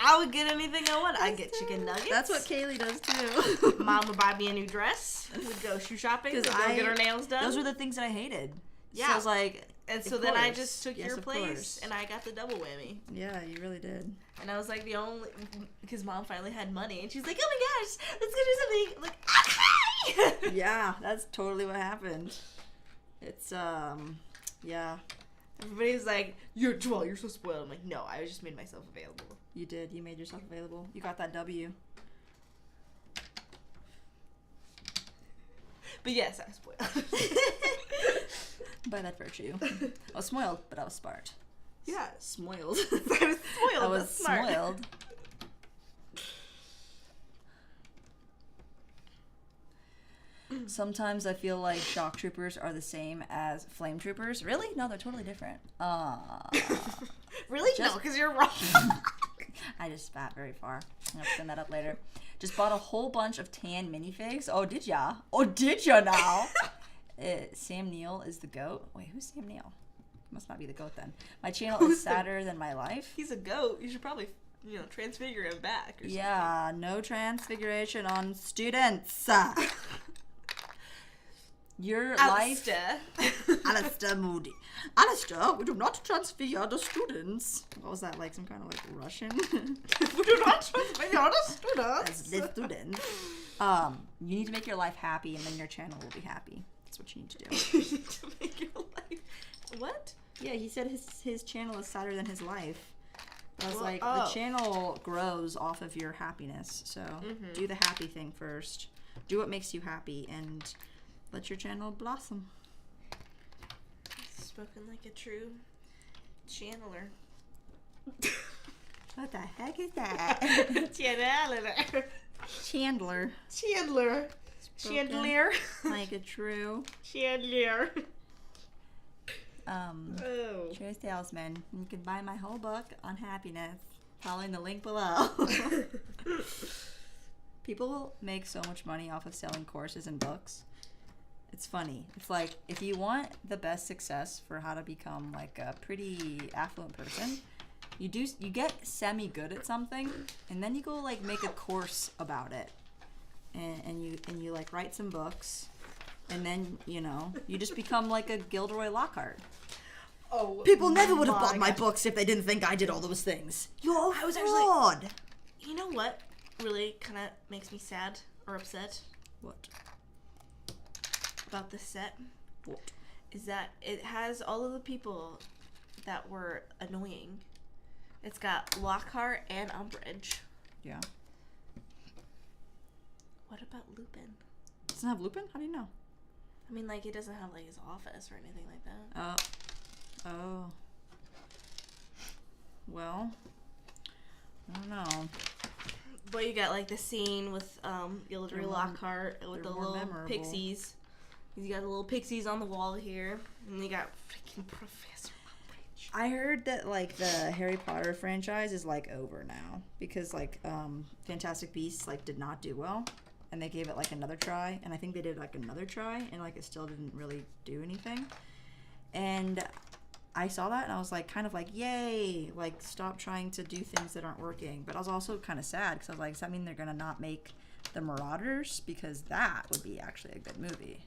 I would get anything I wanted. I'd get chicken nuggets. That's what Kaylee does too. Mom would buy me a new dress. We'd go shoe shopping. We'd go get our nails done. Those were the things that I hated. Yeah. So I was like, and so then I just took your place, and I got the double whammy. Yeah, you really did. And I was like because Mom finally had money, and she's like, oh my gosh, let's go do something. I'm like, okay! Yeah, that's totally what happened. It's, yeah. Everybody's like, you're so spoiled. I'm like, no, I just made myself available. You did. You made yourself available. You got that W. But yes, I was spoiled. By that virtue. I was spoiled, but I was smart. Yeah. Smoiled. I was spoiled. I was spoiled. Sometimes I feel like shock troopers are the same as flame troopers. Really? No, they're totally different. Really? No, because you're wrong. I just spat very far. I'm gonna send that up later. Just bought a whole bunch of tan minifigs. Oh, did ya? Oh, did ya now? Sam Neill is the goat. Wait, who's Sam Neill? Must not be the goat then. My channel is sadder than my life. He's a goat. You should probably, transfigure him back or something. Yeah, no transfiguration on students. Your life... Alistair Moody. Alistair, we do not transfigure the students. What was that, like some kind of like Russian? We do not transfigure the students. The students. You need to make your life happy, and then your channel will be happy. That's what you need to do. You need to make your life... What? Yeah, he said his channel is sadder than his life. I was the channel grows off of your happiness, so do the happy thing first. Do what makes you happy, and let your channel blossom. Spoken like a true channeler. What the heck is that? Channeler. Chandler. Chandler. Chandelier. Like a true. Chandelier. True salesman. You can buy my whole book on happiness. Following the link below. People make so much money off of selling courses and books. It's funny. It's like, if you want the best success for how to become like a pretty affluent person, You get semi good at something, and then you go like make a course about it, and you like write some books, and then you just become like a Gilderoy Lockhart. Oh, people never would have bought my books if they didn't think I did all those things. You're a fraud. You know what really kind of makes me sad or upset? What? About this set? What? Is that it has all of the people that were annoying. It's got Lockhart and Umbridge. Yeah. What about Lupin? Doesn't have Lupin? How do you know? I mean, like, it doesn't have, like, his office or anything like that. Oh. Well, I don't know. But you got, like, the scene with Gilderoy Lockhart with the little memorable. pixies. You got the little pixies on the wall here. And you got freaking Professor Umbridge. I heard that, like, the Harry Potter franchise is, like, over now. Because, like, Fantastic Beasts, like, did not do well. And they gave it, like, another try. And I think they did, like, another try. And, like, it still didn't really do anything. And I saw that and I was like, kind of like, yay, like, stop trying to do things that aren't working. But I was also kind of sad because I was like, does that mean they're going to not make The Marauders? Because that would be actually a good movie.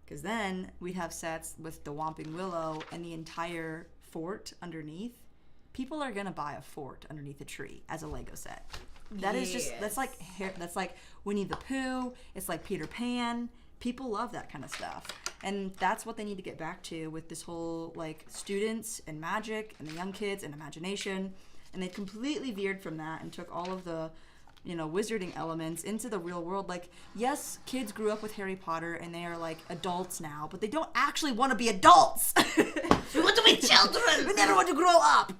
Because then we'd have sets with the Whomping Willow and the entire fort underneath. People are going to buy a fort underneath a tree as a Lego set. That is just, that's like Winnie the Pooh. It's like Peter Pan. People love that kind of stuff. And that's what they need to get back to with this whole, like, students and magic and the young kids and imagination. And they completely veered from that and took all of the, wizarding elements into the real world. Like, yes, kids grew up with Harry Potter and they are, like, adults now, but they don't actually want to be adults. We want to be children. We never want to grow up.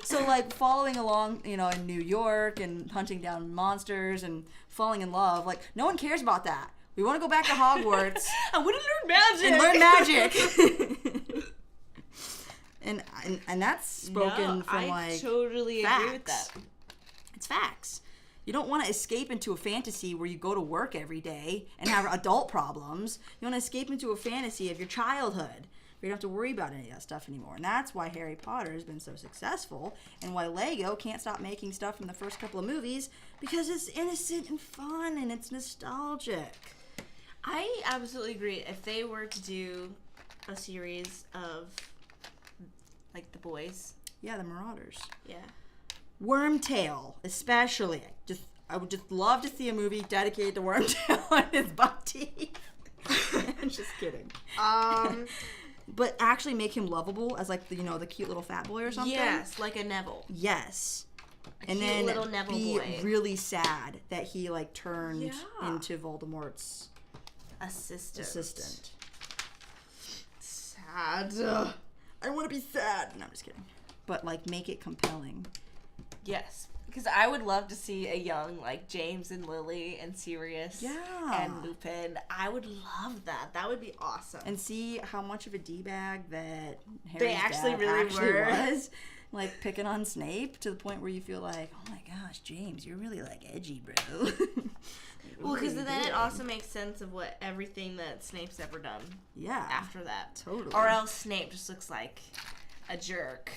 So, like, following along, in New York and hunting down monsters and falling in love, like, no one cares about that. We want to go back to Hogwarts. I want to learn magic. And learn magic. and that's spoken from, like, I totally facts. agree with that. It's facts. You don't want to escape into a fantasy where you go to work every day and have adult problems. You want to escape into a fantasy of your childhood where you don't have to worry about any of that stuff anymore. And that's why Harry Potter has been so successful and why Lego can't stop making stuff from the first couple of movies, because it's innocent and fun and it's nostalgic. I absolutely agree. If they were to do a series of, like, the boys. Yeah, the Marauders. Yeah. Wormtail, especially. I would just love to see a movie dedicated to Wormtail and his buck teeth. I'm just kidding. But actually make him lovable as, like, the cute little fat boy or something. Yes, like a Neville. Yes. And then little Neville be boy. Really sad that he, like, turned into Voldemort's assistant. Sad. I want to be sad. No, I'm just kidding. But, like, make it compelling. Yes, because I would love to see a young, like, James and Lily and Sirius and Lupin. I would love that. That would be awesome. And see how much of a D-bag that Harry's they actually dad really actually were. was. Like, picking on Snape to the point where you feel like, oh my gosh, James, you're really, like, edgy, bro. Well, because then it also makes sense of what everything that Snape's ever done. Yeah. After that. Totally. Or else Snape just looks like a jerk.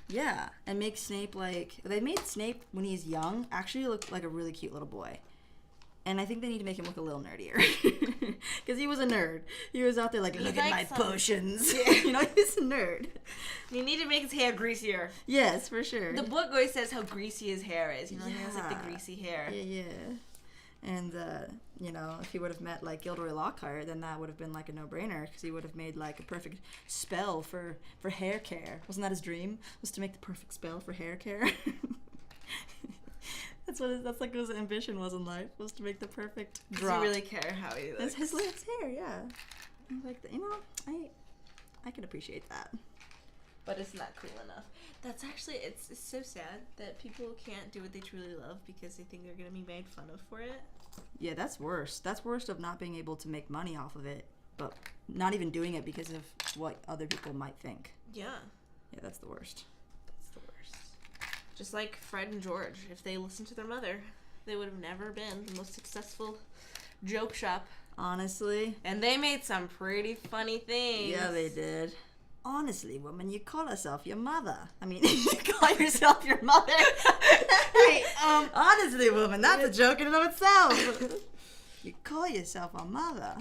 Yeah, and make Snape, like, they made Snape when he's young actually look like a really cute little boy. And I think they need to make him look a little nerdier. Because he was a nerd. He was out there like, look at my potions. Yeah. He's a nerd. You need to make his hair greasier. Yes, for sure. The book always says how greasy his hair is. He has, like, the greasy hair. Yeah. And, if he would have met, like, Gilderoy Lockhart, then that would have been, like, a no-brainer, because he would have made, like, a perfect spell for hair care. Wasn't that his dream? Was to make the perfect spell for hair care? That's like what his ambition was in life, was to make the perfect drop. Does he really care how he looks? His hair, yeah. Like, I can appreciate that. But it's not cool enough. That's actually, it's so sad that people can't do what they truly love because they think they're going to be made fun of for it. Yeah, that's worse. That's worse of not being able to make money off of it, but not even doing it because of what other people might think. Yeah. Yeah, that's the worst. That's the worst. Just like Fred and George, if they listened to their mother, they would have never been the most successful joke shop. Honestly. And they made some pretty funny things. Yeah, they did. honestly, woman, you call yourself your mother. I mean, you call yourself your mother. Wait, Honestly, woman, that's a joke in and of itself. You call yourself a mother.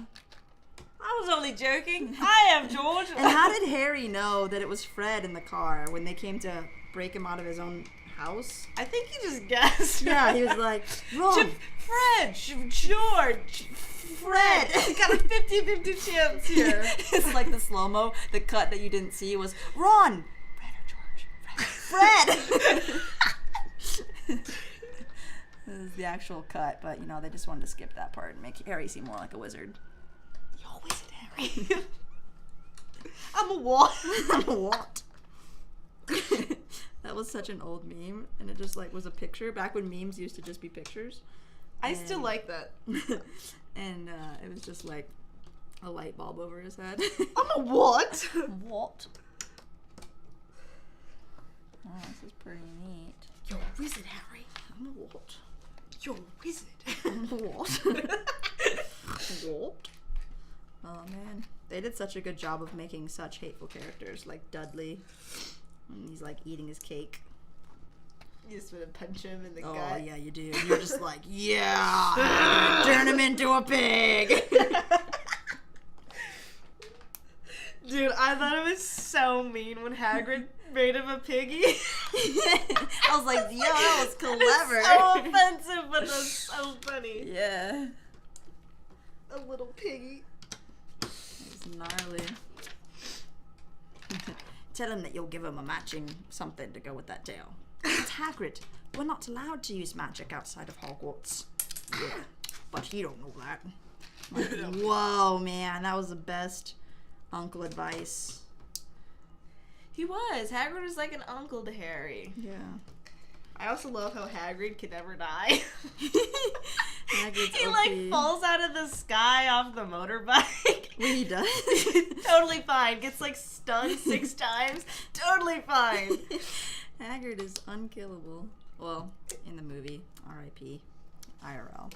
I was only joking. I am George. And how did Harry know that it was Fred in the car when they came to break him out of his own house? I think he just guessed. Yeah, he was like, Ron, Fred, George, Fred. Got a 50-50 chance here. It's like the slow-mo, the cut that you didn't see was, Ron, Fred or George? Fred! This is the actual cut, but, you know, they just wanted to skip that part and make Harry seem more like a wizard. You're a wizard, Harry. I'm a what? I'm a what? That was such an old meme, and it just, like, was a picture, back when memes used to just be pictures. I still like that. And it was just like a light bulb over his head. I'm a what? What? Oh, this is pretty neat. You're a wizard, Harry. I'm a what? You're a wizard. I'm a what? What? Oh man, they did such a good job of making such hateful characters, like Dudley, and he's like eating his cake. You just want to punch him in the Oh gut. yeah, you do. You're just like, yeah, turn him into a pig. Dude, I thought it was so mean when Hagrid made him a piggy. I was like, yo, that was clever. It's so offensive, but that's so funny. Yeah. A little piggy. It's gnarly. Tell him that you'll give him a matching something to go with that tail. It's Hagrid. We're not allowed to use magic outside of Hogwarts. Yeah, but he don't know that. Like, whoa, man, that was the best uncle advice. He was. Hagrid was like an uncle to Harry. Yeah. I also love how Hagrid can never die. Hagrid's He OP. like falls out of the sky off the motorbike. Well, he does. Totally fine. Gets like stung 6 times. Totally fine. Hagrid is unkillable. Well, in the movie, R.I.P. IRL.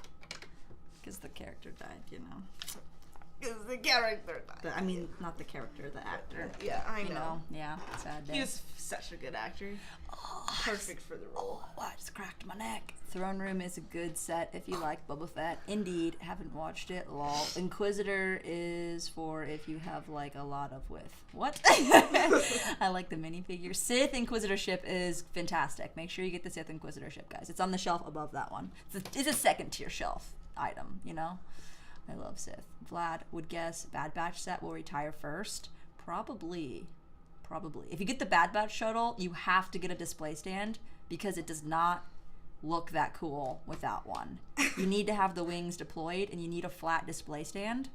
Because the character died, you know. Because the character died. But I mean, not the character, the actor. Yeah, I You know. know, yeah, sad day. He was such a good actor. Perfect for the role. Oh, I just cracked my neck. Throne Room is a good set if you like Boba Fett. Indeed, haven't watched it. Lol. Inquisitor is for if you have like a lot of what? I like the minifigure. Sith Inquisitorship is fantastic. Make sure you get the Sith Inquisitorship, guys. It's on the shelf above that one. It's a second tier shelf item, you know? I love Sith. Vlad would guess Bad Batch set will retire first. Probably. If you get the Bad Batch shuttle, you have to get a display stand because it does not look that cool without one. You need to have the wings deployed and you need a flat display stand.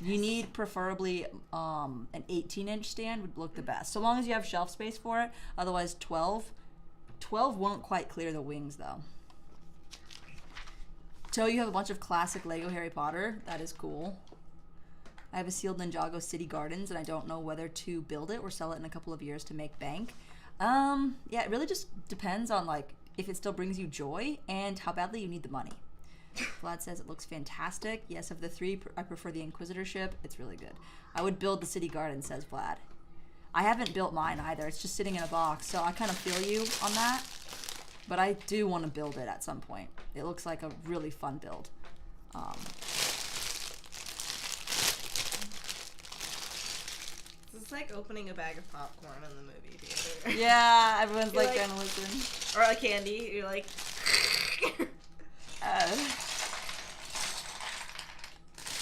You need preferably an 18-inch stand would look the best. So long as you have shelf space for it. Otherwise 12 won't quite clear the wings though. So you have a bunch of classic Lego Harry Potter. That is cool. I have a sealed Ninjago City Gardens, and I don't know whether to build it or sell it in a couple of years to make bank. Yeah, it really just depends on like if it still brings you joy and how badly you need the money. Vlad says it looks fantastic. Yes, of the 3, I prefer the Inquisitorship. It's really good. I would build the City Garden, says Vlad. I haven't built mine either. It's just sitting in a box, so I kind of feel you on that. But I do want to build it at some point. It looks like a really fun build. It's like opening a bag of popcorn in the movie theater. Yeah, everyone's You're like like- trying to listen. Or a candy. You're like...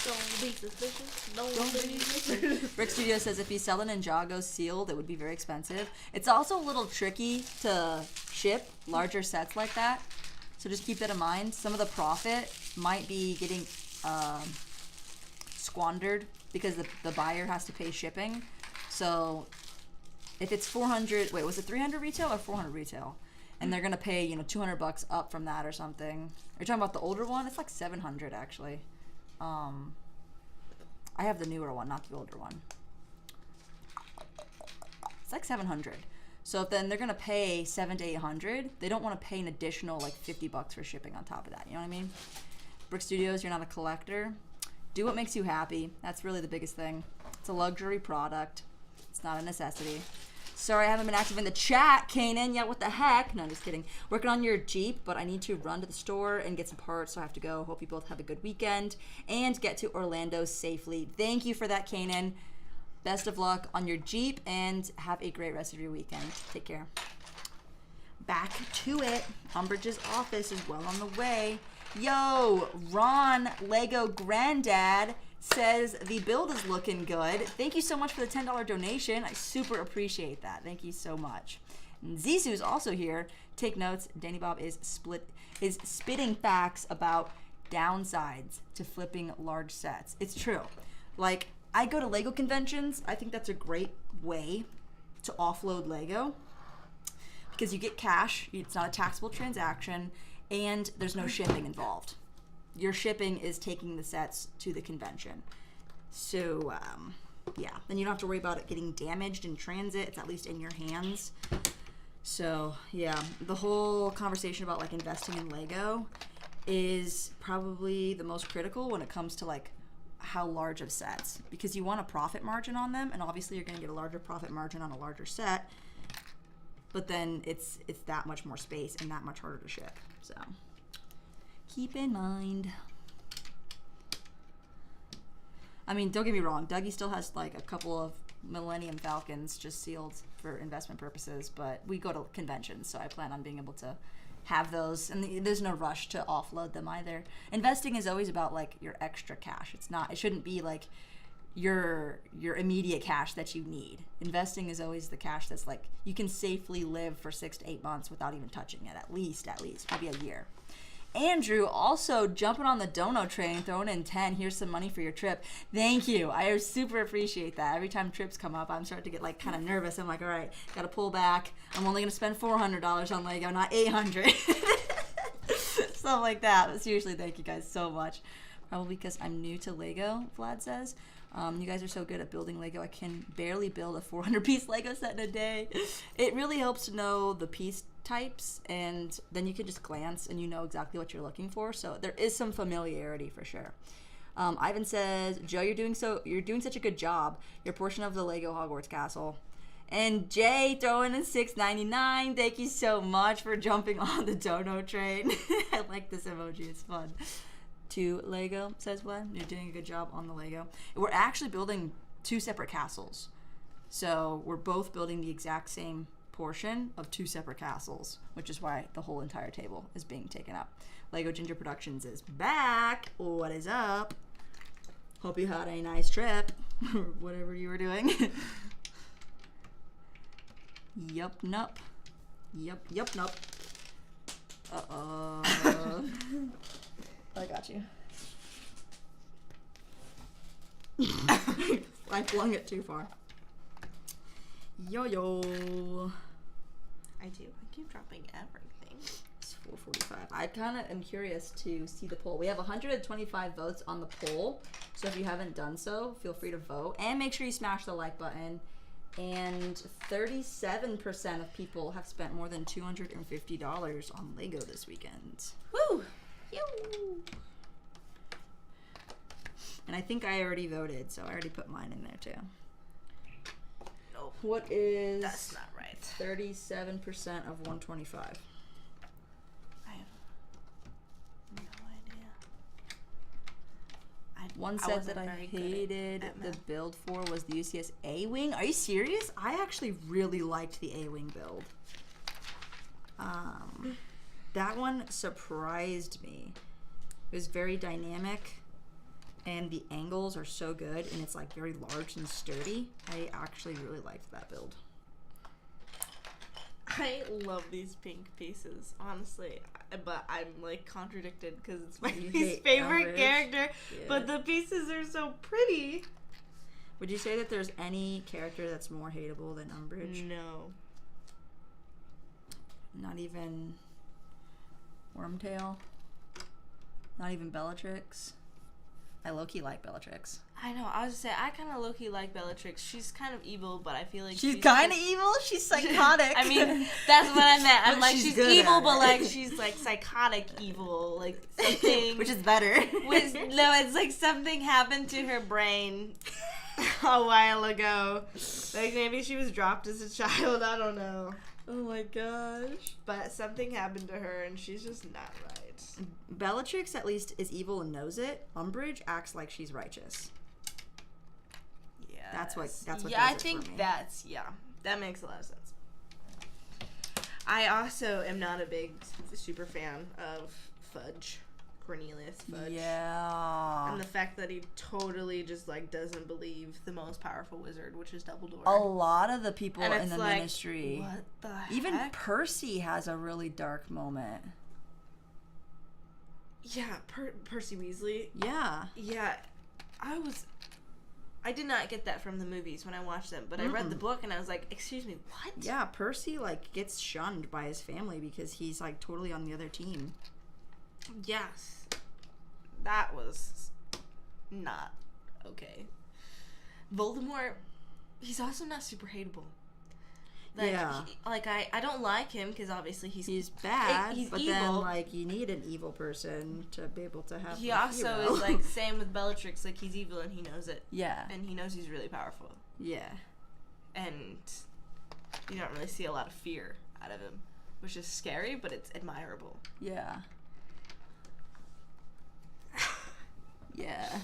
Don't be suspicious. Don't be suspicious. Rick Studio says if you sell the Ninjago sealed, it would be very expensive. It's also a little tricky to ship larger sets like that. So just keep that in mind. Some of the profit might be getting squandered because the buyer has to pay shipping. So if it's 400, wait, was it 300 retail or 400 retail? And they're gonna pay, you know, $200 up from that or something. You're talking about the older one? It's like 700 actually. I have the newer one, not the older one. It's like 700. So if then they're gonna pay 700 to 800, they don't want to pay an additional like $50 for shipping on top of that. You know what I mean? Brick Studios, you're not a collector. Do what makes you happy. That's really the biggest thing. It's a luxury product. It's not a necessity. Sorry I haven't been active in the chat, Kanan. Yeah, what the heck? No, just kidding. Working on your Jeep, but I need to run to the store and get some parts, so I have to go. Hope you both have a good weekend and get to Orlando safely. Thank you for that, Kanan. Best of luck on your Jeep and have a great rest of your weekend. Take care. Back to it. Umbridge's office is well on the way. Yo, Ron Lego Granddad says the build is looking good. Thank you so much for the $10 donation. I super appreciate that. Thank you so much. And Zisu's also here. Take notes. Danny Bob is spitting facts about downsides to flipping large sets. It's true. Like, I go to Lego conventions. I think that's a great way to offload Lego because you get cash. It's not a taxable transaction, and there's no shipping involved. Your shipping is taking the sets to the convention. So, yeah. Then you don't have to worry about it getting damaged in transit. It's at least in your hands. So, yeah. The whole conversation about, like, investing in Lego is probably the most critical when it comes to, like, how large of sets. Because you want a profit margin on them, and obviously you're going to get a larger profit margin on a larger set. But then it's that much more space and that much harder to ship. So keep in mind. I mean, don't get me wrong. Dougie still has like a couple of Millennium Falcons just sealed for investment purposes, but we go to conventions, so I plan on being able to have those, and there's no rush to offload them either. Investing is always about like your extra cash. It shouldn't be like your immediate cash that you need. Investing is always the cash that's like you can safely live for 6 to 8 months without even touching it, at least maybe a year. Andrew also jumping on the dono train, throwing in 10. Here's some money for your trip. Thank you. I super appreciate that. Every time trips come up, I'm starting to get like kind of nervous. I'm like, all right, got to pull back. I'm only going to spend $400 on Lego, not $800. Stuff like that. But seriously, thank you guys so much. Probably because I'm new to Lego, Vlad says. You guys are so good at building Lego. I can barely build a 400-piece Lego set in a day. It really helps to know the piece types, and then you can just glance and you know exactly what you're looking for. So there is some familiarity for sure. Ivan says, Joe, you're doing such a good job. Your portion of the Lego Hogwarts castle. And Jay throwing in $6.99. Thank you so much for jumping on the dono train. I like this emoji. It's fun. To Lego, says Vlad. You're doing a good job on the Lego. We're actually building 2 separate castles. So we're both building the exact same portion of 2 separate castles, which is why the whole entire table is being taken up. Lego Ginger Productions is back. What is up? Hope you had a nice trip. Whatever you were doing. Yup, nup. Yup, nup. Uh-oh. I got you. I flung it too far. Yo. I do. I keep dropping everything. It's 4:45. I kind of am curious to see the poll. We have 125 votes on the poll, so if you haven't done so, feel free to vote. And make sure you smash the like button. And 37% of people have spent more than $250 on Lego this weekend. Woo! And I think I already voted, so I already put mine in there too. Nope. What is... That's not right. 37% of 125. I have no idea. One set that I hated the build for was the UCS A-Wing. Are you serious? I actually really liked the A-Wing build. That one surprised me. It was very dynamic, and the angles are so good, and it's like very large and sturdy. I actually really liked that build. I love these pink pieces, honestly, but I'm like contradicted because it's my least favorite character, but the pieces are so pretty. Would you say that there's any character that's more hateable than Umbridge? No. Not even Wormtail? Not even Bellatrix? I low-key like Bellatrix. I know. I was just saying, I kind of low-key like Bellatrix. She's kind of evil, but I feel like she's kind of evil? She's psychotic. I mean, that's what I meant. I'm like, she's evil, but like, it. she's like psychotic evil. Like, something. Which is better. No, it's like something happened to her brain. a while ago. Like, maybe she was dropped as a child. I don't know. Oh my gosh. But something happened to her, and she's just not right. Bellatrix at least is evil and knows it. Umbridge acts like she's righteous. Yeah. That's what Yeah, does I it for think me. that makes a lot of sense. I also am not a big super fan of Fudge. Cornelius Fudge. Yeah. And the fact that he totally just, like, doesn't believe the most powerful wizard, which is Dumbledore. A lot of the people and in it's the like, ministry. What the heck? Even Percy has a really dark moment. Yeah, Percy Weasley. Yeah. Yeah, I did not get that from the movies when I watched them, but I read the book and I was like, excuse me, what? Yeah, Percy, like, gets shunned by his family because he's, like, totally on the other team. Yes. That was not okay. Voldemort, he's also not super hateable. Like, yeah. I don't like him because obviously he's bad, he's but evil. then, like, you need an evil person to be able to have He a also hero. is, like, same with Bellatrix. Like, he's evil and he knows it. Yeah. And he knows he's really powerful. Yeah. And you don't really see a lot of fear out of him, which is scary, but it's admirable. Yeah. Yeah.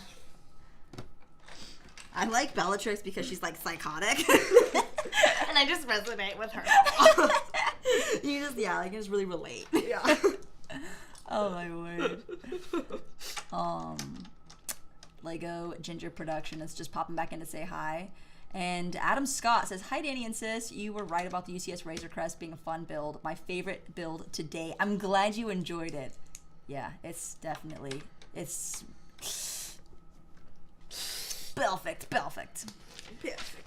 I like Bellatrix because she's, like, psychotic. And I just resonate with her. You just, yeah, like, you just really relate. Yeah. Oh, my word. Lego Ginger Production is just popping back in to say hi. And Adam Scott says, hi, Danny and Sis. You were right about the UCS Razor Crest being a fun build. My favorite build to date. I'm glad you enjoyed it. Yeah, it's definitely, it's perfect.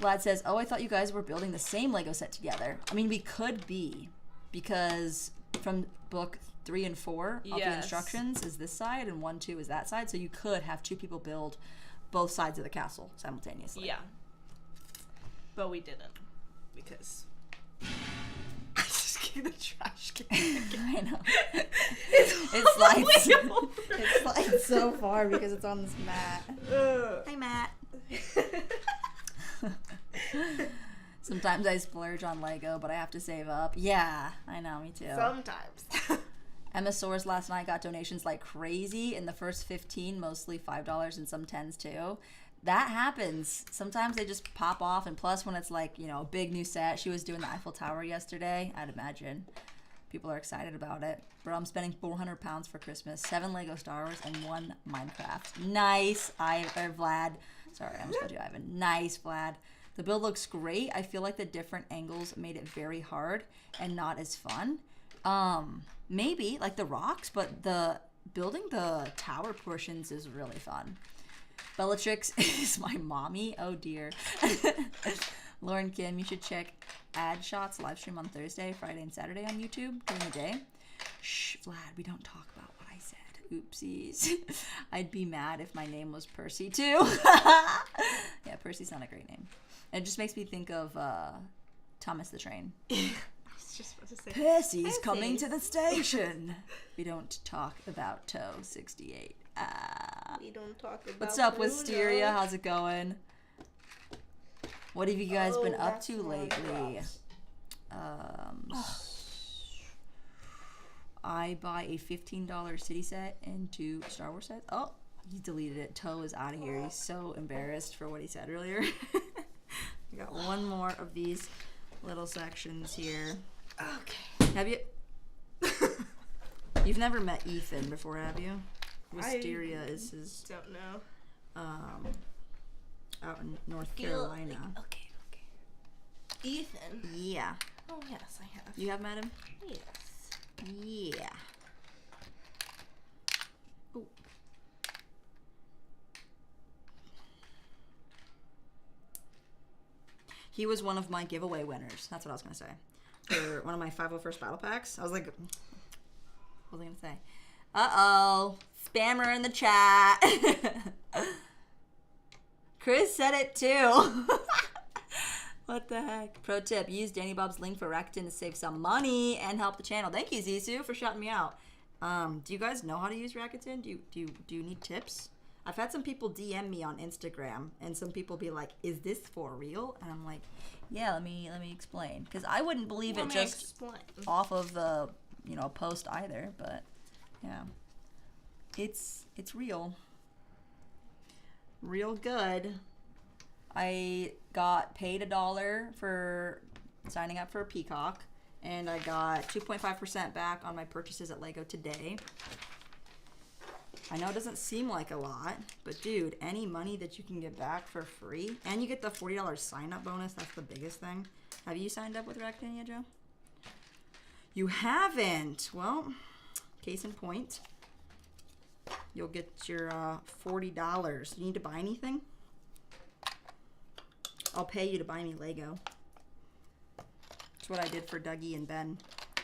Vlad says, oh, I thought you guys were building the same Lego set together. I mean, we could be, because from book 3 and 4 of the instructions is this side, and 1, 2 is that side, so you could have 2 people build both sides of the castle simultaneously. Yeah. But we didn't, because I just gave the trash can. I know. It slides so far because it's on this mat. Hi, Matt. Sometimes I splurge on Lego, but I have to save up. Yeah, I know, me too. Sometimes. Emma Soares last night got donations like crazy. In the first 15, mostly $5 and some 10s too. That happens. Sometimes they just pop off, and plus when it's like, you know, a big new set. She was doing the Eiffel Tower yesterday. I'd imagine people are excited about it. Bro, I'm spending £400 for Christmas. 7 Lego Star Wars and 1 Minecraft. Nice, Vlad. Sorry, I almost called you Ivan. Nice, Vlad. The build looks great. I feel like the different angles made it very hard and not as fun. Maybe, like the rocks, but the building the tower portions is really fun. Bellatrix is my mommy. Oh, dear. Lauren Kim, you should check Ad Shots live stream on Thursday, Friday, and Saturday on YouTube during the day. Shh, Vlad, we don't talk about what I said. Oopsies. I'd be mad if my name was Percy, too. Yeah, Percy's not a great name. It just makes me think of Thomas the Train. I was just about to say. Percy's coming to the station. We don't talk about Toe 68. We don't talk about What's up, Bruno. Wisteria? How's it going? What have you guys been up to lately? I buy a $15 city set and 2 Star Wars sets. Oh, he deleted it. Toe is out of here. He's so embarrassed for what he said earlier. I got one more of these little sections here. Okay. Have you? You've never met Ethan before, have you? Wisteria is his. Don't know. Out in North Carolina. Okay. Ethan. Yeah. Oh yes, I have. You have met him? Yes. Yeah. Ooh. He was one of my giveaway winners. That's what I was going to say. For one of my 501st battle packs. I was like, what was I going to say? Uh-oh. Spammer in the chat. Chris said it too. What the heck? Pro tip, use Danny Bob's link for Rakuten to save some money and help the channel. Thank you, Zizou, for shouting me out. Do you guys know how to use Rakuten? Do you need tips? I've had some people DM me on Instagram, and some people be like, "Is this for real?" And I'm like, "Yeah, let me explain," because I wouldn't believe it just off of the post either. But yeah, it's real, real good. I got paid $1 for signing up for a Peacock, and I got 2.5% back on my purchases at Lego today. I know it doesn't seem like a lot, but dude, any money that you can get back for free, and you get the $40 sign-up bonus, that's the biggest thing. Have you signed up with Rakuten yet, Joe? You haven't. Well, case in point, you'll get your $40. You need to buy anything? I'll pay you to buy me Lego. That's what I did for Dougie and Ben,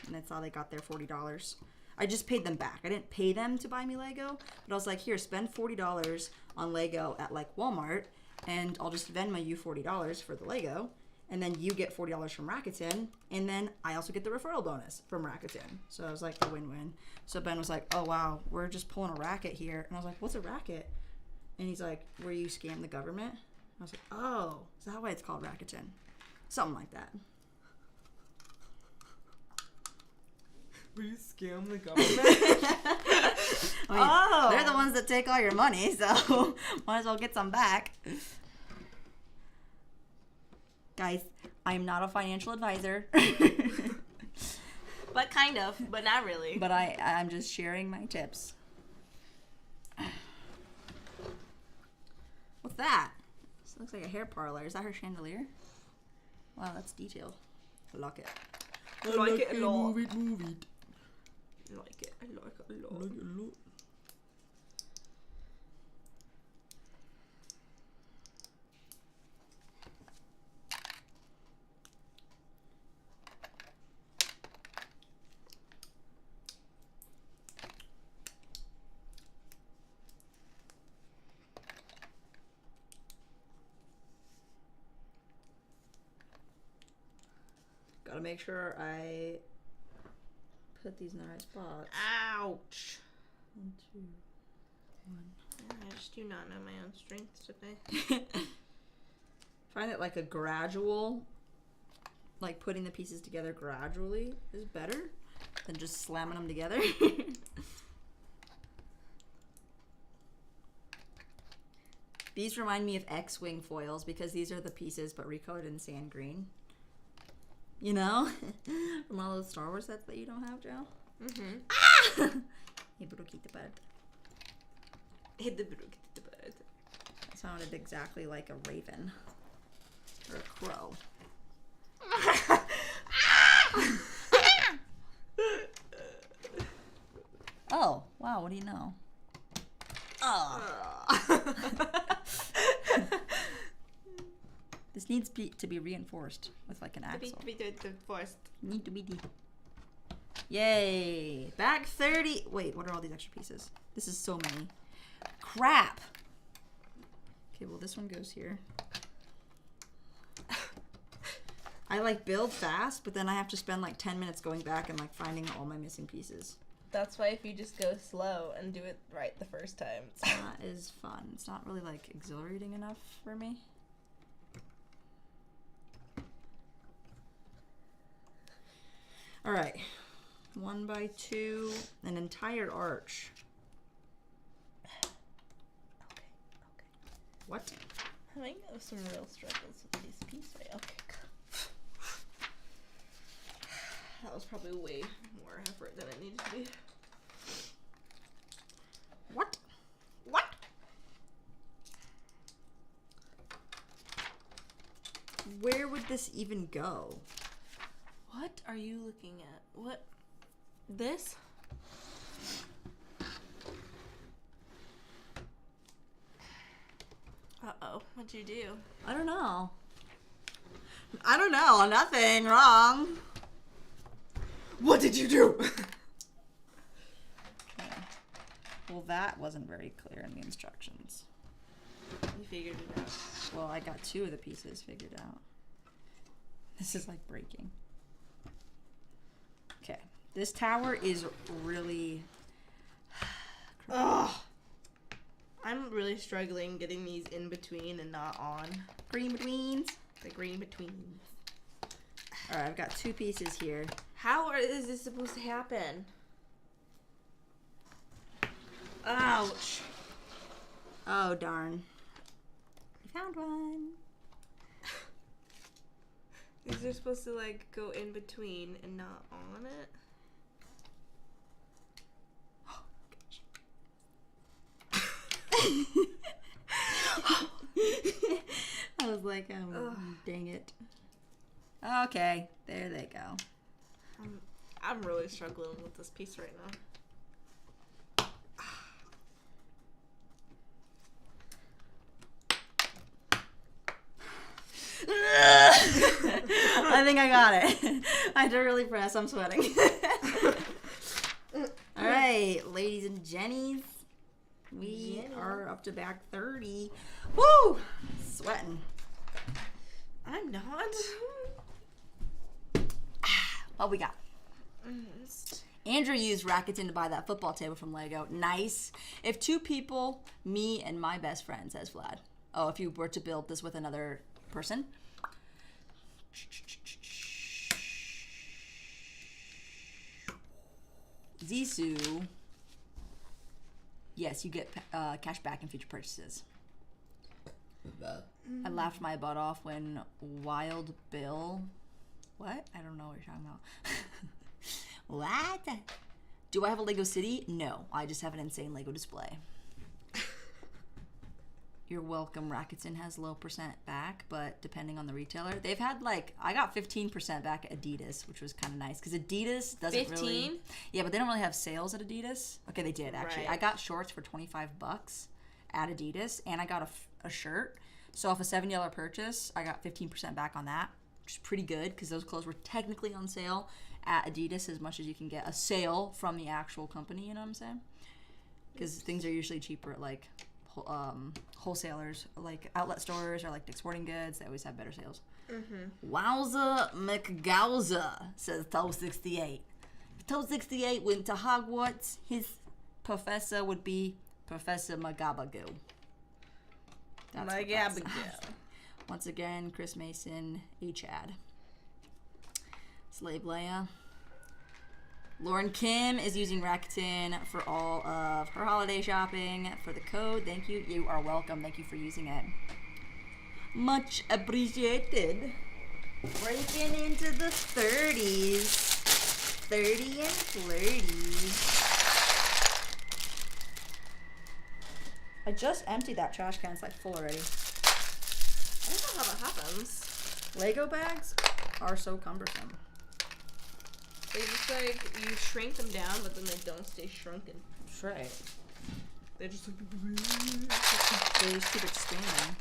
and that's how they got their $40. I just paid them back. I didn't pay them to buy me Lego, but I was like, here, spend $40 on Lego at like Walmart, and I'll just Venmo you $40 for the Lego, and then you get $40 from Rakuten, and then I also get the referral bonus from Rakuten. So I was like, a win-win. So Ben was like, oh wow, we're just pulling a racket here. And I was like, what's a racket? And he's like, where you scam the government? I was like, oh, is that why it's called Rakuten? Something like that. We scam the government? They're the ones that take all your money, so might as well get some back. Guys, I'm not a financial advisor. But kind of, but not really. But I'm just sharing my tips. What's that? This looks like a hair parlor. Is that her chandelier? Wow, that's detailed. I like it. I like it a lot. Move it. I like it a lot. Gotta make sure I put these in the right spots. Ouch. 1, 2, 1. I just do not know my own strengths today. Find that like a gradual, like putting the pieces together gradually is better than just slamming them together. These remind me of X-Wing foils because these are the pieces but recolored in sand green. You know? From all those Star Wars sets that you don't have, Joe? Mm-hmm. Ah! Hey, Brookie bird. Hit the Brookie bird. That sounded exactly like a raven. Or a crow. Oh, wow, what do you know? Oh. This needs to be reinforced with like an axle. To be reinforced. Need to be deep. Yay! Bag 30. Wait, what are all these extra pieces? This is so many. Crap! Okay, well this one goes here. I like build fast, but then I have to spend like 10 minutes going back and like finding all my missing pieces. That's why if you just go slow and do it right the first time, it's not as fun. It's not really like exhilarating enough for me. All right, 1 by 2, an entire arch. Okay. What? Having some real struggles with these pieces. Okay. That was probably way more effort than it needed to be. What? Where would this even go? What are you looking at? What? This? Uh-oh. What'd you do? I don't know. Nothing wrong. What did you do? Okay. Well, that wasn't very clear in the instructions. You figured it out. Well, I got 2 of the pieces figured out. This is like breaking. Okay. This tower is really... Ugh. I'm really struggling getting these in between and not on. Green betweens. The green between. All right, I've got 2 pieces here. How is this supposed to happen? Ouch. Oh, darn. I found one. These are supposed to like go in between and not on it. I was like, oh, dang it. Okay, there they go. I'm really struggling with this piece right now. I think I got it. I had to really press. I'm sweating. All right, ladies and jennies. We are up to back 30. Woo! Sweating. I'm not. What we got? Andrew used Rakuten to buy that football table from Lego. Nice. If 2 people, me and my best friend, says Vlad. Oh, if you were to build this with another person. Zissou. Yes, you get cash back in future purchases. I laughed my butt off when Wild Bill... What? I don't know what you're talking about. What? Do I have a Lego City? No. I just have an insane Lego display. You're welcome. Rakuten has low percent back, but depending on the retailer, they've had like, I got 15% back at Adidas, which was kind of nice because Adidas doesn't 15? really. Yeah, but they don't really have sales at Adidas. Okay, they did actually. Right. I got shorts for $25 at Adidas, and I got a shirt. So off a $70 purchase, I got 15% back on that, which is pretty good because those clothes were technically on sale at Adidas as much as you can get a sale from the actual company. You know what I'm saying? Because things are usually cheaper at like wholesalers, like outlet stores or like Dick's Sporting Goods. They always have better sales. Mm-hmm. Wowza McGowza, says Toe68. If Toe68 went to Hogwarts, his professor would be Professor Magabagoo. Magabagoo. Once again, Chris Mason, Chad. Slave Leia. Lauren Kim is using Rakuten for all of her holiday shopping. For the code, thank you. You are welcome. Thank you for using it. Much appreciated. Breaking into the 30s. 30 and flirty. I just emptied that trash can. It's like full already. I don't know how that happens. Lego bags are so cumbersome. They just like, you shrink them down, but then they don't stay shrunken. That's right. They just They just keep expanding.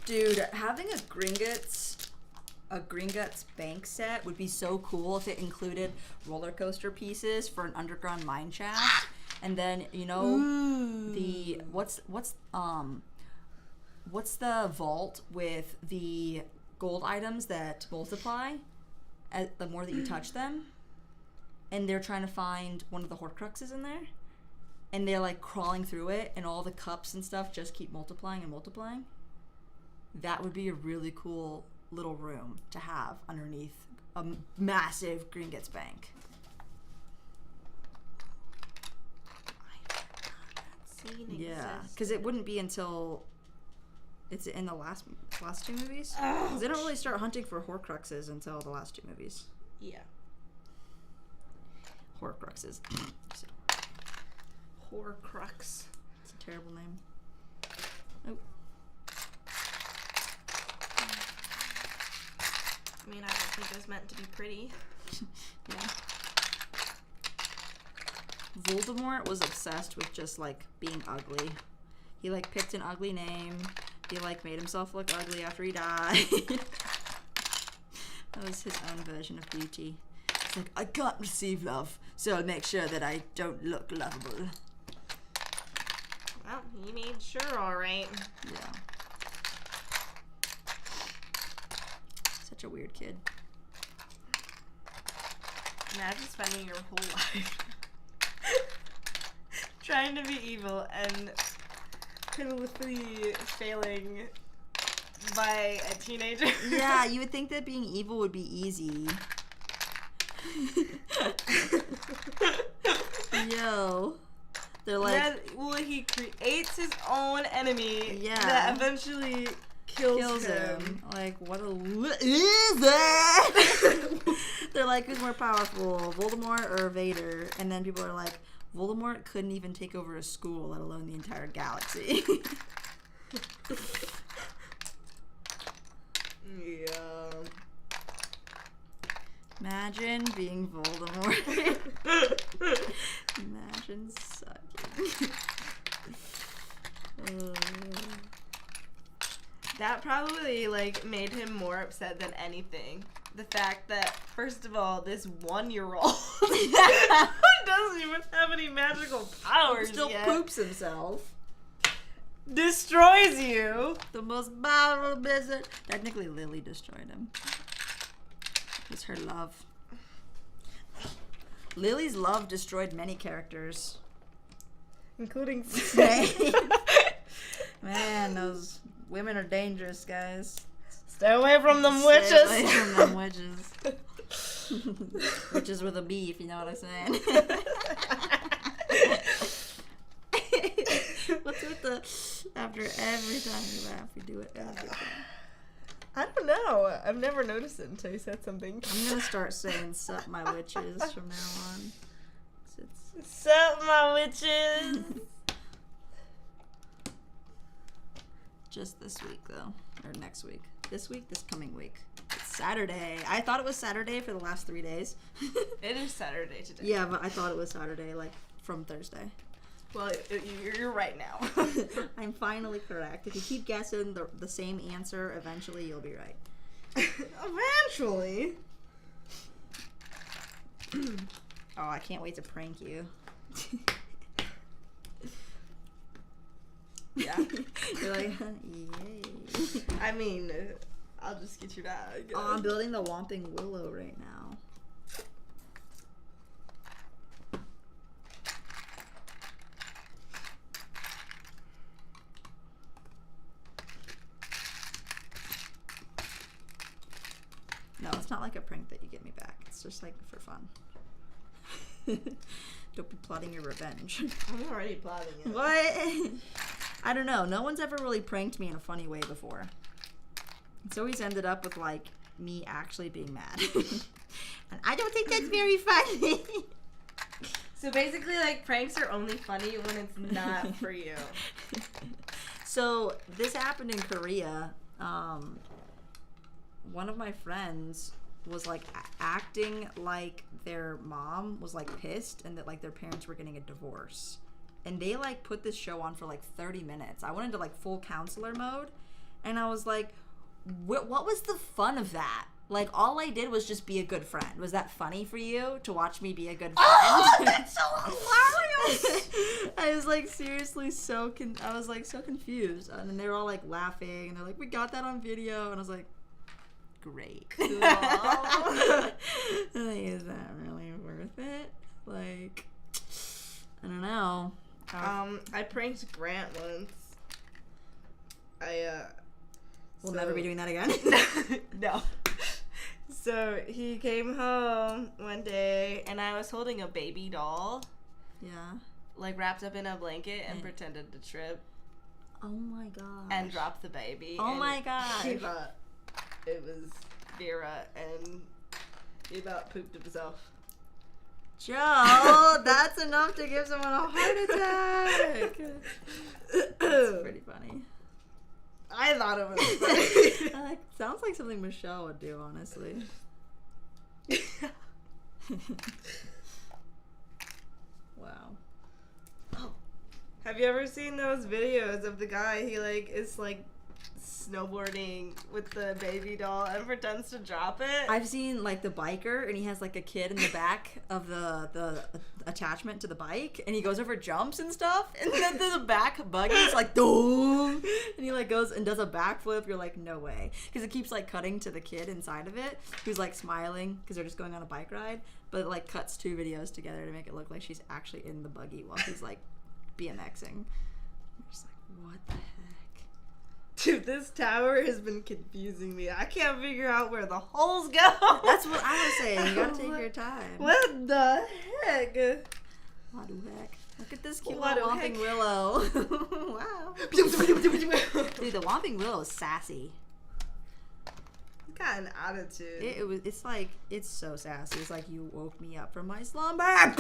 Dude, having a Gringotts bank set would be so cool if it included roller coaster pieces for an underground mine shaft, and then you know the what's the vault with the gold items that multiply the more that you touch them, and they're trying to find one of the Horcruxes in there, and they're like crawling through it, and all the cups and stuff just keep multiplying and multiplying. That would be a really cool little room to have underneath a massive Gringotts bank. Yeah, because it wouldn't be until it's in the last two movies. Because they don't really start hunting for Horcruxes until the last two movies. Yeah. Horcruxes. Horcrux. It's a terrible name. Oh. I mean, I don't think it was meant to be pretty. Yeah. Voldemort was obsessed with just like being ugly. He like picked an ugly name. He like made himself look ugly after he died. That was his own version of beauty. It's like, I can't receive love, so I'll make sure that I don't look lovable. Well, he made sure, all right. Yeah. Such a weird kid. Imagine spending your whole life trying to be evil and pitifully failing by a teenager. Yeah, you would think that being evil would be easy. Yo. They're like... Well, he creates his own enemy that eventually kills him. Like, what a loser! They're like, who's more powerful, Voldemort or Vader? And then people are like, Voldemort couldn't even take over a school, let alone the entire galaxy. Yeah. Imagine being Voldemort. Imagine sucking. That probably, like, made him more upset than anything. The fact that, first of all, this 1-year-old who doesn't even have any magical powers Still yet poops himself. destroys you. The most powerful wizard. Technically, Lily destroyed him. It's her love. Lily's love destroyed many characters. Including Snape. Man, those women are dangerous, guys. Stay away from them Stay witches. away from them witches. Witches with a B, if you know what I'm saying. What's with the... After every time you laugh, you do it. I don't know. I've never noticed it until you said something. I'm gonna start saying "sup my witches" from now on. Sup my witches. Just this week though, or next week. This week, this coming week. It's Saturday. I thought it was Saturday for the last 3 days. It is Saturday today. Yeah, but I thought it was Saturday, like from Thursday. Well, you're right now. I'm finally correct. If you keep guessing the same answer, eventually you'll be right. Eventually. Oh, I can't wait to prank you. Yeah. You're like, yay. I mean, I'll just get you that. Oh, I'm building the Whomping Willow right now. No, it's not like a prank that you get me back. It's just like for fun. Don't be plotting your revenge. I'm already plotting it. What? I don't know. No one's ever really pranked me in a funny way before. It's always ended up with, like, me actually being mad. And I don't think that's very funny. So basically, like, pranks are only funny when it's not for you. So this happened in Korea. One of my friends was like acting like their mom was like pissed and that like their parents were getting a divorce, and they like put this show on for like 30 minutes. I went into like full counselor mode, and I was like, what was the fun of that? Like, all I did was just be a good friend. Was that funny for you to watch me be a good friend? Oh, that's so hilarious! I was like seriously so I was like so confused, and then they were all like laughing, and they're like, we got that on video, and I was like, great. Cool. Like, is that really worth it? Like, I don't know. I pranked Grant once. We'll never be doing that again. No. So he came home one day, and I was holding a baby doll. Yeah. Like wrapped up in a blanket, and pretended to trip. Oh my god. And dropped the baby. Oh and my god. He thought it was Vera, and he about pooped himself. Joe, that's enough to give someone a heart attack. That's pretty funny. I thought it was funny. Sounds like something Michelle would do, honestly. Wow. Oh. Have you ever seen those videos of the guy, he like is like snowboarding with the baby doll and pretends to drop it. I've seen like the biker, and he has like a kid in the back of the attachment to the bike, and he goes over jumps and stuff, and then the back buggy's like boom, and he like goes and does a backflip. You're like, no way, because it keeps like cutting to the kid inside of it, who's like smiling because they're just going on a bike ride, but it like cuts 2 videos together to make it look like she's actually in the buggy while he's like BMXing. You're just like, what the heck? Dude, this tower has been confusing me. I can't figure out where the holes go. That's what I was saying. You gotta take your time. What the heck? What the heck? Look at this cute What little the Whomping heck? Willow. Wow. Dude, the Whomping Willow is sassy. Got an attitude. It's so sassy. It's like, you woke me up from my slumber.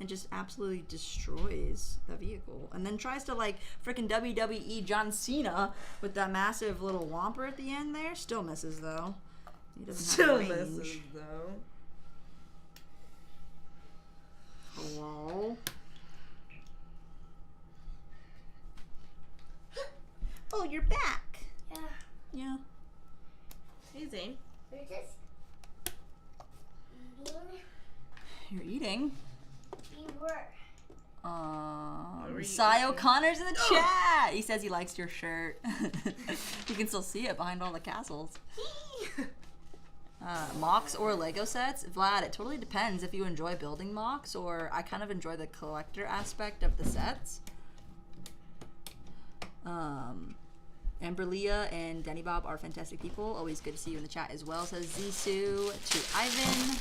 And just absolutely destroys the vehicle. And then tries to like freaking WWE John Cena with that massive little whomper at the end there. Still misses though. He doesn't Still have range. misses though. Hello? Oh, you're back. Yeah. Yeah. Hey, Zane. We're just eating. You're eating. We were. were you Cy eating? O'Connor's in the chat. He says he likes your shirt. You can still see it behind all the castles. Mocks or Lego sets? Vlad, it totally depends if you enjoy building mocks, or I kind of enjoy the collector aspect of the sets. Amberlia and Denny Bob are fantastic people. Always good to see you in the chat as well, says Zisu to Ivan.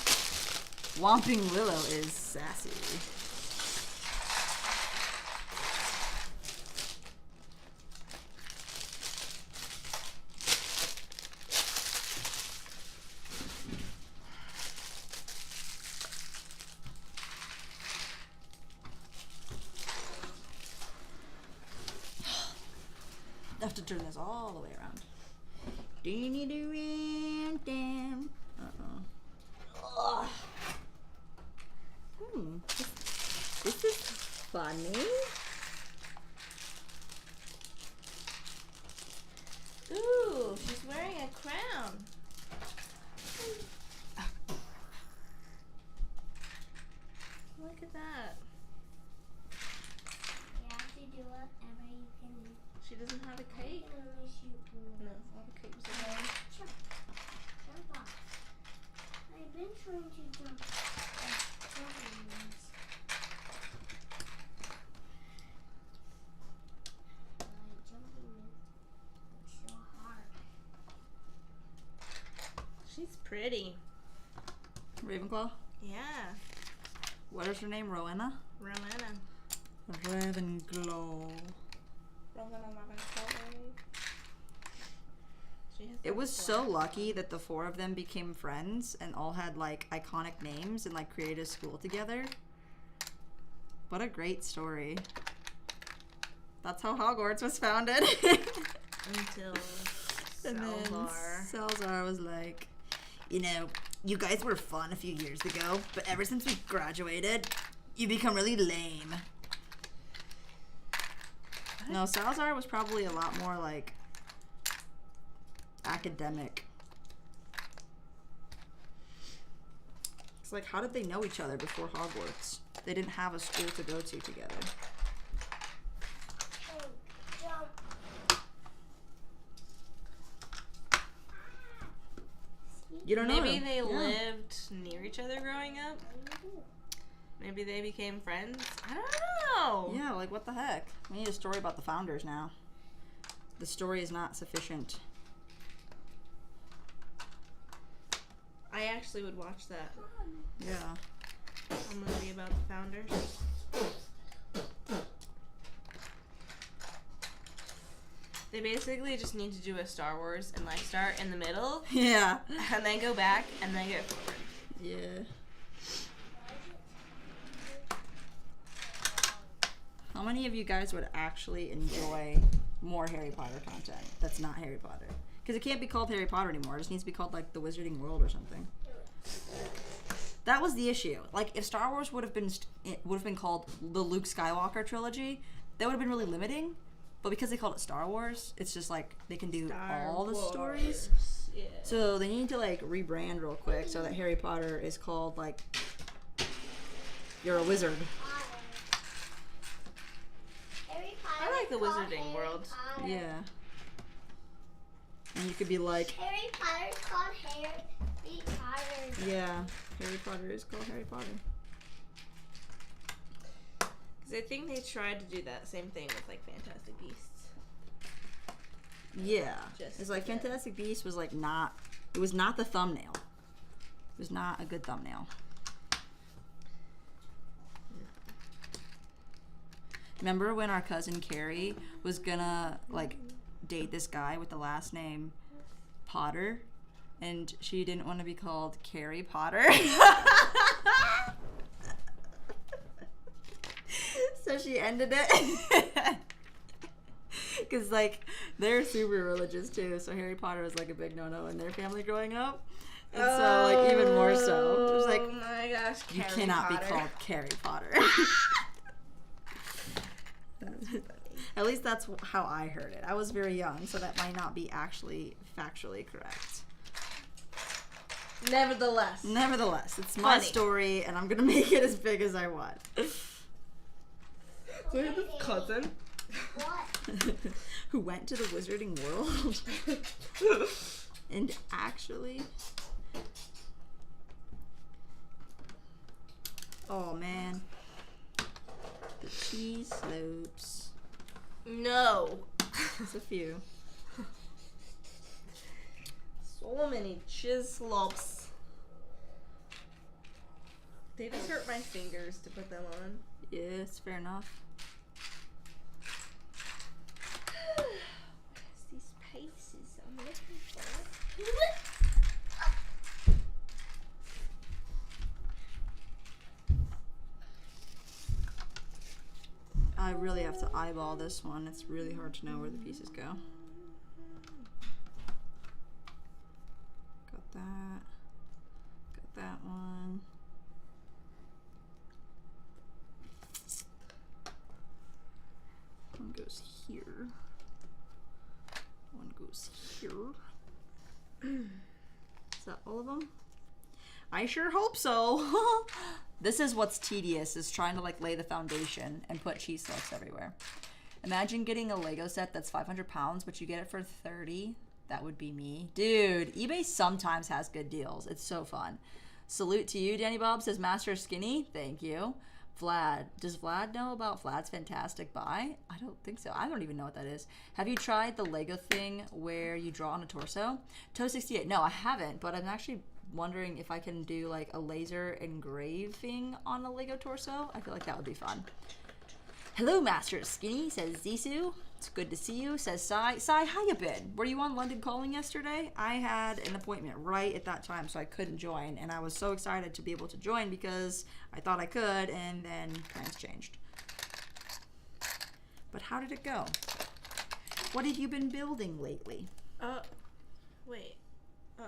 Whomping Willow is sassy. I have to turn this all the way around. Uh-oh. This is funny. Ooh, she's wearing a crown. Look at that. You have to do whatever you can do. She doesn't have a cape. No, all the capes are gone. Jump off. I've been trying to jump. Jumping ones. Jumping is so hard. She's pretty. Ravenclaw? Yeah. What is her name? Rowena? Rowanna. Ravenclaw. It was so lucky that the 4 of them became friends and all had like iconic names and like created a school together. What a great story. That's how Hogwarts was founded. Until And then Salazar. Salazar was like, you know, you guys were fun a few years ago, but ever since we graduated, you become really lame. No, Salazar was probably a lot more like academic. It's like, how did they know each other before Hogwarts? They didn't have a school to go to together. Oh, jump. You don't know Maybe them. they Yeah. lived near each other growing up. Maybe they became friends. I don't know. Yeah, like what the heck? We need a story about the founders now. The story is not sufficient. I actually would watch that. Yeah. A movie about the founders. They basically just need to do a Star Wars and like start in the middle Yeah. and then go back and then go forward. Yeah. How many of you guys would actually enjoy more Harry Potter content that's not Harry Potter? Because it can't be called Harry Potter anymore. It just needs to be called like the Wizzarding World or something. That was the issue. Like if Star Wars would have been called the Luke Skywalker trilogy, that would have been really limiting. But because they called it Star Wars, it's just like they can do all the Wars. stories. Yeah. So they need to like rebrand real quick so that Harry Potter is called like You're a Wizard. Harry I Potter like the called Wizarding Harry World. Potter. Yeah. And you could be like, Harry Potter's called Harry Potter. yeah, Harry Potter is called Harry Potter. Because I think they tried to do that same thing with like Fantastic Beasts. Yeah. Just It's like because. Fantastic Beasts was like not, it was not the thumbnail. It was not a good thumbnail. Remember when our cousin Carrie was gonna like date this guy with the last name Potter, and she didn't want to be called Carrie Potter? So she ended it. Because like they're super religious too, so Harry Potter was like a big no-no in their family growing up, and so like even more so. It was like, oh my gosh, you Harry cannot Potter. be called Carrie Potter. At least that's how I heard it. I was very young, so that might not be actually factually correct. Nevertheless. Nevertheless, it's my Funny. story, and I'm gonna make it as big as I want. So I have this cousin. What? Who went to the Wizzarding World and actually, oh man, the cheese slopes. No. There's a few. So many chiz slops. They just hurt my fingers to put them on. Yes, fair enough. Where's these paces I'm looking for? I really have to eyeball this one. It's really hard to know where the pieces go. Got that. Got that one. One goes here. One goes here. Is that all of them? I sure hope so. This is what's tedious, is trying to like lay the foundation and put cheese slopes everywhere. Imagine getting a Lego set that's 500 pounds, but you get it for 30. That would be me. Dude, eBay sometimes has good deals. It's so fun. Salute to you, Danny Bob, says Master Skinny. Thank you. Vlad. Does Vlad know about Vlad's Fantastic Buy? I don't think so. I don't even know what that is. Have you tried the Lego thing where you draw on a torso? Toe68. No, I haven't, but I'm actually wondering if I can do like a laser engraving on a Lego torso. I feel like that would be fun. Hello, Master Skinny, says Zissou. It's good to see you, says Sai. Sai, how you been? Were you on London Calling yesterday? I had an appointment right at that time, so I couldn't join, and I was so excited to be able to join because I thought I could, and then plans changed. But how did it go? What have you been building lately? Wait. Oh.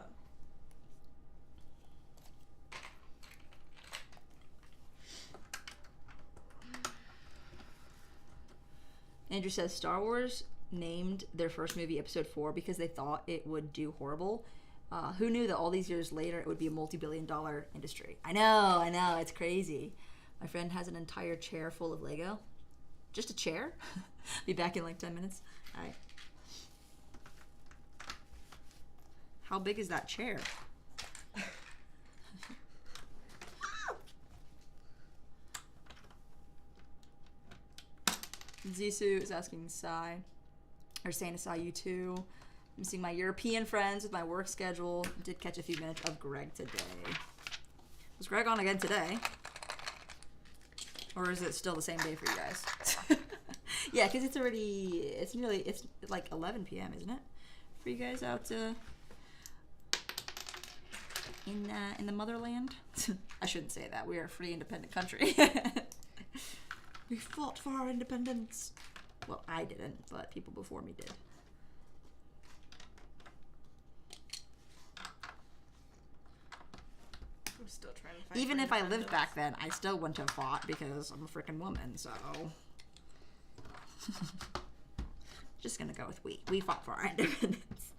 Andrew says Star Wars named their first movie Episode 4 because they thought it would do horrible. Who knew that all these years later it would be a multi-billion-dollar industry? I know, it's crazy. My friend has an entire chair full of Lego. Just a chair? Be back in like 10 minutes. All right. How big is that chair? Zissou is asking Sai, or saying to Sai, you too. I'm seeing my European friends with my work schedule. Did catch a few minutes of Greg today. Was Greg on again today? Or is it still the same day for you guys? Yeah, because it's like 11 p.m., isn't it? For you guys out in the motherland? I shouldn't say that. We are a free, independent country. We fought for our independence. Well, I didn't, but people before me did. I'm still trying to find Even if I lived independence. back then, I still wouldn't have fought because I'm a freaking woman, so. Just gonna go with we. We fought for our independence.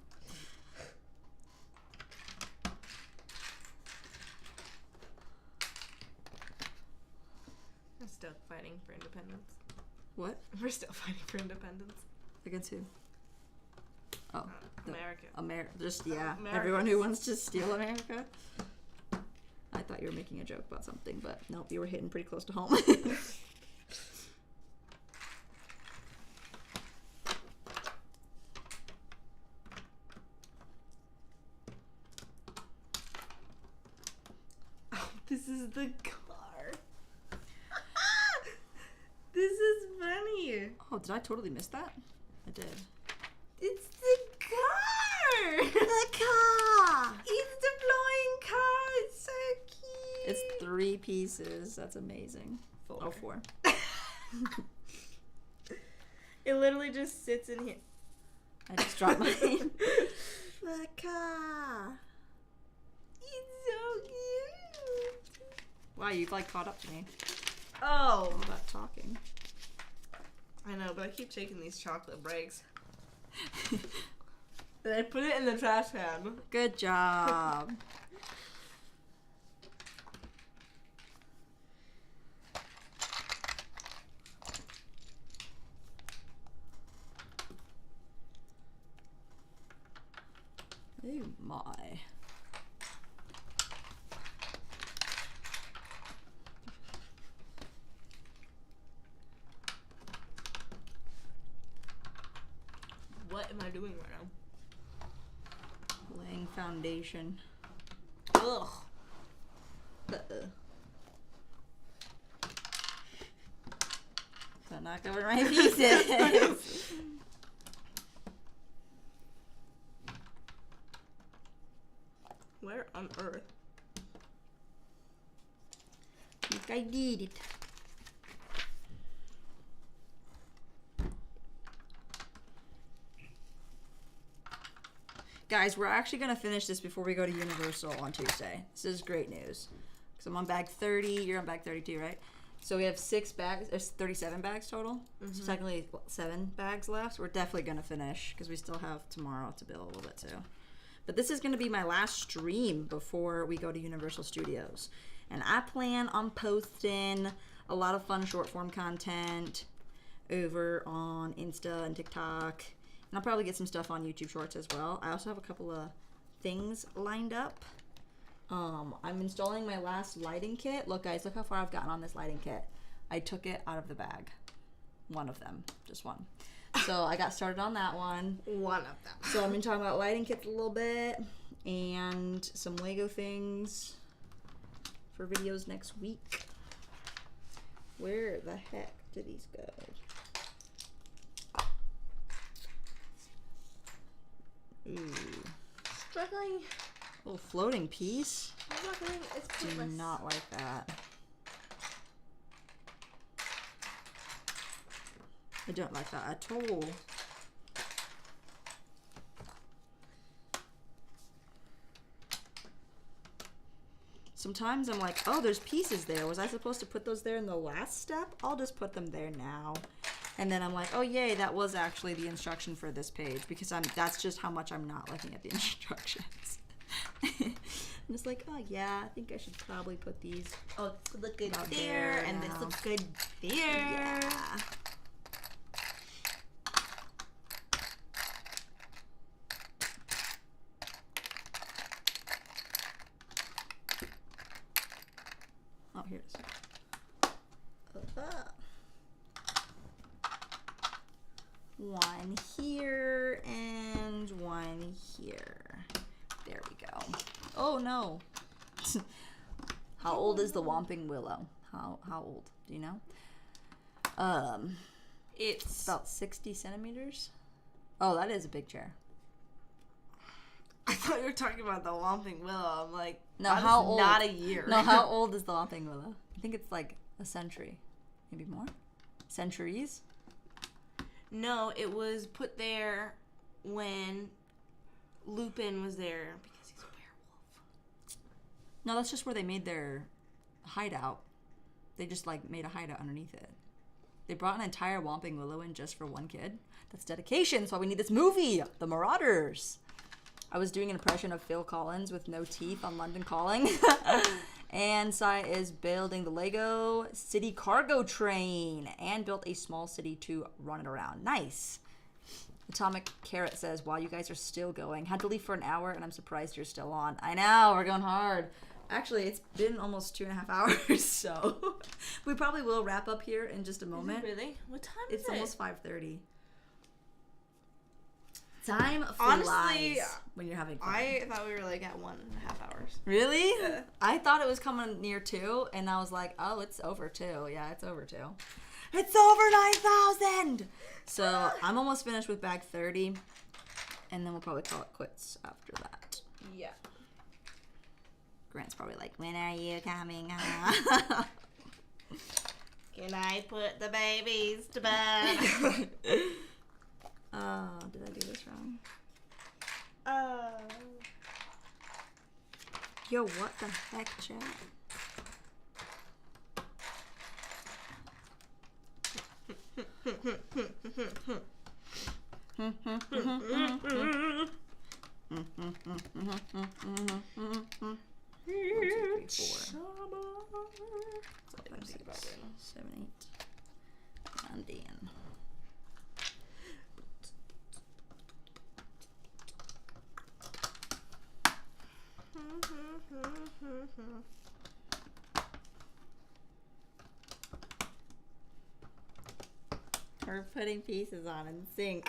We're still fighting for independence. What? We're still fighting for independence. Against who? Oh, America. Just, yeah. America. Everyone who wants to steal America. I thought you were making a joke about something, but nope, you were hitting pretty close to home. Oh, this is the car. This is funny. Oh, did I totally miss that? I did. It's the car. The car! It's the flying car. It's so cute. It's 3 pieces. That's amazing. 4. Oh, 4. It literally just sits in here. I just dropped mine. The car! It's so cute. Wow, you've like caught up to me. Oh. All that talking. I know, but I keep shaking these chocolate breaks. And I put it in the trash can. Good job. Oh my. What am I doing right now? Laying foundation. Ugh. Don't knock over my pieces. Where on earth? I think I did it. Guys, we're actually going to finish this before we go to Universal on Tuesday. This is great news. Because I'm on bag 30. You're on bag 32, right? So we have 6 bags. There's 37 bags total. So technically 7 bags left. We're definitely going to finish because we still have tomorrow to build a little bit too. But this is going to be my last stream before we go to Universal Studios. And I plan on posting a lot of fun short form content over on Insta and TikTok. And I'll probably get some stuff on YouTube Shorts as well. I also have a couple of things lined up. I'm installing my last lighting kit. Look, guys, look how far I've gotten on this lighting kit. I took it out of the bag. One of them. Just one. So I got started on that one. One of them. So I'm going to talk about lighting kits a little bit. And some Lego things for videos next week. Where the heck did these go? Ooh. Struggling. Little floating piece. Struggling. It's Do pointless. not like that. I don't like that at all. Sometimes I'm like, oh, there's pieces there. Was I supposed to put those there in the last step? I'll just put them there now. And then I'm like, oh, yay, that was actually the instruction for this page because that's just how much I'm not looking at the instructions. I'm just like, oh, yeah, I think I should probably put these. Oh, this look good Out there, there and now. this looks good there. Yeah. Oh, here it is. One here and one here. There we go. Oh no. How old is the Whomping Willow? How old? Do you know? It's About 60 centimeters. Oh, that is a big chair. I thought you were talking about the Whomping Willow. I'm like, No, that how is old? Not a year. No, how old is the Whomping Willow? I think it's like a century, maybe more. Centuries? No, it was put there when Lupin was there because he's a werewolf. No, that's just where they made their hideout. They just like made a hideout underneath it. They brought an entire Whomping Willow in just for one kid. That's dedication. That's why we need this movie, The Marauders. I was doing an impression of Phil Collins with no teeth on London Calling. And Sai is building the Lego City cargo train and built a small city to run it around. Nice. Atomic Carrot says, wow, you guys are still going. Had to leave for an hour, and I'm surprised you're still on. I know, we're going hard. Actually, it's been almost 2.5 hours, so we probably will wrap up here in just a moment. Really? What time is it? It's almost 5:30. Time flies Honestly, when you're having fun. I thought we were like at 1.5 hours. Really? Yeah. I thought it was coming near 2, and I was like, oh, it's over 2. Yeah, it's over 2. It's over 9,000! So I'm almost finished with bag 30, and then we'll probably call it quits after that. Yeah. Grant's probably like, when are you coming? Can I put the babies to bed? Did I do this wrong? Yo, what the heck, chat? One, 2, 3, 4. So 5, 6, 7, 8. And Dan. We're putting pieces on in sync.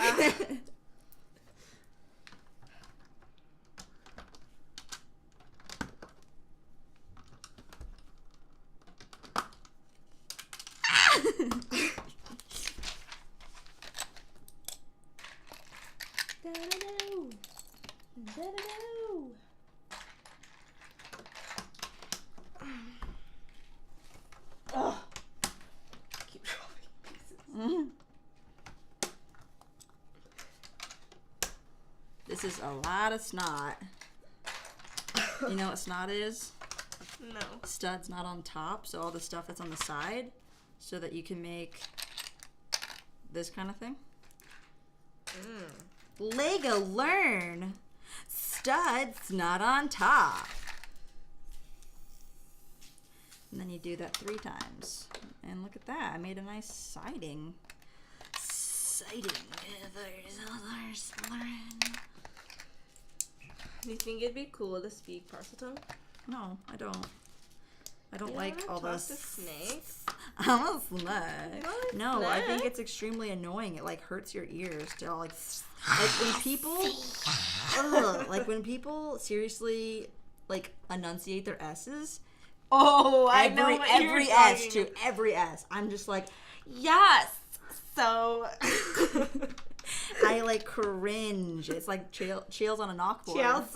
Keep dropping pieces. This is a lot of snot. You know what snot is? No. Stud's not on top, so all the stuff that's on the side, so that you can make this kind of thing. Lego learn. Stud's not on top. And then you do that 3 times. And look at that. I made a nice siding. Do you think it'd be cool to speak Parseltongue? No, I don't. I don't You like wanna all talk those. to snakes? I'm a snake. What? No, I think Snake? it's extremely annoying. It like hurts your ears to all like when people, like when people seriously like enunciate their S's. Oh, I know what every you're S talking to every S. I'm just like, Yes. So. I like cringe. It's like chills on a knockboard. Chills.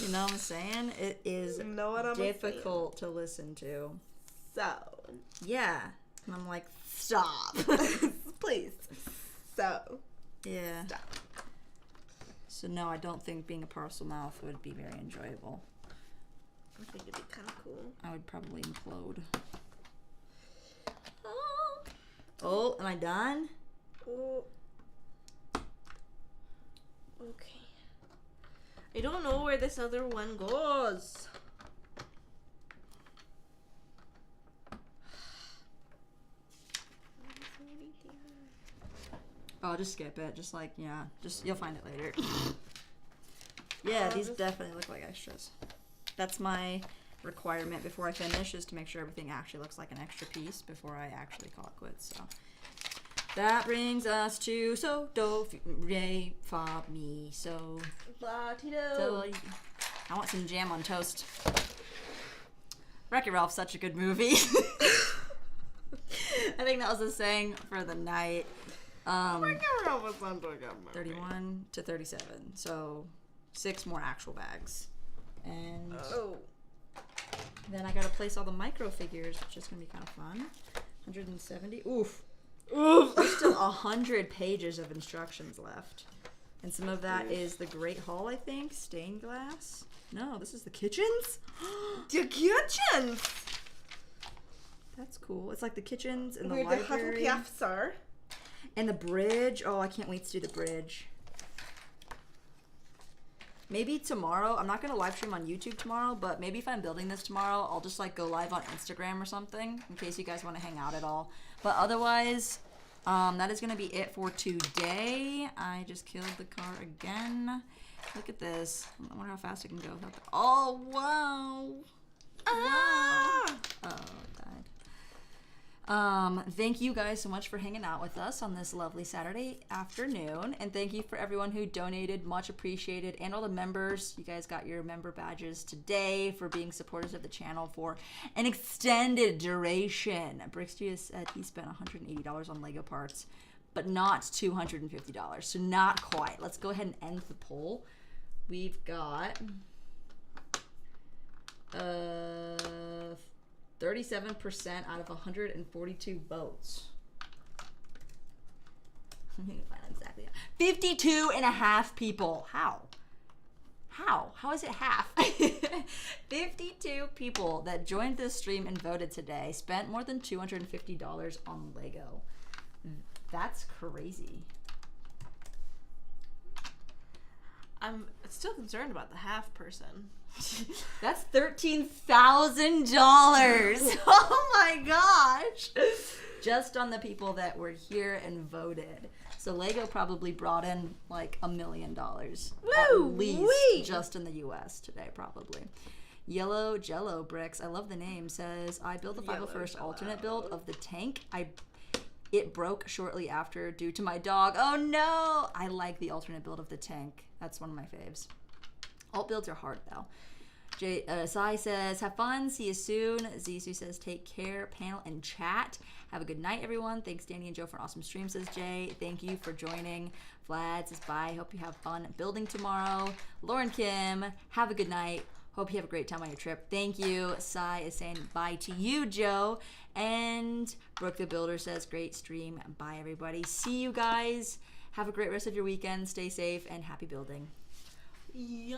You know what I'm saying? It is Know what I'm difficult to listen to. So. Yeah. And I'm like, stop. Please. So. Yeah. Stop. So no, I don't think being a parcel mouth would be very enjoyable. I think it'd be kind of cool. I would probably implode. Oh, am I done? Oh. Okay. I don't know where this other one goes. Oh, just skip it. Just like, yeah, just you'll find it later. Yeah, these definitely look like extras. That's my requirement before I finish, is to make sure everything actually looks like an extra piece before I actually call it quits. So that brings us to so do re fa mi so. So I want some jam on toast. Wreck-It Ralph's such a good movie. I think that was the saying for the night. 31 to 37. So 6 more actual bags. And then I gotta place all the micro figures, which is gonna be kind of fun. 170. Oof. There's still 100 pages of instructions left. And some of that is the Great Hall, I think. Stained glass. No, this is the kitchens? The kitchen. That's cool. cool. It's like the kitchens and the Where the library. Hufflepuffs are. And the bridge. Oh, I can't wait to do the bridge. Maybe tomorrow. I'm not going to live stream on YouTube tomorrow, but maybe if I'm building this tomorrow, I'll just like go live on Instagram or something in case you guys want to hang out at all. But otherwise, that is going to be it for today. I just killed the car again. Look at this. I wonder how fast I can go without the... Oh, wow. Ah! Oh, it died. Thank you guys so much for hanging out with us on this lovely Saturday afternoon. And thank you for everyone who donated. Much appreciated. And all the members. You guys got your member badges today for being supporters of the channel for an extended duration. Brickstew said he spent $180 on Lego parts, but not $250. So not quite. Let's go ahead and end the poll. We've got 37% out of 142 votes. Let me find exactly 52 and a half people. How is it half? 52 people that joined this stream and voted today spent more than $250 on Lego. That's crazy. I'm still concerned about the half person. That's $13,000. Oh my gosh. Just on the people that were here and voted. So Lego probably brought in like $1 million. At least just in the US today, probably. Yellow Jello Bricks, I love the name, says, I built the 501st alternate build of the tank. It broke shortly after due to my dog. Oh no! I like the alternate build of the tank. That's one of my faves. Alt builds are hard though. Sai says, have fun. See you soon. Zizou says, take care. Panel and chat. Have a good night, everyone. Thanks, Danny and Joe, for an awesome stream, says Jay. Thank you for joining. Vlad says, bye. Hope you have fun building tomorrow. Lauren Kim, have a good night. Hope you have a great time on your trip. Thank you. Sai is saying bye to you, Joe. And Brooke the Builder says, great stream. Bye, everybody. See you guys. Have a great rest of your weekend. Stay safe and happy building. Yeah.